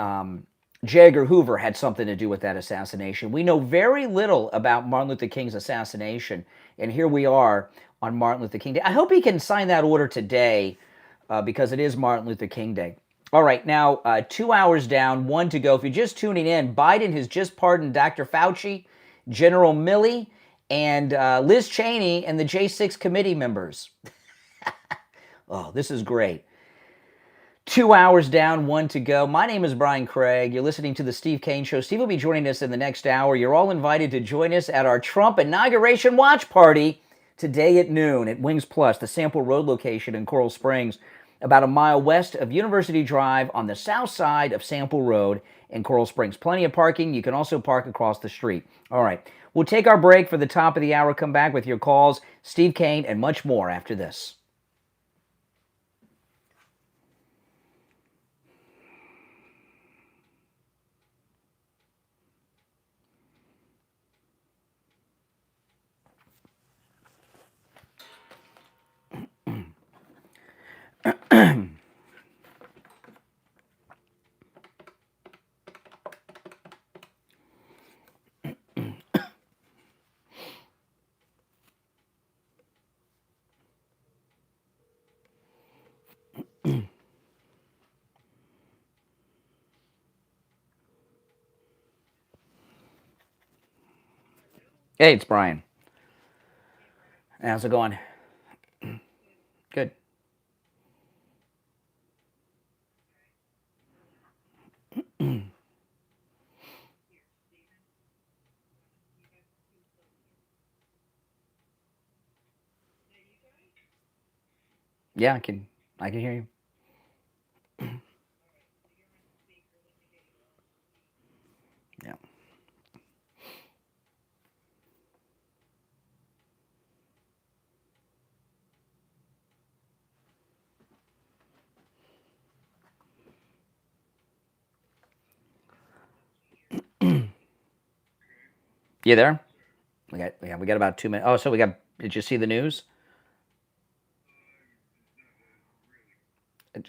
J. Edgar Hoover had something to do with that assassination. We know very little about Martin Luther King's assassination, and here we are on Martin Luther King Day. I hope he can sign that order today because it is Martin Luther King Day. All right, now 2 hours down, 1 to go. If you're just tuning in, Biden has just pardoned Dr. Fauci, General Milley, and Liz Cheney and the J6 committee members. Oh, this is great. 2 hours down, 1 to go. My name is Brian Craig. You're listening to the Steve Kane Show. Steve will be joining us in the next hour. You're all invited to join us at our Trump inauguration watch party today at noon at Wings Plus, the Sample Road location in Coral Springs, about a mile west of University Drive on the south side of Sample Road in Coral Springs. Plenty of parking. You can also park across the street. All right. We'll take our break for the top of the hour. Come back with your calls, Steve Kane, and much more after this. Hey, it's Brian. How's it going? Good. Yeah, I can hear you. Yeah. You there? We got about 2 minutes. Oh, so did you see the news?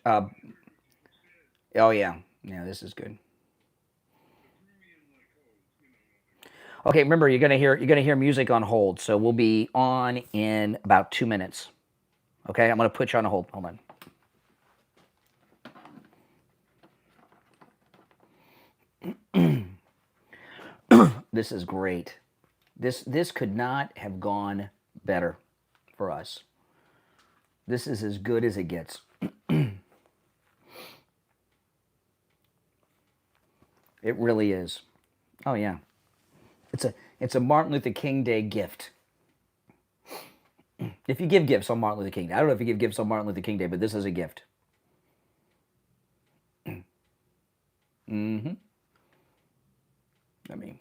Oh yeah, this is good. Okay, remember you're gonna hear music on hold, so we'll be on in about 2 minutes. Okay, I'm gonna put you on hold. Hold on. This is great. This could not have gone better for us. This is as good as it gets. It really is. Oh yeah. It's a Martin Luther King Day gift. If you give gifts on Martin Luther King Day, I don't know if you give gifts on Martin Luther King Day, but this is a gift. Mm-hmm. I mean,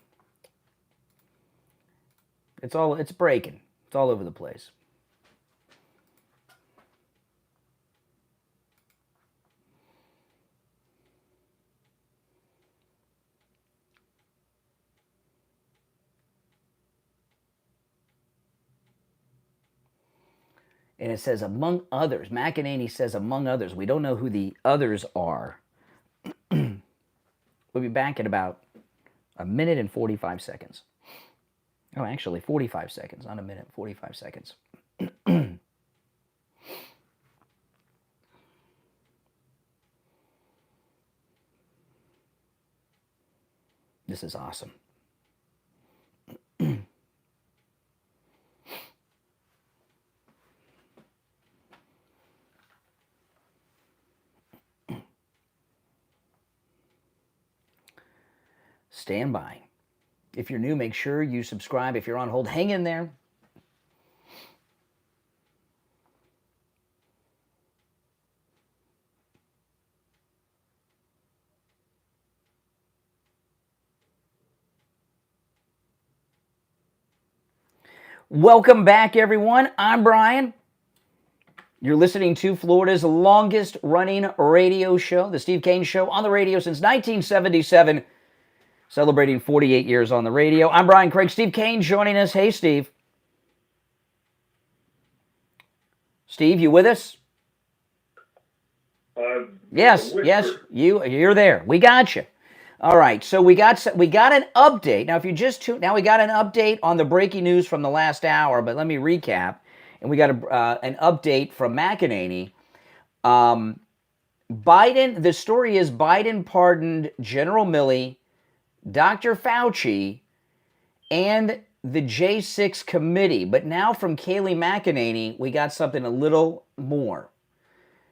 it's breaking. It's all over the place. And it says, among others. McEnany says, among others. We don't know who the others are. We'll be back in about a minute and 45 seconds. Oh, actually, 45 seconds. Not a minute, 45 seconds. This is awesome. Stand by. If you're new, make sure you subscribe. If you're on hold, hang in there. Welcome back, everyone. I'm Brian. You're listening to Florida's longest running radio show, The Steve Kane Show, on the radio since 1977. Celebrating 48 years on the radio. I'm Brian Craig. Steve Kane joining us. Hey, Steve. Steve, you with us? Yes, you're there. We got you. All right, so we got an update. Now, if you just we got an update on the breaking news from the last hour, but let me recap. And we got an update from McEnany. Biden, the story is Biden pardoned General Milley, Dr. Fauci, and the J6 committee. But now from Kayleigh McEnany, we got something a little more.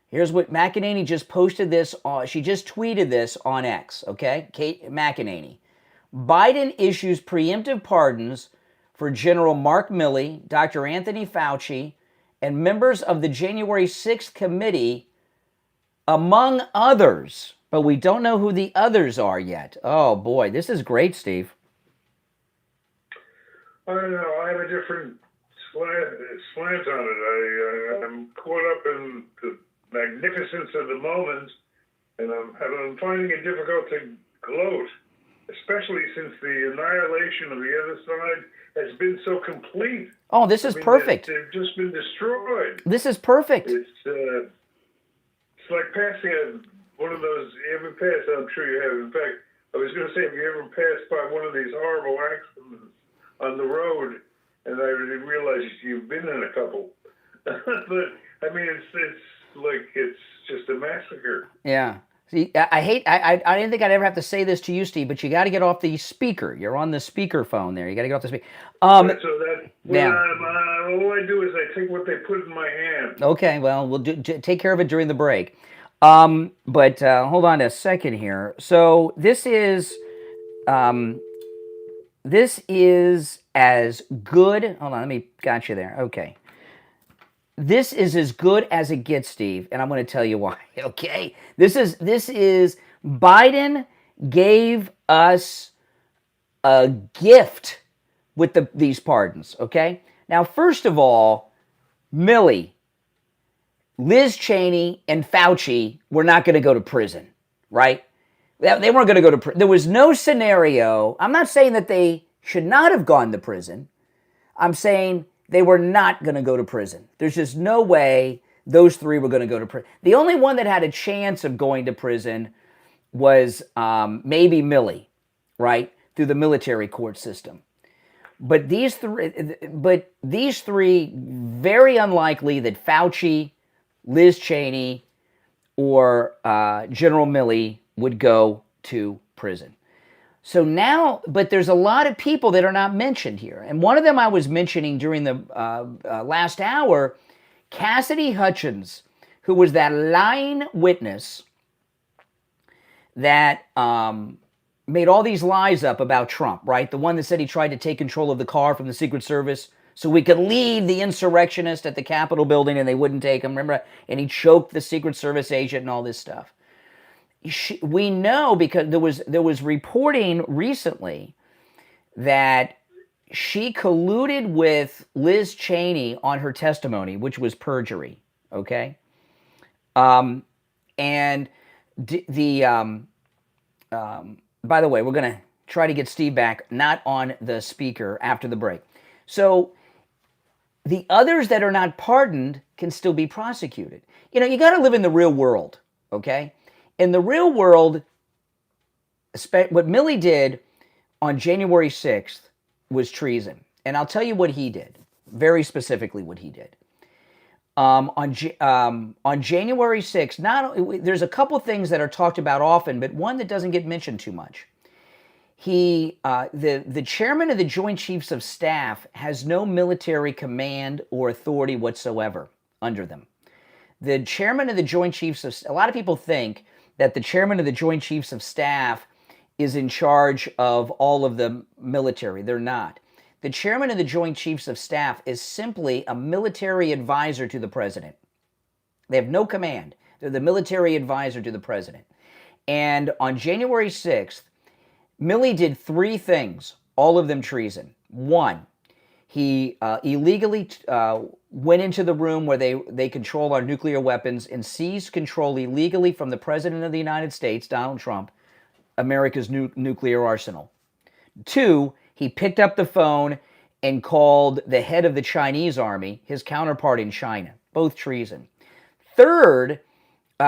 Here's what McEnany just posted this on. She just tweeted this on X, okay? Kate McEnany. Biden issues preemptive pardons for General Mark Milley, Dr. Anthony Fauci, and members of the January 6th committee, among others. But we don't know who the others are yet. Oh, boy. This is great, Steve. I don't know. I have a different slant on it. I'm caught up in the magnificence of the moment, and I'm finding it difficult to gloat, especially since the annihilation of the other side has been so complete. Oh, this is perfect. They've just been destroyed. This is perfect. It's like passing one of those, you ever passed, I'm sure you have. In fact, I was going to say, have you ever passed by one of these horrible accidents on the road? And I didn't realize you've been in a couple. But, I mean, it's like, it's just a massacre. Yeah. See, I didn't think I'd ever have to say this to you, Steve, but you got to get off the speaker. You're on the speaker phone there. You got to get off the speaker. All I do is I take what they put in my hand. Okay, well, we'll take care of it during the break. But hold on a second here. So this is as good. Hold on, let me got you there. Okay. This is as good as it gets, Steve, and I'm going to tell you why. Okay, this is Biden gave us a gift with these pardons. Okay, now first of all, Milley, Liz Cheney, and Fauci were not going to go to prison, right? They weren't going to go to prison. There was no scenario. I'm not saying that they should not have gone to prison. I'm saying they were not going to go to prison. There's just no way those three were going to go to prison. The only one that had a chance of going to prison was maybe Milley, right, through the military court system. But these three, very unlikely that Fauci, Liz Cheney, or General Milley would go to prison. So now, but there's a lot of people that are not mentioned here. And one of them I was mentioning during the last hour, Cassidy Hutchins, who was that lying witness that made all these lies up about Trump, right? The one that said he tried to take control of the car from the Secret Service so we could leave the insurrectionist at the Capitol building and they wouldn't take him, remember? And he choked the Secret Service agent and all this stuff. We know because there was reporting recently that she colluded with Liz Cheney on her testimony, which was perjury, okay? By the way, we're going to try to get Steve back, not on the speaker after the break. So the others that are not pardoned can still be prosecuted. You know, you got to live in the real world, okay? In the real world, what Milley did on January 6th was treason. And I'll tell you what he did, very specifically what he did. On January 6th, there's a couple things that are talked about often, but one that doesn't get mentioned too much. The chairman of the Joint Chiefs of Staff has no military command or authority whatsoever under them. The chairman of the Joint Chiefs of, a lot of people think that the chairman of the Joint Chiefs of Staff is in charge of all of the military. They're not. The chairman of the Joint Chiefs of Staff is simply a military advisor to the president. They have no command. They're the military advisor to the president. And on January 6th, Milley did three things, all of them treason. One, he illegally went into the room where they control our nuclear weapons and seized control illegally from the President of the United States, Donald Trump, America's nuclear arsenal. Two, he picked up the phone and called the head of the Chinese army, his counterpart in China, both treason. Third,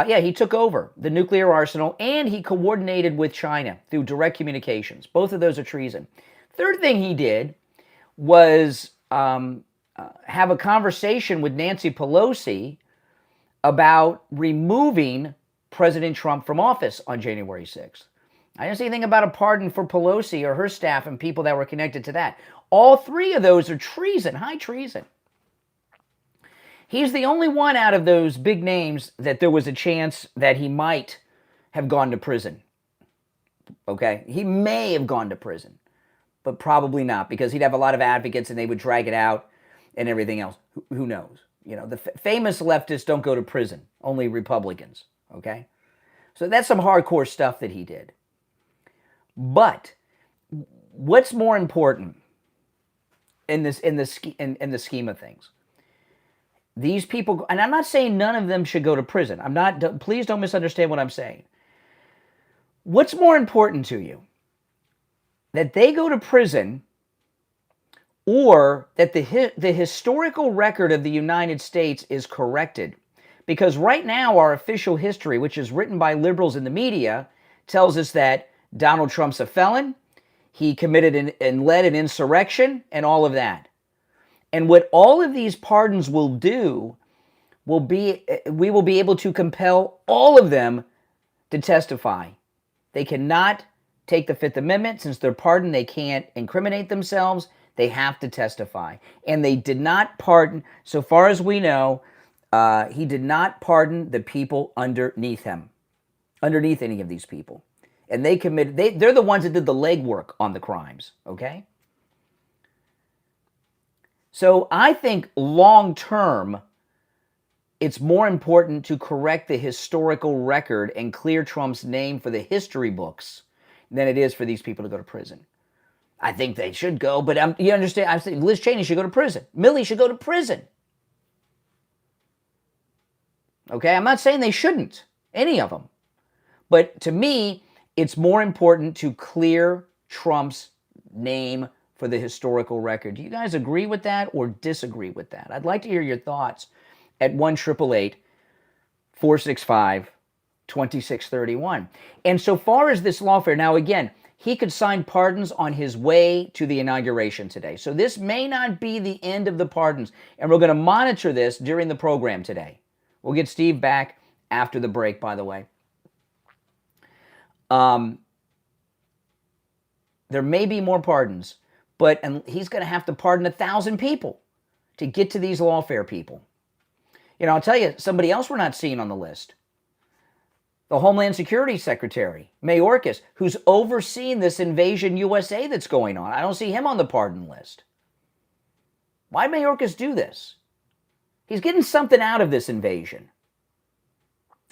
he took over the nuclear arsenal and he coordinated with China through direct communications. Both of those are treason. Third thing he did was have a conversation with Nancy Pelosi about removing President Trump from office on January 6th. I didn't see anything about a pardon for Pelosi or her staff and people that were connected to that. All three of those are treason, high treason. He's the only one out of those big names that there was a chance that he might have gone to prison. Okay? He may have gone to prison, but probably not, because he'd have a lot of advocates and they would drag it out and everything else. Who knows? You know, the famous leftists don't go to prison, only Republicans. Okay? So that's some hardcore stuff that he did. But what's more important in the scheme of things? These people, and I'm not saying none of them should go to prison. Please don't misunderstand what I'm saying. What's more important to you? That they go to prison, or that the historical record of the United States is corrected? Because right now our official history, which is written by liberals in the media, tells us that Donald Trump's a felon, he committed and led an insurrection, and all of that. And what all of these pardons will do will be, we will be able to compel all of them to testify. They cannot take the Fifth Amendment. Since they're pardoned, they can't incriminate themselves. They have to testify. And they did not pardon, so far as we know, he did not pardon the people underneath him, underneath any of these people. And they committed, they're the ones that did the legwork on the crimes, okay? So I think long term, it's more important to correct the historical record and clear Trump's name for the history books than it is for these people to go to prison. I think they should go, but you understand, I'm saying Liz Cheney should go to prison. Milley should go to prison. Okay, I'm not saying they shouldn't, any of them. But to me, it's more important to clear Trump's name for the historical record. Do you guys agree with that or disagree with that? I'd like to hear your thoughts at 1-888-465-1065. 2631. And so far as this lawfare, now again, he could sign pardons on his way to the inauguration today. So this may not be the end of the pardons. And we're going to monitor this during the program today. We'll get Steve back after the break, by the way. There may be more pardons, but he's going to have to pardon 1,000 people to get to these lawfare people. You know, I'll tell you, somebody else we're not seeing on the list. The Homeland Security Secretary, Mayorkas, who's overseeing this invasion USA that's going on. I don't see him on the pardon list. Why'd Mayorkas do this? He's getting something out of this invasion,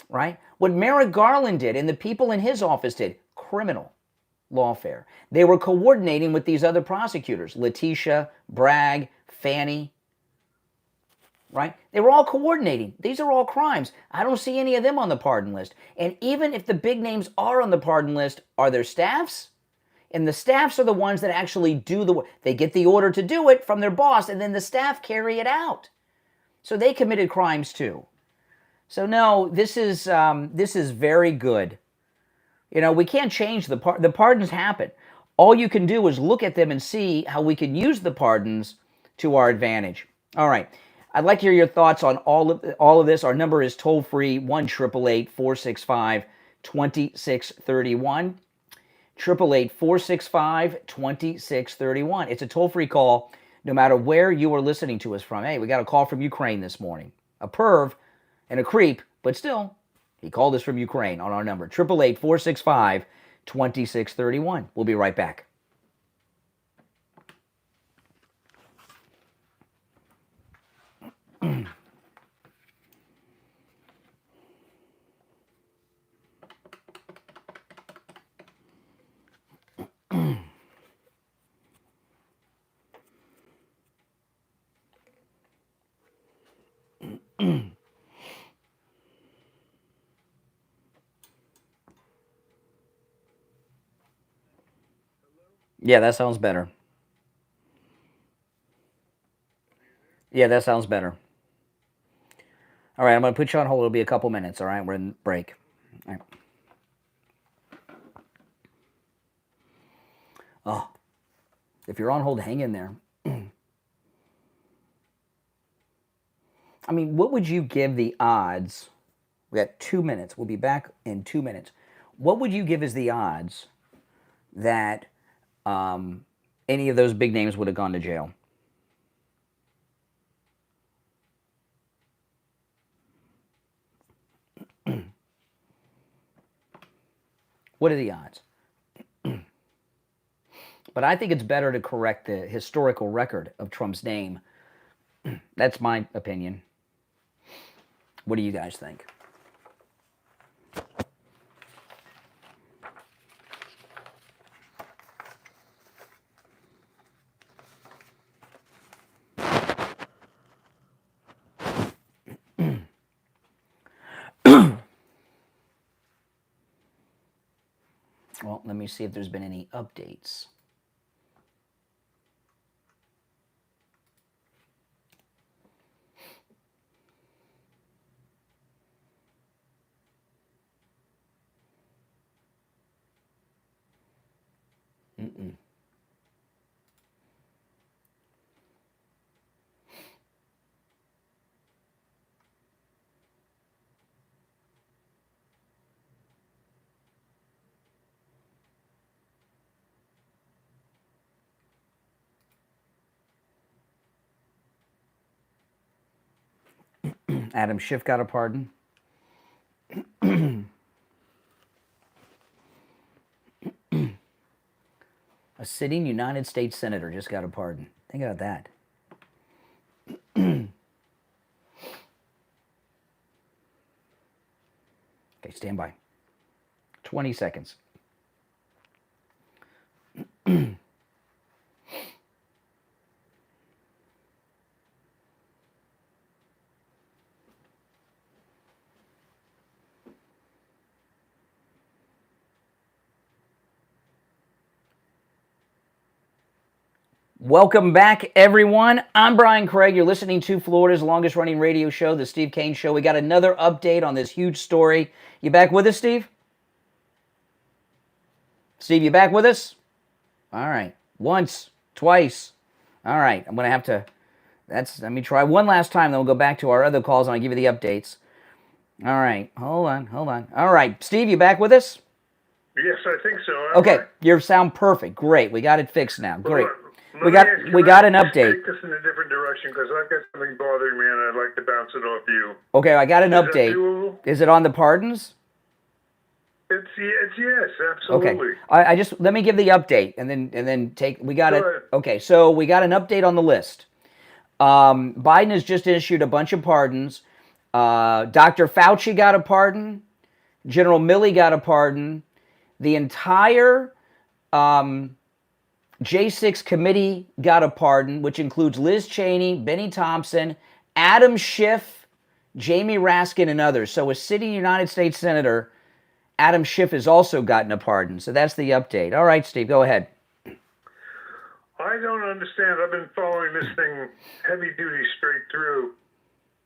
right? What Merrick Garland did and the people in his office did, criminal lawfare. They were coordinating with these other prosecutors, Letitia, Bragg, Fannie, right? They were all coordinating. These are all crimes. I don't see any of them on the pardon list. And even if the big names are on the pardon list, are their staffs? And the staffs are the ones that actually do the work. They get the order to do it from their boss, and then the staff carry it out. So they committed crimes too. So no, this is very good. You know, we can't change the pardons happen. All you can do is look at them and see how we can use the pardons to our advantage. All right. I'd like to hear your thoughts on all of this. Our number is toll-free, 1-888-465-2631. 888-465-2631. It's a toll-free call no matter where you are listening to us from. Hey, we got a call from Ukraine this morning. A perv and a creep, but still, he called us from Ukraine on our number, 888-465-2631. We'll be right back. Yeah, that sounds better. Yeah, that sounds better. All right, I'm going to put you on hold. It'll be a couple minutes, all right? We're in break. All right. Oh, if you're on hold, hang in there. I mean, what would you give the odds? We got 2 minutes. We'll be back in 2 minutes. What would you give as the odds that any of those big names would have gone to jail? What are the odds? But I think it's better to correct the historical record of Trump's name. That's my opinion. What do you guys think? Well, let me see if there's been any updates. Adam Schiff got a pardon. A sitting United States Senator just got a pardon. Think about that. Okay, stand by. 20 seconds. Welcome back, everyone. I'm Brian Craig. You're listening to Florida's longest-running radio show, The Steve Kane Show. We got another update on this huge story. You back with us, Steve? Steve, you back with us? All right. Once, twice. All right. I'm going to have to... let me try one last time, then we'll go back to our other calls, and I'll give you the updates. All right. Hold on. All right. Steve, you back with us? Yes, I think so. Okay. You sound perfect. Great. We got it fixed now. Great. Well, We got an update. Take this in a different direction because I've got something bothering me and I'd like to bounce it off you. Okay, I got an Is that update. doable? Is it on the pardons? It's yes, absolutely. Okay. I just let me give the update and then take. We got it. Okay, so we got an update on the list. Biden has just issued a bunch of pardons. Dr. Fauci got a pardon. General Milley got a pardon. The entire J6 committee got a pardon, which includes Liz Cheney, Benny Thompson, Adam Schiff, Jamie Raskin, and others. So a sitting United States Senator, Adam Schiff, has also gotten a pardon. So that's the update. All right, Steve, go ahead. I don't understand. I've been following this thing heavy duty straight through.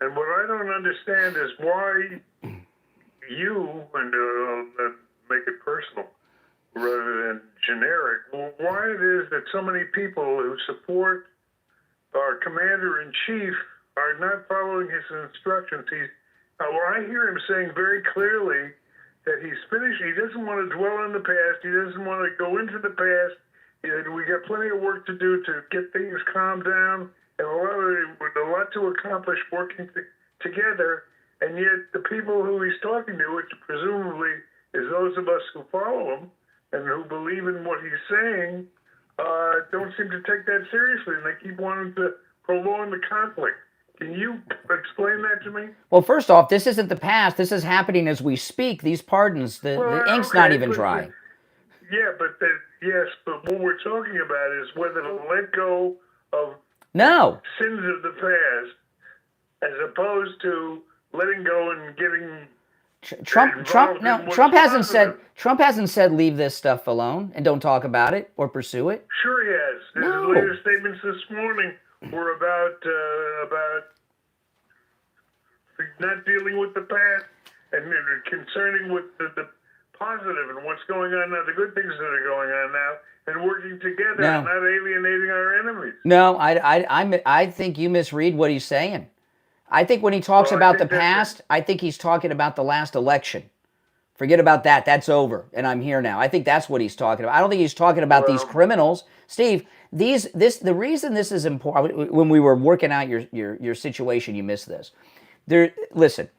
And what I don't understand is why you, and make it personal rather than generic, why it is that so many people who support our commander-in-chief are not following his instructions. I hear him saying very clearly that he's finished. He doesn't want to dwell on the past. He doesn't want to go into the past. We got plenty of work to do to get things calmed down, and a lot to accomplish working together. And yet the people who he's talking to, which presumably is those of us who follow him and who believe in what he's saying, don't seem to take that seriously, and they keep wanting to prolong the conflict. Can you explain that to me? Well, first off, this isn't the past. This is happening as we speak. These pardons, the ink's not even dry. Yeah, but what we're talking about is whether to let go of sins of the past as opposed to letting go and getting Trump hasn't said leave this stuff alone and don't talk about it or pursue it. Sure he has. His latest statements this morning were about not dealing with the past and concerning with the positive and what's going on now, the good things that are going on now, and working together and not alienating our enemies. No, I think you misread what he's saying. I think when he talks about the past, I think he's talking about the last election. Forget about that. That's over, and I'm here now. I think that's what he's talking about. I don't think he's talking about these criminals. Steve, the reason this is important, when we were working out your situation, you missed this. Listen,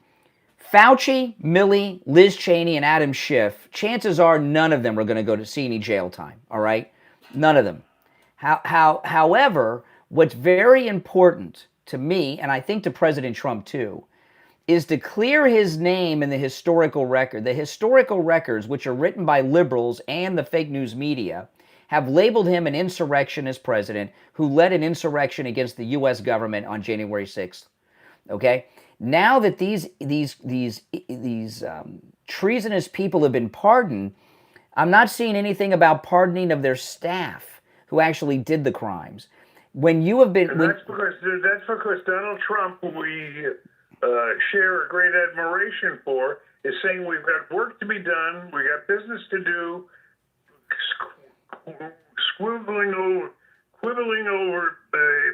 Fauci, Milley, Liz Cheney, and Adam Schiff, chances are none of them are going to go to see any jail time, all right? None of them. However, what's very important to me, and I think to President Trump too, is to clear his name in the historical record. The historical records, which are written by liberals and the fake news media, have labeled him an insurrectionist president who led an insurrection against the U.S. government on January 6th. Okay? Now that these treasonous people have been pardoned, I'm not seeing anything about pardoning of their staff who actually did the crimes. When you have been, that's because Donald Trump, who we share a great admiration for, is saying we've got work to be done, we got business to do, quibbling over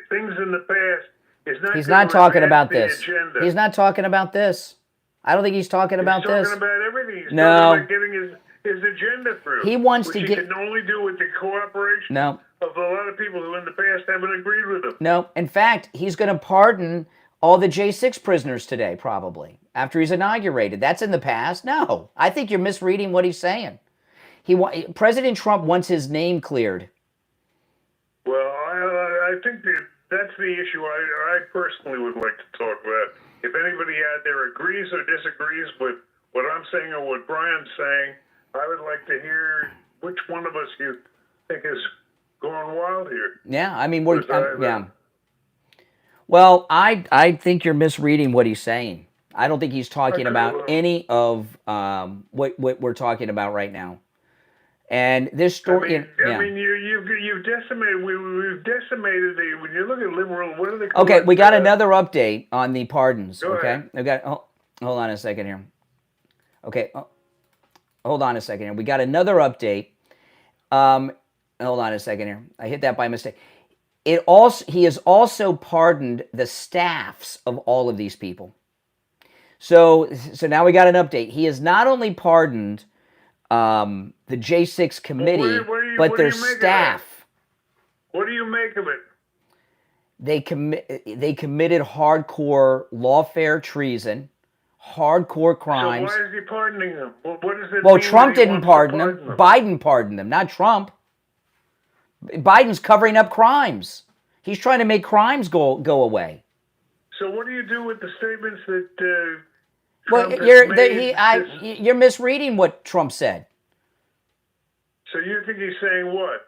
things in the past. He's not talking about this. He's not talking about this. I don't think he's talking about this. He's talking about everything. He's talking about getting his agenda through. He wants which to he can only do with the cooperation of a lot of people who in the past haven't agreed with him. No. In fact, he's going to pardon all the J6 prisoners today, probably, after he's inaugurated. That's in the past. No. I think you're misreading what he's saying. President Trump wants his name cleared. Well, I think that's the issue I personally would like to talk about. If anybody out there agrees or disagrees with what I'm saying or what Brian's saying, I would like to hear which one of us you think is going wild here. Yeah, I mean, yeah. Well, I think you're misreading what he's saying. I don't think he's talking about any of what we're talking about right now. And this story, I mean, you've decimated. We've decimated the. When you look at liberal, what do they call okay, it? we got another update on the pardons. Go okay, ahead. we got. Hold on a second here. Okay, hold on a second here. We got another update. Hold on a second here. I hit that by mistake. He has also pardoned the staffs of all of these people. So now we got an update. He has not only pardoned the J6 committee, but their staff. What do you make of it? They committed hardcore lawfare treason, hardcore crimes. So why is he pardoning them? What does it Well, mean Trump that he didn't wants to pardon them. Biden pardoned them, not Trump. Biden's covering up crimes. He's trying to make crimes go away. So what do you do with the statements that Well, Trump has made? you're misreading what Trump said. So you think he's saying what?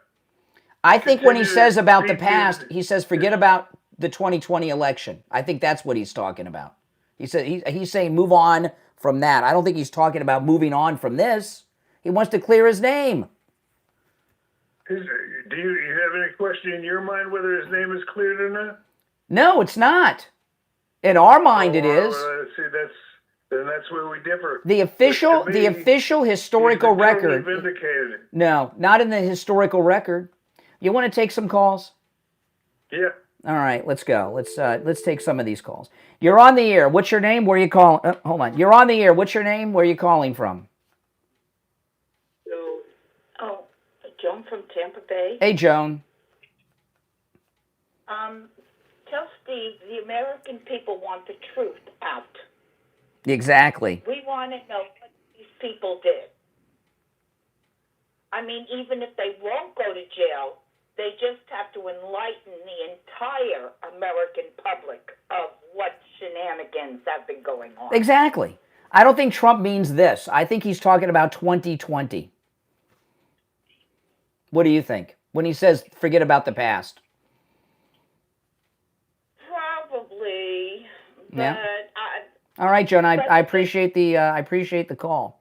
I think when he Continue says to about the speak past, his- he says forget about the 2020 election. I think that's what he's talking about. He said he's saying move on from that. I don't think he's talking about moving on from this. He wants to clear his name. Do you have any question in your mind whether his name is cleared or not? No, it's not. In our mind, it is. See, that's where we differ. The official historical he's been totally record. vindicated. No, not in the historical record. You want to take some calls? Yeah. All right, let's go. Let's take some of these calls. You're on the air. What's your name? Where are you calling? Hold on. You're on the air. What's your name? Where are you calling from? Oh, Joan from Tampa Bay. Hey, Joan. Tell Steve the American people want the truth out. Exactly. We want to know what these people did. I mean, even if they won't go to jail, they just have to enlighten the entire American public of what shenanigans have been going on. Exactly. I don't think Trump means this. I think he's talking about 2020. What do you think when he says forget about the past? Probably, but Yeah. All right, Joan. I appreciate the call.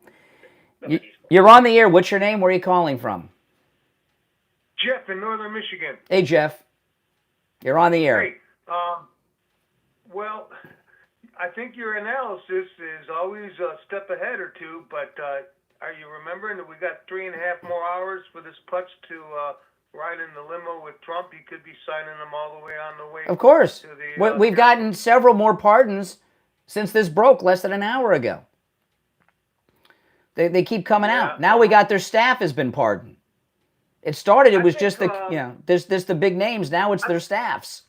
You're on the air. What's your name? Where are you calling from? Jeff in Northern Michigan. Hey, Jeff. You're on the air. Great. Well, I think your analysis is always a step ahead or two, but are you remembering that we got 3.5 more hours for this putz to ride in the limo with Trump? He could be signing them all the way on the way. Of course. To the, We've gotten several more pardons since this broke less than an hour ago. They keep coming out. Now we got their staff has been pardoned. It started, it was just there's the big names. Now it's their staffs.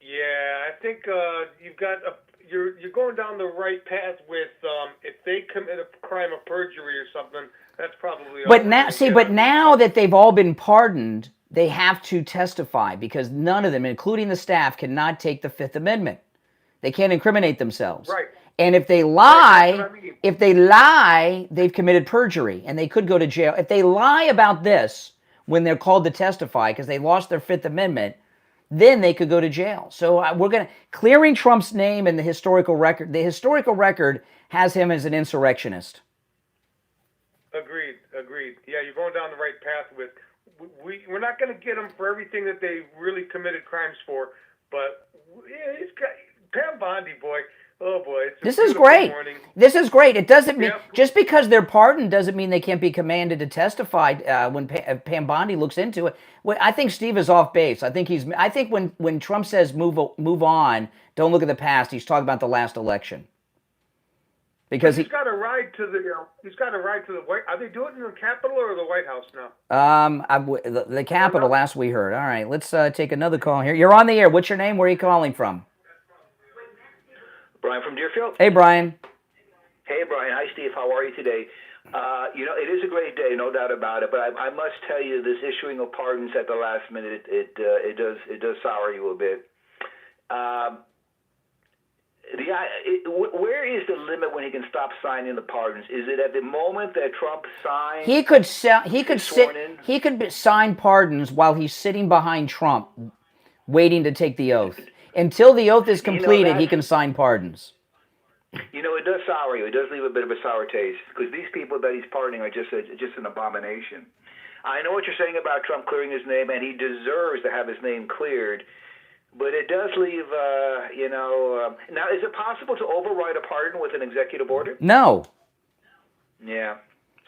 Yeah, I think you've got you're going down the right path with if they commit a crime of perjury or something, that's probably. But now that they've all been pardoned, they have to testify because none of them, including the staff, cannot take the Fifth Amendment. They can't incriminate themselves. Right. And if they lie, they've committed perjury and they could go to jail. If they lie about this when they're called to testify because they lost their Fifth Amendment, then they could go to jail. So we're going to clearing Trump's name in the historical record. The historical record has him as an insurrectionist. Agreed. Yeah, you're going down the right path with. We're not going to get them for everything that they really committed crimes for, but yeah, he's got Pam Bondi, boy. Oh boy, this is great. Morning. This is great. It doesn't mean just because they're pardoned doesn't mean they can't be commanded to testify when Pam Bondi looks into it. Well, I think Steve is off base. I think when Trump says move on, don't look at the past. He's talking about the last election. Because he's got a ride to the White. Are they doing it in the Capitol or the White House now? The Capitol. Last we heard. All right, let's take another call here. You're on the air. What's your name? Where are you calling from? Brian from Deerfield. Hey, Brian. Hey, Brian. Hi, Steve. How are you today? It is a great day, no doubt about it. But I must tell you, this issuing of pardons at the last minute, it does sour you a bit. Where is the limit when he can stop signing the pardons? Is it at the moment that Trump signs? He could sign pardons while he's sitting behind Trump, waiting to take the oath. Until the oath is completed, he can sign pardons. You know, it does sour you. It does leave a bit of a sour taste because these people that he's pardoning are just an abomination. I know what you're saying about Trump clearing his name, and he deserves to have his name cleared. But it does leave, now, is it possible to override a pardon with an executive order? No. Yeah.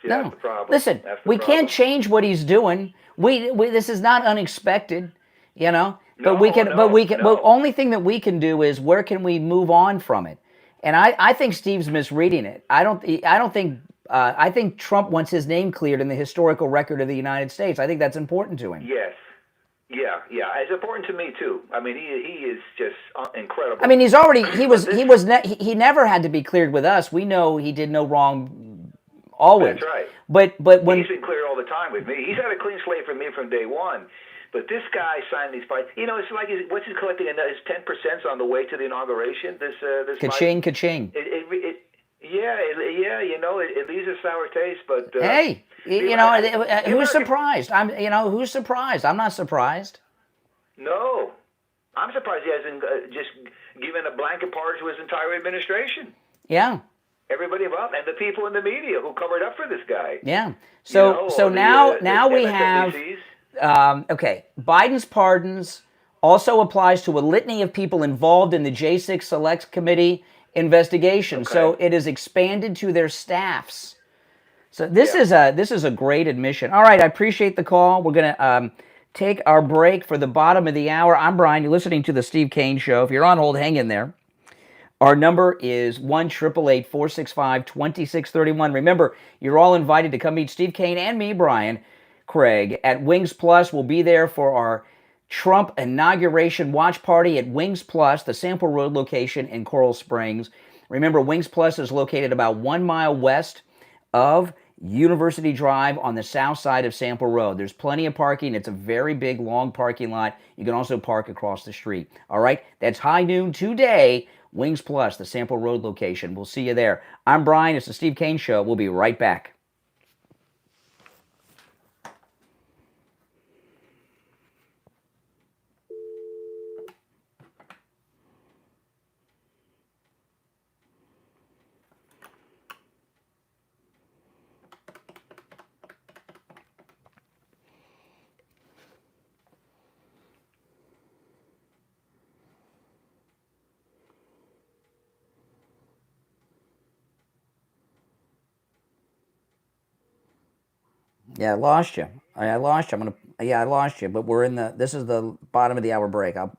See, No. that's the problem. Listen, we can't change what he's doing. We this is not unexpected, you know. But the only thing that we can do is where can we move on from it? And I think Steve's misreading it. I think Trump wants his name cleared in the historical record of the United States. I think that's important to him. Yes. Yeah. It's important to me too. I mean, he is just incredible. I mean, he never had to be cleared with us. We know he did no wrong always. That's right. But when he's been cleared all the time with me. He's had a clean slate from me from day one. But this guy signed these fights. You know, it's like what's he collecting? His 10% on the way to the inauguration. This ka-ching, ka-ching. It leaves a sour taste. But hey, who's surprised? Who's surprised? I'm not surprised. No, I'm surprised he hasn't just given a blanket pardon to his entire administration. Yeah. Everybody above and the people in the media who covered up for this guy. Yeah. So now we have. Biden's pardons also applies to a litany of people involved in the J6 Select Committee investigation. Okay. So it is expanded to their staffs. So this is a great admission. All right, I appreciate the call. We're gonna take our break for the bottom of the hour. I'm Brian. You're listening to the Steve Kane Show. If you're on hold, hang in there. Our number is 1-888-465-2631. Remember, you're all invited to come meet Steve Kane and me, Brian Craig, at Wings Plus. We'll be there for our Trump inauguration watch party at Wings Plus, the Sample Road location in Coral Springs. Remember, Wings Plus is located about 1 mile west of University Drive on the south side of Sample Road. There's plenty of parking. It's a very big, long parking lot. You can also park across the street. All right? That's high noon today. Wings Plus, the Sample Road location. We'll see you there. I'm Brian. It's the Steve Kane Show. We'll be right back. Yeah, I lost you. I lost you. I lost you. But we're in this is the bottom of the hour break. I'm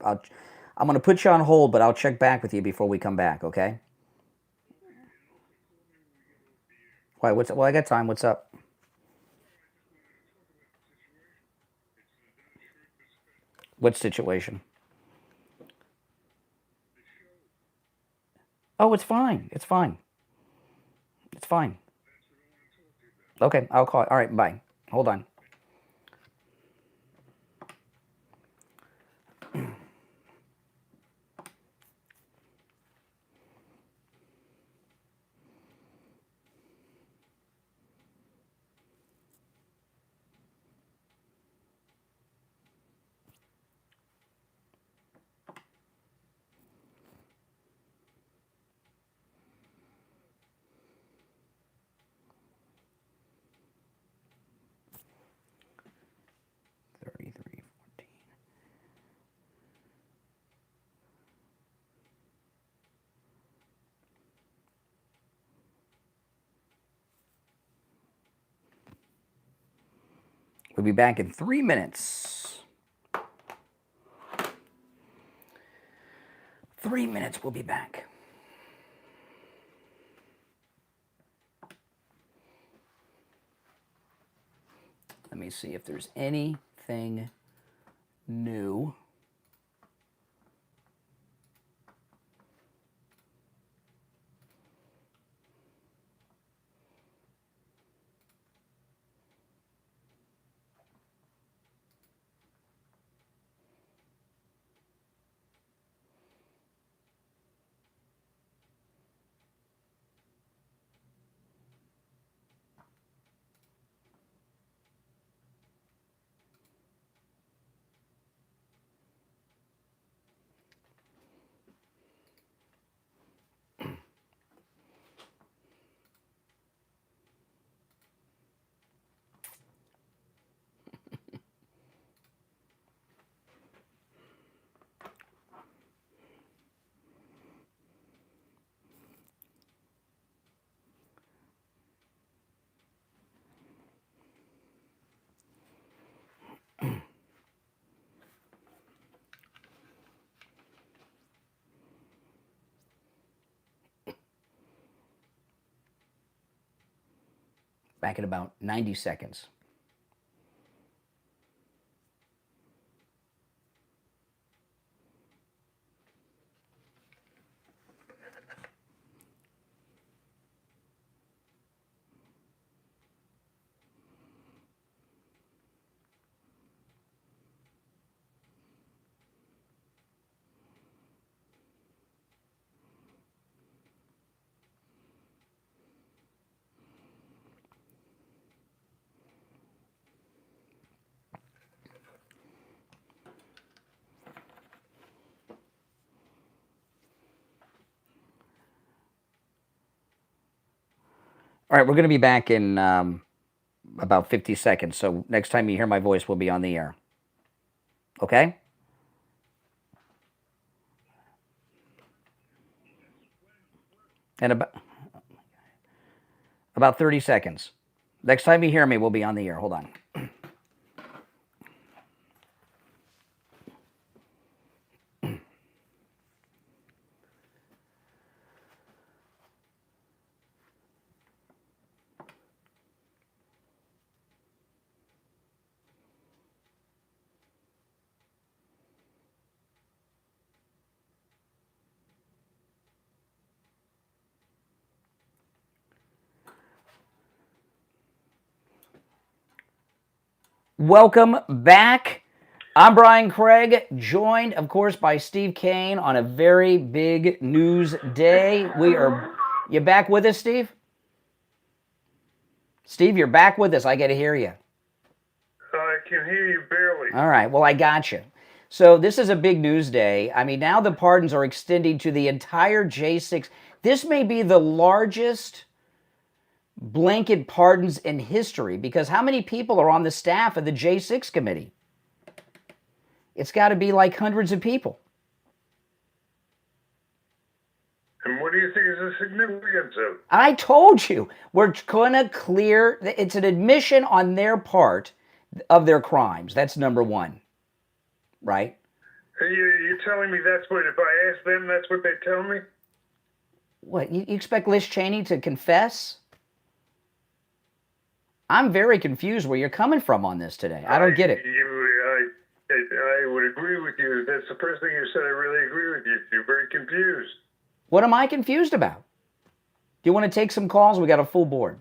gonna put you on hold, but I'll check back with you before we come back. Okay? Why? Well, I got time. What's up? What situation? Oh, it's fine. It's fine. It's fine. Okay, I'll call. All right, bye. Hold on. We'll be back in 3 minutes. 3 minutes, we'll be back. Let me see if there's anything new. Back in about 90 seconds. All right, we're going to be back in about 50 seconds. So next time you hear my voice, we'll be on the air. Okay? And about 30 seconds. Next time you hear me, we'll be on the air. Hold on. Welcome back. I'm Brian Craig, joined, of course, by Steve Kane on a very big news day. You back with us, Steve? Steve, you're back with us. I got to hear you. I can hear you barely. All right. Well, I got you. So this is a big news day. I mean, now the pardons are extending to the entire J6. This may be the largest blanket pardons in history, because how many people are on the staff of the J6 committee? It's got to be like hundreds of people. And what do you think is the significance of it? I told you, we're going to clear, it's an admission on their part of their crimes. That's number one, right? You're telling me that's what, if I ask them, that's what they tell me? What, you expect Liz Cheney to confess? I'm very confused where you're coming from on this today. I don't get it. I would agree with you. That's the first thing you said. I really agree with you. You're very confused. What am I confused about? Do you want to take some calls? We got a full board.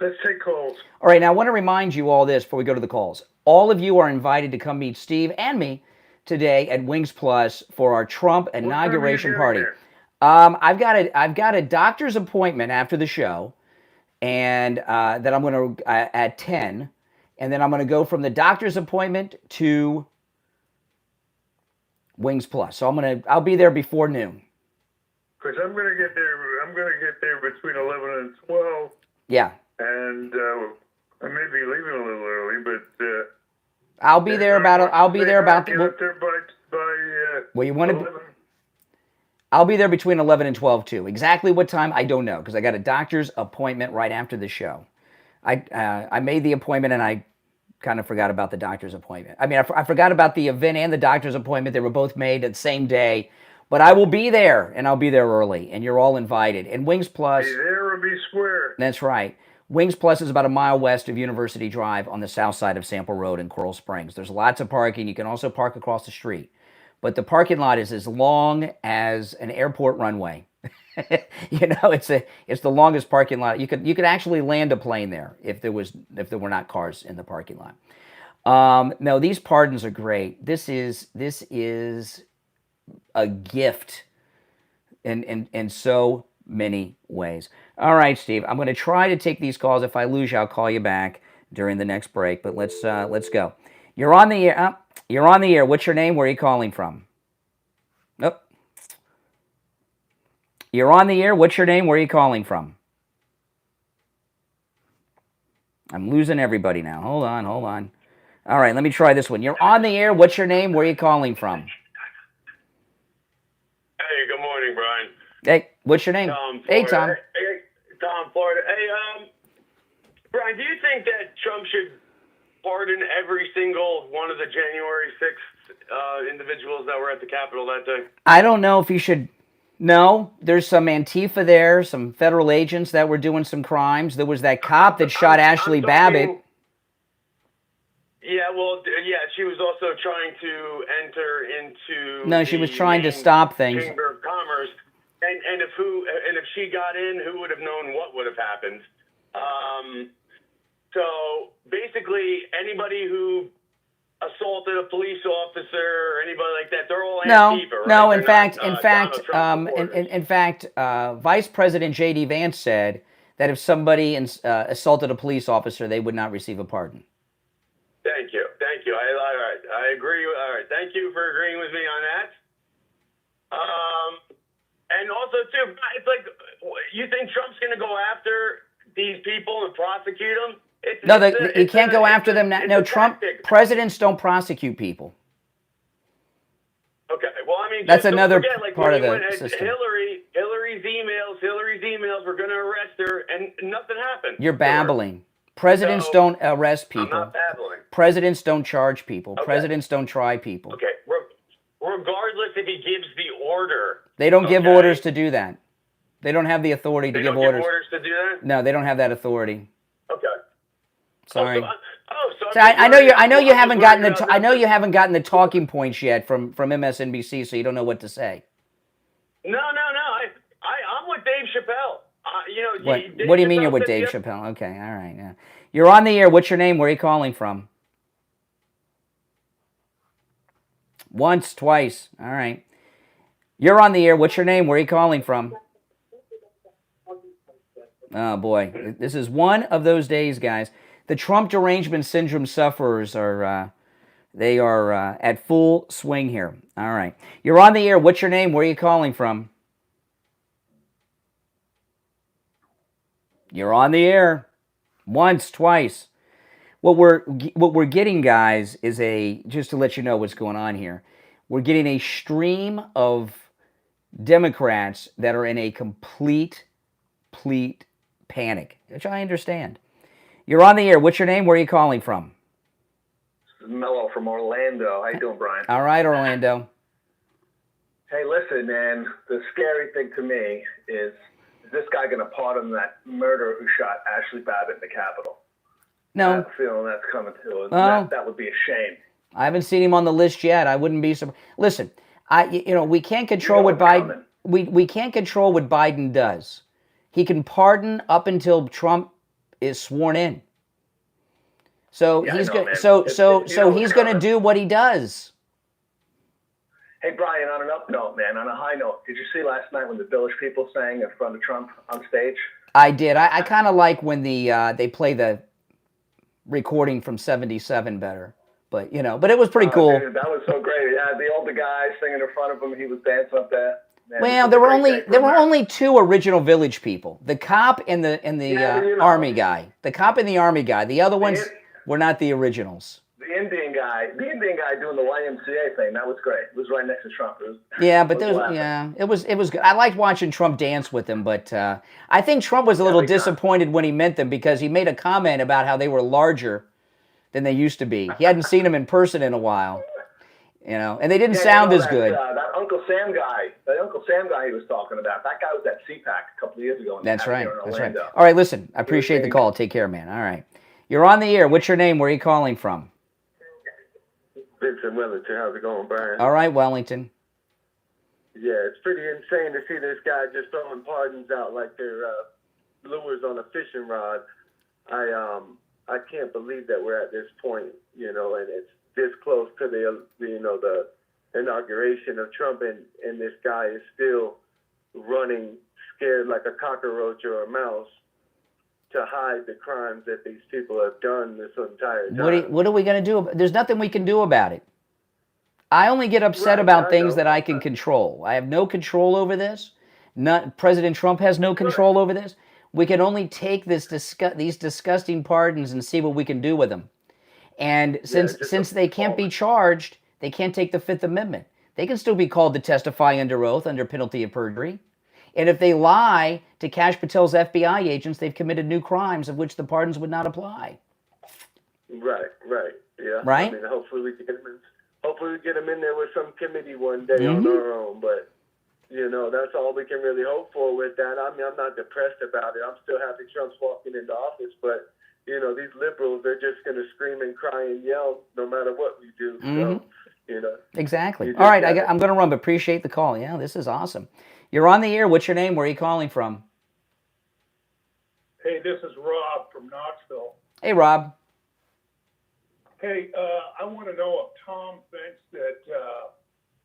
Let's take calls. All right, now I want to remind you all this before we go to the calls. All of you are invited to come meet Steve and me today at Wings Plus for our Trump inauguration party. I've got a doctor's appointment after the show, and that I'm going to at 10, and then I'm going to go from the doctor's appointment to Wings Plus. So I'll be there before noon. Because I'm going to get there between 11 and 12. Yeah. And I may be leaving a little early, but I'll be there about. Well, you want to. I'll be there between 11 and 12 too. Exactly what time, I don't know, because I got a doctor's appointment right after the show. I made the appointment and I kind of forgot about the doctor's appointment. I mean, I forgot about the event and the doctor's appointment. They were both made at the same day. But I will be there, and I'll be there early, and you're all invited. And Wings Plus... Be there or be square. That's right. Wings Plus is about a mile west of University Drive on the south side of Sample Road in Coral Springs. There's lots of parking. You can also park across the street. But the parking lot is as long as an airport runway. You know, it's the longest parking lot. You could actually land a plane there if there were not cars in the parking lot. No, these pardons are great. This is a gift in so many ways. All right, Steve, I'm going to try to take these calls. If I lose you, I'll call you back during the next break. But let's go. You're on the air. You're on the air. What's your name? Where are you calling from? Nope. You're on the air. What's your name? Where are you calling from? I'm losing everybody now. Hold on. All right, let me try this one. You're on the air. What's your name? Where are you calling from? Hey, good morning, Brian. Hey, what's your name? Tom, hey, Tom. Hey, Tom, Florida. Hey, Brian, do you think that Trump should pardon every single one of the January 6th individuals that were at the Capitol that day? I don't know if he should No, there's some Antifa there, some federal agents that were doing some crimes. There was that cop that shot Ashley Babbitt. Yeah, well, yeah, she was also trying to enter into. No, she was trying to stop things. Chamber of Commerce, and if she got in, who would have known what would have happened? So basically, anybody who assaulted a police officer or anybody like that, they're all Antifa, right? No. In fact, Vice President J.D. Vance said that if somebody assaulted a police officer, they would not receive a pardon. Thank you. All right, I agree. All right, thank you for agreeing with me on that. And also too, it's like, you think Trump's going to go after these people and prosecute them? You can't go after them now. No, presidents don't prosecute people. Okay, well, I mean, that's just another don't forget, like, part of when the system. Hillary's emails were going to arrest her, and nothing happened. You're babbling. Presidents don't arrest people. I'm not babbling. Presidents don't charge people. Okay. Presidents don't try people. Okay, regardless if he gives the order. They don't give orders to do that. They don't have the authority to give orders. They don't give orders to do that? No, they don't have that authority. Okay. Sorry. So I know you haven't gotten the talking points yet from MSNBC, so you don't know what to say. No. I'm with Dave Chappelle. What do you mean you're with Dave Chappelle? Okay, all right. Yeah. You're on the air. What's your name? Where are you calling from? Once, twice. All right. You're on the air. What's your name? Where are you calling from? Oh, boy. This is one of those days, guys. The Trump derangement syndrome sufferers are at full swing here. All right. You're on the air. What's your name? Where are you calling from? You're on the air. Once, twice. What we're getting, guys, is just to let you know what's going on here. We're getting a stream of Democrats that are in a complete panic, which I understand. You're on the air. What's your name? Where are you calling from? This is Mello from Orlando. How you doing, Brian? All right, Orlando. Hey, listen, man. The scary thing to me is this guy going to pardon that murderer who shot Ashley Babbitt in the Capitol? No. I have a feeling that's coming too. That would be a shame. I haven't seen him on the list yet. I wouldn't be surprised. Listen, we can't control what Biden. We can't control what Biden does. He can pardon up until Trump is sworn in. So he's going. So he's going to do what he does. Hey, Brian, on an up note, man, on a high note, did you see last night when the Village people sang in front of Trump on stage? I did. I kind of like when they play the recording from '77 better, but it was pretty cool. Dude, that was so great. Yeah, the older guy singing in front of him, he was dancing up there. Man, well, there were only two original Village people: the cop and the army guy. The cop and the army guy. The other ones were not the originals. The Indian guy doing the YMCA thing. That was great. It was right next to Trump. It was good. I liked watching Trump dance with them, but I think Trump was a little disappointed when he met them because he made a comment about how they were larger than they used to be. He hadn't seen them in person in a while, and they didn't sound as good. That Uncle Sam guy he was talking about. That guy was at CPAC a couple of years ago. That's right. That's right. All right, listen. I appreciate the call. Take care, man. All right. You're on the air. What's your name? Where are you calling from? Vincent Wellington, how's it going, Brian? All right, Wellington. Yeah, it's pretty insane to see this guy just throwing pardons out like they're lures on a fishing rod. I can't believe that we're at this point, and it's this close to the inauguration of Trump, and this guy is still running scared like a cockroach or a mouse to hide the crimes that these people have done this entire time. What are we going to do? There's nothing we can do about it. I only get upset about things that I can control. I have no control over this. President Trump has no control over this. We can only take these disgusting pardons and see what we can do with them. And since they can't be charged, they can't take the Fifth Amendment. They can still be called to testify under oath under penalty of perjury. And if they lie to Kash Patel's FBI agents, they've committed new crimes of which the pardons would not apply. Right, yeah. Right? I mean, hopefully we get them in there with some committee one day on our own. But You know, that's all we can really hope for with that. I mean, I'm not depressed about it. I'm still happy Trump's walking into office, but, you know, these liberals, they're just going to scream and cry and yell no matter what we do. So, you know. Exactly. All right, I'm going to run, but appreciate the call. Yeah, this is awesome. You're on the air. What's your name? Where are you calling from? Hey, this is Rob from Knoxville. Hey, Rob. Hey, I want to know if Tom thinks that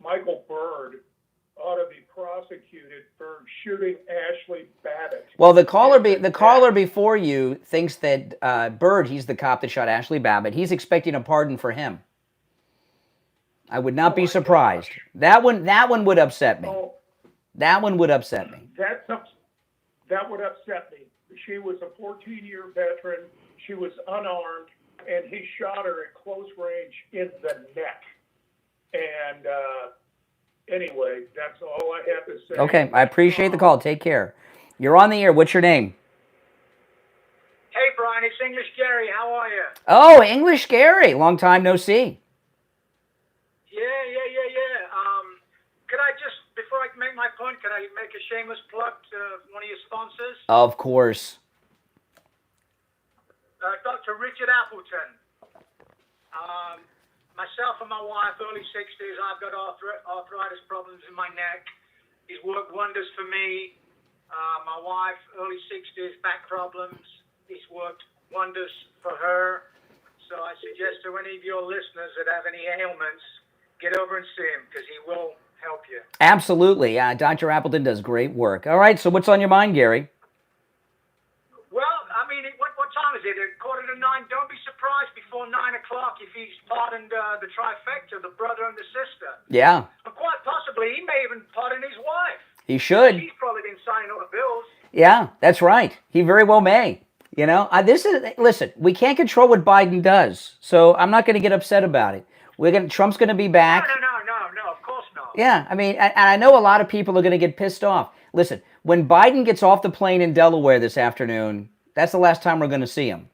Michael Byrd ought to be prosecuted for shooting Ashley Babbitt. Well, the caller before you thinks that Byrd, he's the cop that shot Ashley Babbitt. He's expecting a pardon for him. I would not be surprised. That one would upset me. That one would upset me. That would upset me. She was a 14-year veteran. She was unarmed, and he shot her at close range in the neck. And anyway, that's all I have to say. Okay, I appreciate the call. Take care. You're on the air. What's your name? Hey, Brian, it's English Gary. How are you? Oh, English Gary. Long time no see. Yeah. Could I just, before I make my point, can I make a shameless plug to one of your sponsors? Of course. Dr. Richard Appleton. Myself and my wife, early 60s, I've got arthritis problems in my neck. He's worked wonders for me. My wife, early 60s, back problems. He's worked wonders for her. So I suggest to any of your listeners that have any ailments, get over and see him, because he will help you. Absolutely. Dr. Appleton does great work. All right, so what's on your mind, Gary? Well, I mean, what time is it? 8:45. Don't be surprised before 9 o'clock if he's pardoned the trifecta, the brother and the sister. Yeah. And quite possibly, he may even pardon his wife. He should. She's probably been signing all the bills. Yeah, that's right. He very well may. You know, listen, we can't control what Biden does, so I'm not going to get upset about it. Trump's going to be back. No, of course not. Yeah, I mean, and I know a lot of people are going to get pissed off. Listen, when Biden gets off the plane in Delaware this afternoon, that's the last time we're going to see him.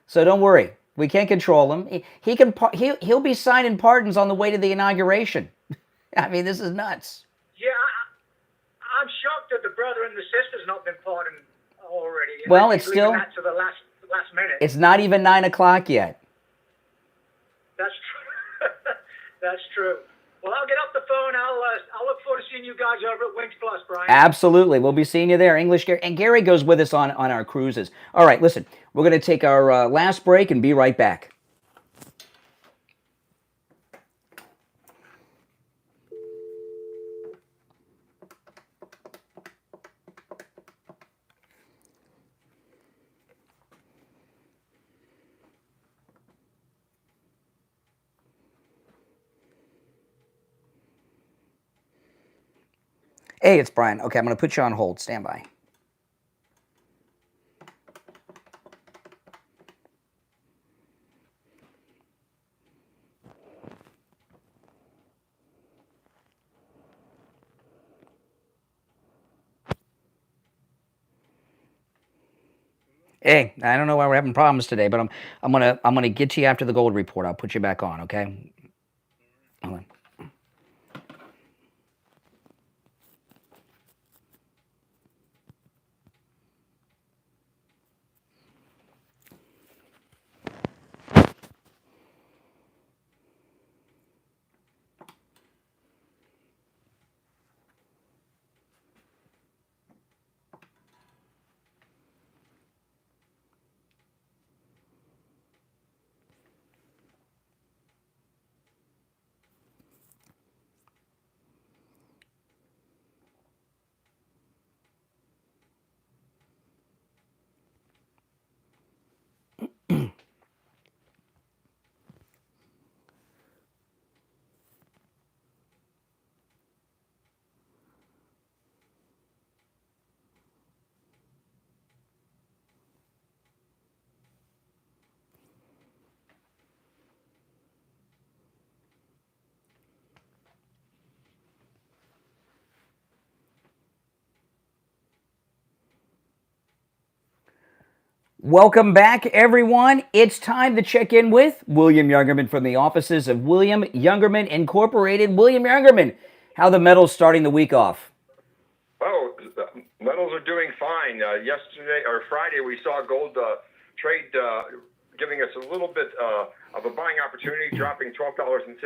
So don't worry, we can't control him. He'll be signing pardons on the way to the inauguration. I mean, this is nuts. Yeah, I'm shocked that the brother and the sister's not been pardoned already. Well, it's still that to the last minute. It's not even 9 o'clock yet. That's true. That's true. Well, I'll get off the phone. I'll look forward to seeing you guys over at Wings Plus, Brian. Absolutely. We'll be seeing you there. English Gary. And Gary goes with us on our cruises. All right, listen. We're going to take our last break and be right back. Hey, it's Brian. Okay, I'm going to put you on hold. Stand by. Hey, I don't know why we're having problems today, but I'm gonna get to you after the gold report. I'll put you back on, okay? Hold on. Welcome back, everyone. It's time to check in with William Youngerman from the offices of William Youngerman Incorporated. William Youngerman, How are the metals starting the week off? Oh, metals are doing fine. Yesterday or Friday, we saw gold trade giving us a little bit of a buying opportunity, dropping $12.60,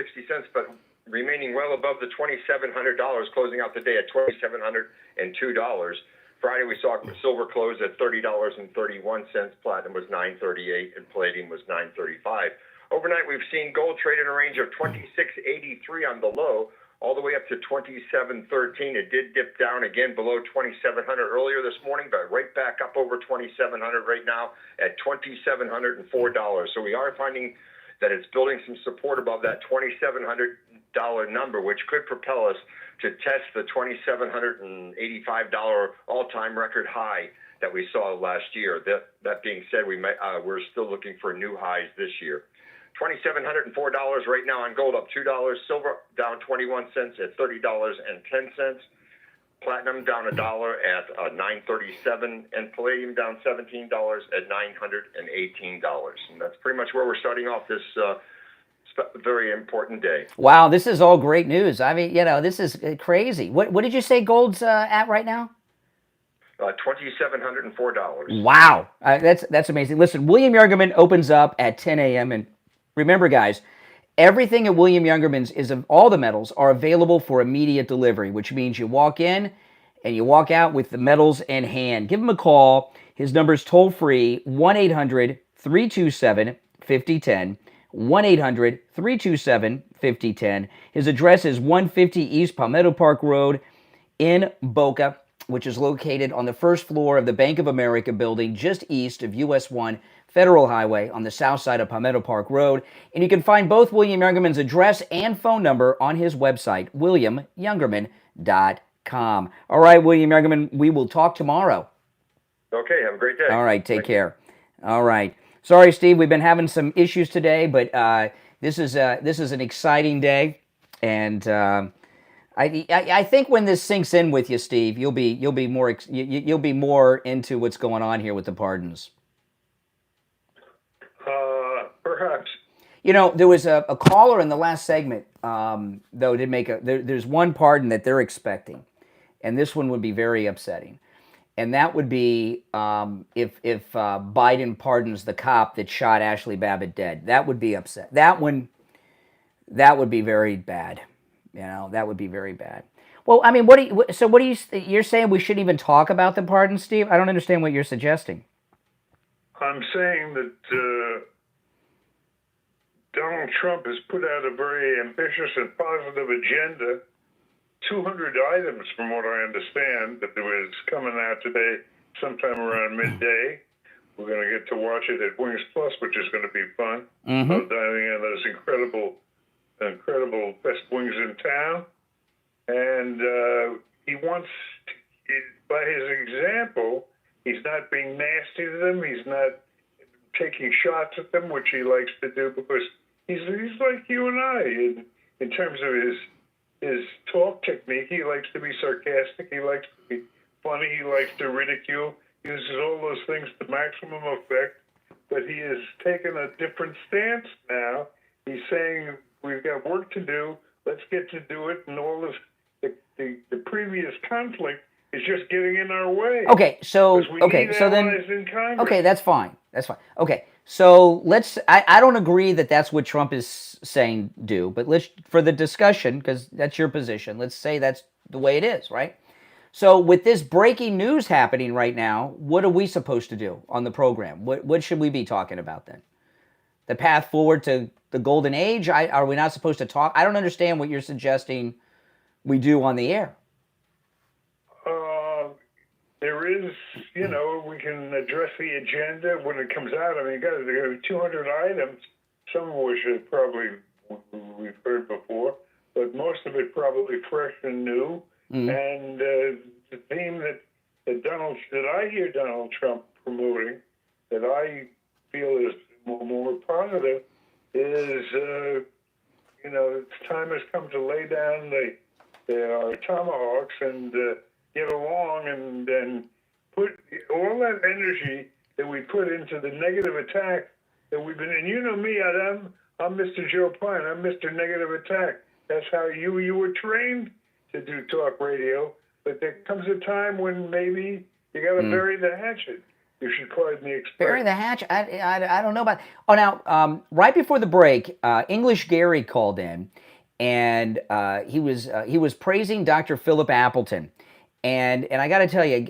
but remaining well above the $2,700, closing out the day at $2,702. Friday, we saw silver close at $30.31. Platinum was $9.38, and palladium was $9.35. Overnight, we've seen gold trade in a range of $26.83 on the low, all the way up to $27.13. It did dip down again below $2,700 earlier this morning, but right back up over $2,700 right now at $2,704. So we are finding that it's building some support above that $2,700 number, which could propel us to test the $2,785 all-time record high that we saw last year. That being said, we're still looking for new highs this year. $2,704 right now on gold, up $2. Silver down 21 cents at $30.10. Platinum down $1 at $9.37, and palladium down $17 at $918. And that's pretty much where we're starting off this very important day. Wow, this is all great news. I mean, this is crazy. What did you say gold's at right now? $2,704. Wow, that's amazing. Listen, William Youngerman opens up at 10 a.m. and remember, guys, everything at William Youngerman's all the metals are available for immediate delivery, which means you walk in and you walk out with the metals in hand. Give him a call. His number is toll free, 1-800-327-5010. 1-800-327-5010. His address is 150 East Palmetto Park Road in Boca, which is located on the first floor of the Bank of America building just east of US 1 Federal Highway on the south side of Palmetto Park Road. And you can find both William Youngerman's address and phone number on his website, williamyoungerman.com. All right, William Youngerman, we will talk tomorrow. Okay, have a great day. All right, take care. All right. Sorry, Steve, we've been having some issues today, but this is an exciting day, and I think when this sinks in with you, Steve, you'll be more into what's going on here with the pardons. Perhaps. There was a caller in the last segment, though, did make there's one pardon that they're expecting, and this one would be very upsetting. And that would be if Biden pardons the cop that shot Ashley Babbitt dead. That would be upset. That would be very bad. That would be very bad. Well, I mean, you're saying we shouldn't even talk about the pardon, Steve? I don't understand what you're suggesting. I'm saying that Donald Trump has put out a very ambitious and positive agenda. 200 items, from what I understand, that there was coming out today sometime around midday. We're going to get to watch it at Wings Plus, which is going to be fun. Mm-hmm. Dining on those incredible best wings in town. And he wants, by his example, he's not being nasty to them. He's not taking shots at them, which he likes to do because he's like you and I in terms of his talk technique. He likes to be sarcastic. He likes to be funny. He likes to ridicule. He uses all those things to maximum effect. But he has taken a different stance now. He's saying we've got work to do. Let's get to do it. And all of the previous conflict is just getting in our way. Okay, so that's fine. That's fine. Okay, so I don't agree that that's what Trump is saying do, but for the discussion, because that's your position, let's say that's the way it is, right? So with this breaking news happening right now, what are we supposed to do on the program? What should we be talking about then? The path forward to the golden age? Are we not supposed to talk? I don't understand what you're suggesting we do on the air. There is, we can address the agenda when it comes out. I mean, guys, there are 200 items, some of which we've heard before, but most of it probably fresh and new. Mm-hmm. And the theme that I hear Donald Trump promoting, that I feel is more positive, is time has come to lay down our tomahawks and get along and put all that energy that we put into the negative attack that we've been. And you know me, I'm Mr. Joe Pine. I'm Mr. Negative Attack. That's how you were trained to do talk radio, but there comes a time when maybe you got to bury the hatchet. You should pardon the expression. Bury the hatch? I don't know about. Oh, now right before the break, English Gary called in, and he was praising Dr. Philip Appleton, and I got to tell you,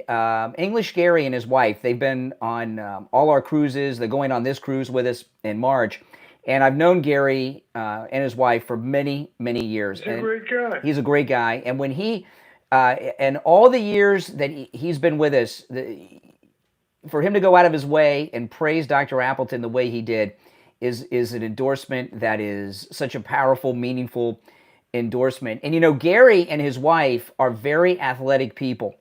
English Gary and his wife, they've been on all our cruises. They're going on this cruise with us in March, and I've known Gary and his wife for many years. He's a great guy. He's a great guy, and when he and all the years that he's been with us. For him to go out of his way and praise Dr. Appleton the way he did is an endorsement that is such a powerful, meaningful endorsement. And, you know, Gary and his wife are very athletic people.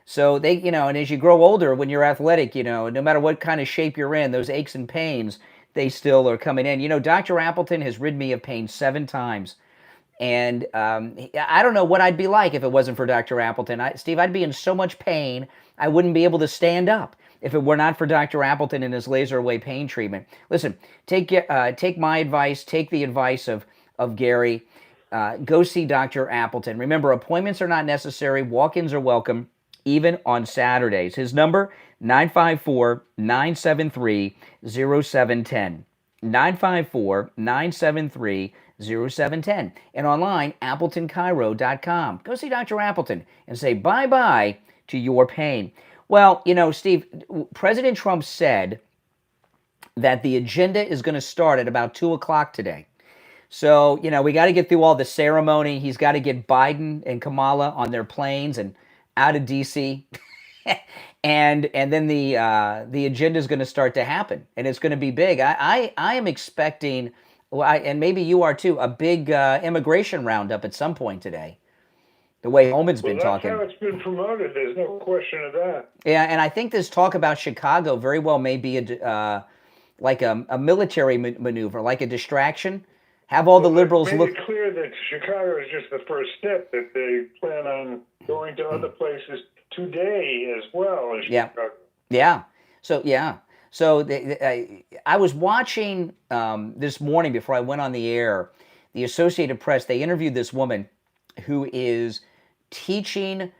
So they, you know, and as you grow older, when you're athletic, you know, no matter what kind of shape you're in, those aches and pains, they still are coming in. You know, Dr. Appleton has rid me of pain 7 times. And I don't know what I'd be like if it wasn't for Dr. Appleton. Steve, I'd be in so much pain, I wouldn't be able to stand up if it were not for Dr. Appleton and his laser away pain treatment. Listen, take my advice, take the advice of Gary. Go see Dr. Appleton. Remember, appointments are not necessary. Walk-ins are welcome, even on Saturdays. His number, 954-973-0710. 954-973-0710. And online, AppletonCairo.com. Go see Dr. Appleton and say bye-bye to your pain. Well, you know, Steve, President Trump said that the agenda is going to start at about 2 o'clock today. So, you know, we got to get through all the ceremony. He's got to get Biden and Kamala on their planes and out of D.C. and then the agenda is going to start to happen, and it's going to be big. I am expecting, and maybe you are too, a big immigration roundup at some point today. The way Holman's been talking. That's how it's been promoted. There's no question of that. Yeah, and I think this talk about Chicago very well may be like a military maneuver, like a distraction. Have all the liberals look. Make it clear that Chicago is just the first step. That they plan on going to other places today as well as Chicago. Yeah. So I was watching this morning before I went on the air. The Associated Press, they interviewed this woman who is teaching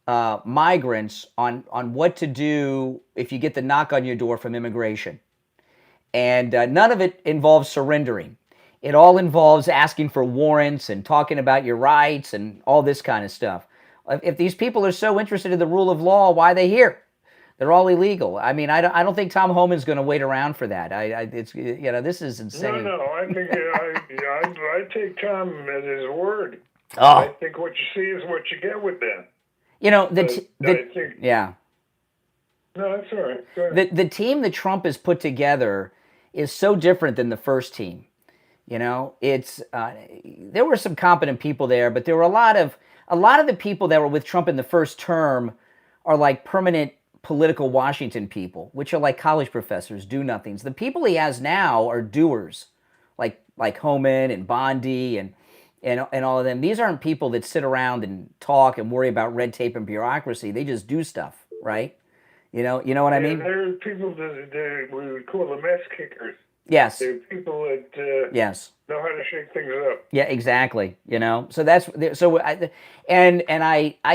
migrants on what to do if you get the knock on your door from immigration. And none of it involves surrendering. It all involves asking for warrants and talking about your rights and all this kind of stuff. If these people are so interested in the rule of law, why are they here? They're all illegal. I mean, I don't think Tom Homan's going to wait around for that. It's, you know, this is insane. No, I think I take Tom at his word. Oh. I think what you see is what you get with them. You know, yeah. No, that's all right. The team that Trump has put together is so different than the first team. You know, it's there were some competent people there, but there were a lot of the people that were with Trump in the first term are like permanent political Washington people, which are like college professors, do-nothings. The people he has now are doers, like Homan and Bondi and all of them. These aren't people that sit around and talk and worry about red tape and bureaucracy. They just do stuff, right? You know what I mean? They're people that we would call them mess kickers. Yes. They're people that know how to shake things up. Yeah, exactly. You know, so I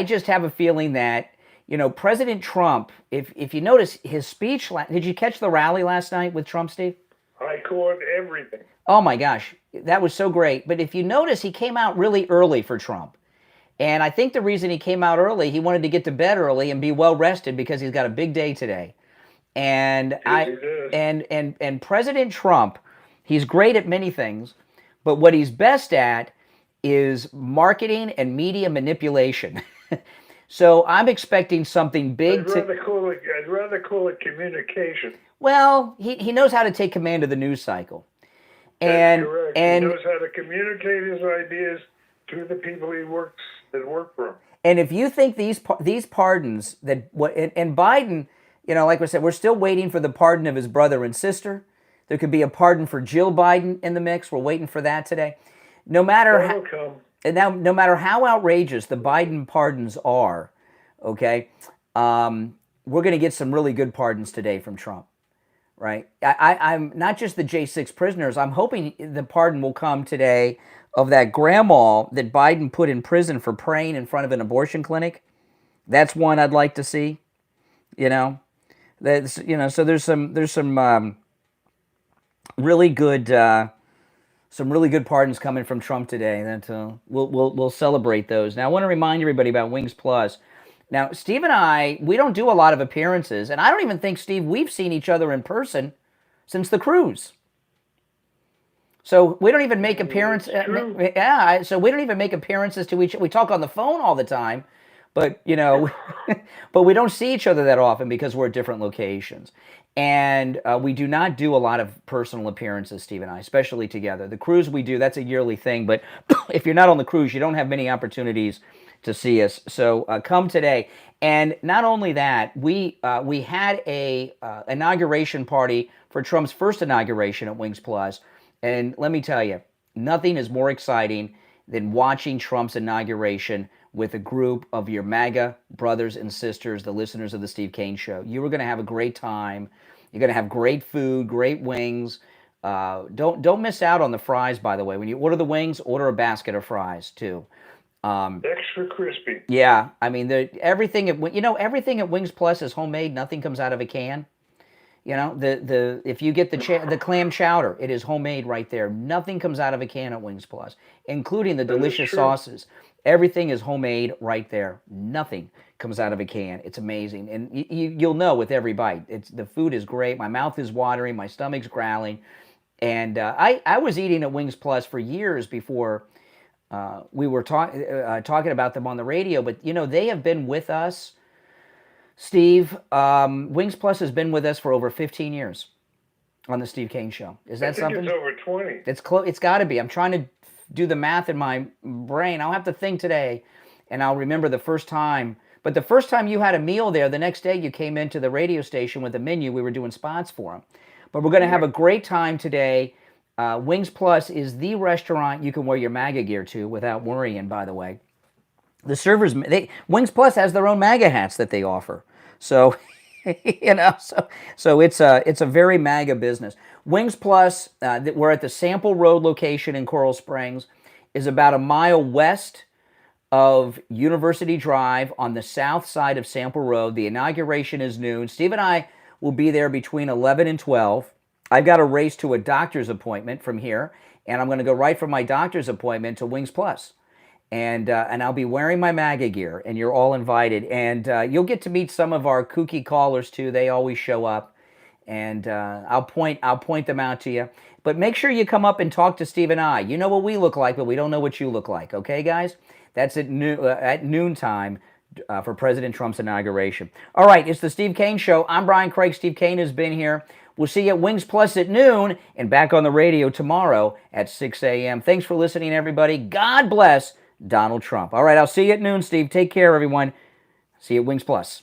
just have a feeling that, you know, President Trump, if you notice his speech, did you catch the rally last night with Trump, Steve? I caught everything. Oh my gosh, that was so great. But if you notice, he came out really early for Trump. And I think the reason he came out early, he wanted to get to bed early and be well rested because he's got a big day today. And and President Trump, he's great at many things, but what he's best at is marketing and media manipulation. So I'm expecting something big. I'd rather call it communication. Well, he knows how to take command of the news cycle. That's correct. He knows how to communicate his ideas to the people that work for him. And if you think these pardons and Biden, you know, like I said, we're still waiting for the pardon of his brother and sister. There could be a pardon for Jill Biden in the mix. We're waiting for that today. No matter how outrageous the Biden pardons are, okay, we're going to get some really good pardons today from Trump. right? I'm not just the J6 prisoners. I'm hoping the pardon will come today of that grandma that Biden put in prison for praying in front of an abortion clinic. That's one I'd like to see. You know, that's So there's some really good pardons coming from Trump today. That we'll celebrate those. Now I want to remind everybody about Wings Plus. Now, Steve and I, we don't do a lot of appearances, and I don't even think, Steve, we've seen each other in person since the cruise. So we don't even make appearances. So we don't even make appearances to each. We talk on the phone all the time, but but we don't see each other that often because we're at different locations, and we do not do a lot of personal appearances, Steve and I, especially together. The cruise we do, that's a yearly thing, but if you're not on the cruise, you don't have many opportunities to see us. So come today. And not only that, we had a inauguration party for Trump's first inauguration at Wings Plus. And let me tell you, nothing is more exciting than watching Trump's inauguration with a group of your MAGA brothers and sisters, the listeners of the Steve Kane Show. You are going to have a great time. You're going to have great food, great wings. Don't miss out on the fries, by the way. When you order the wings, order a basket of fries, too. Extra crispy. Yeah, I mean, everything at Wings Plus is homemade. Nothing comes out of a can. If you get the clam chowder, it is homemade right there. Nothing comes out of a can at Wings Plus, including the delicious sauces. Everything is homemade right there. Nothing comes out of a can. It's amazing, and you'll know with every bite. The food is great. My mouth is watering. My stomach's growling, and I was eating at Wings Plus for years before. We were talking about them on the radio, but they have been with us, Steve. Wings Plus has been with us for over 15 years on the Steve Kane Show. Is that something? It's over 20. It's close. It's got to be. I'm trying to do the math in my brain. I'll have to think today, and I'll remember the first time. But the first time you had a meal there, the next day you came into the radio station with a menu. We were doing spots for them. But we're going to have a great time today. Wings Plus is the restaurant you can wear your MAGA gear to without worrying, by the way. The servers, Wings Plus has their own MAGA hats that they offer. So, so it's a very MAGA business. Wings Plus, we're at the Sample Road location in Coral Springs, is about a mile west of University Drive on the south side of Sample Road. The inauguration is noon. Steve and I will be there between 11 and 12. I've got to race to a doctor's appointment from here, and I'm going to go right from my doctor's appointment to Wings Plus. And I'll be wearing my MAGA gear, and you're all invited. And you'll get to meet some of our kooky callers, too. They always show up, and I'll point them out to you. But make sure you come up and talk to Steve and I. You know what we look like, but we don't know what you look like. Okay, guys? That's at noontime for President Trump's inauguration. All right, it's the Steve Kane Show. I'm Brian Craig. Steve Kane has been here. We'll see you at Wings Plus at noon and back on the radio tomorrow at 6 a.m. Thanks for listening, everybody. God bless Donald Trump. All right, I'll see you at noon, Steve. Take care, everyone. See you at Wings Plus.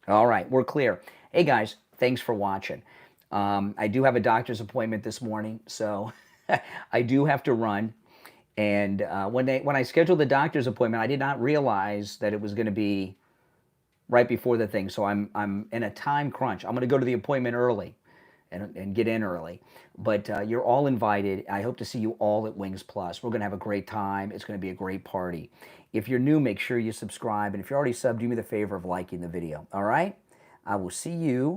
All right, we're clear. Hey, guys, thanks for watching. I do have a doctor's appointment this morning, so I do have to run. And when I scheduled the doctor's appointment, I did not realize that it was going to be right before the thing. So I'm in a time crunch. I'm going to go to the appointment early and get in early. But you're all invited. I hope to see you all at Wings Plus. We're going to have a great time. It's going to be a great party. If you're new, make sure you subscribe. And if you're already subbed, do me the favor of liking the video. All right? I will see you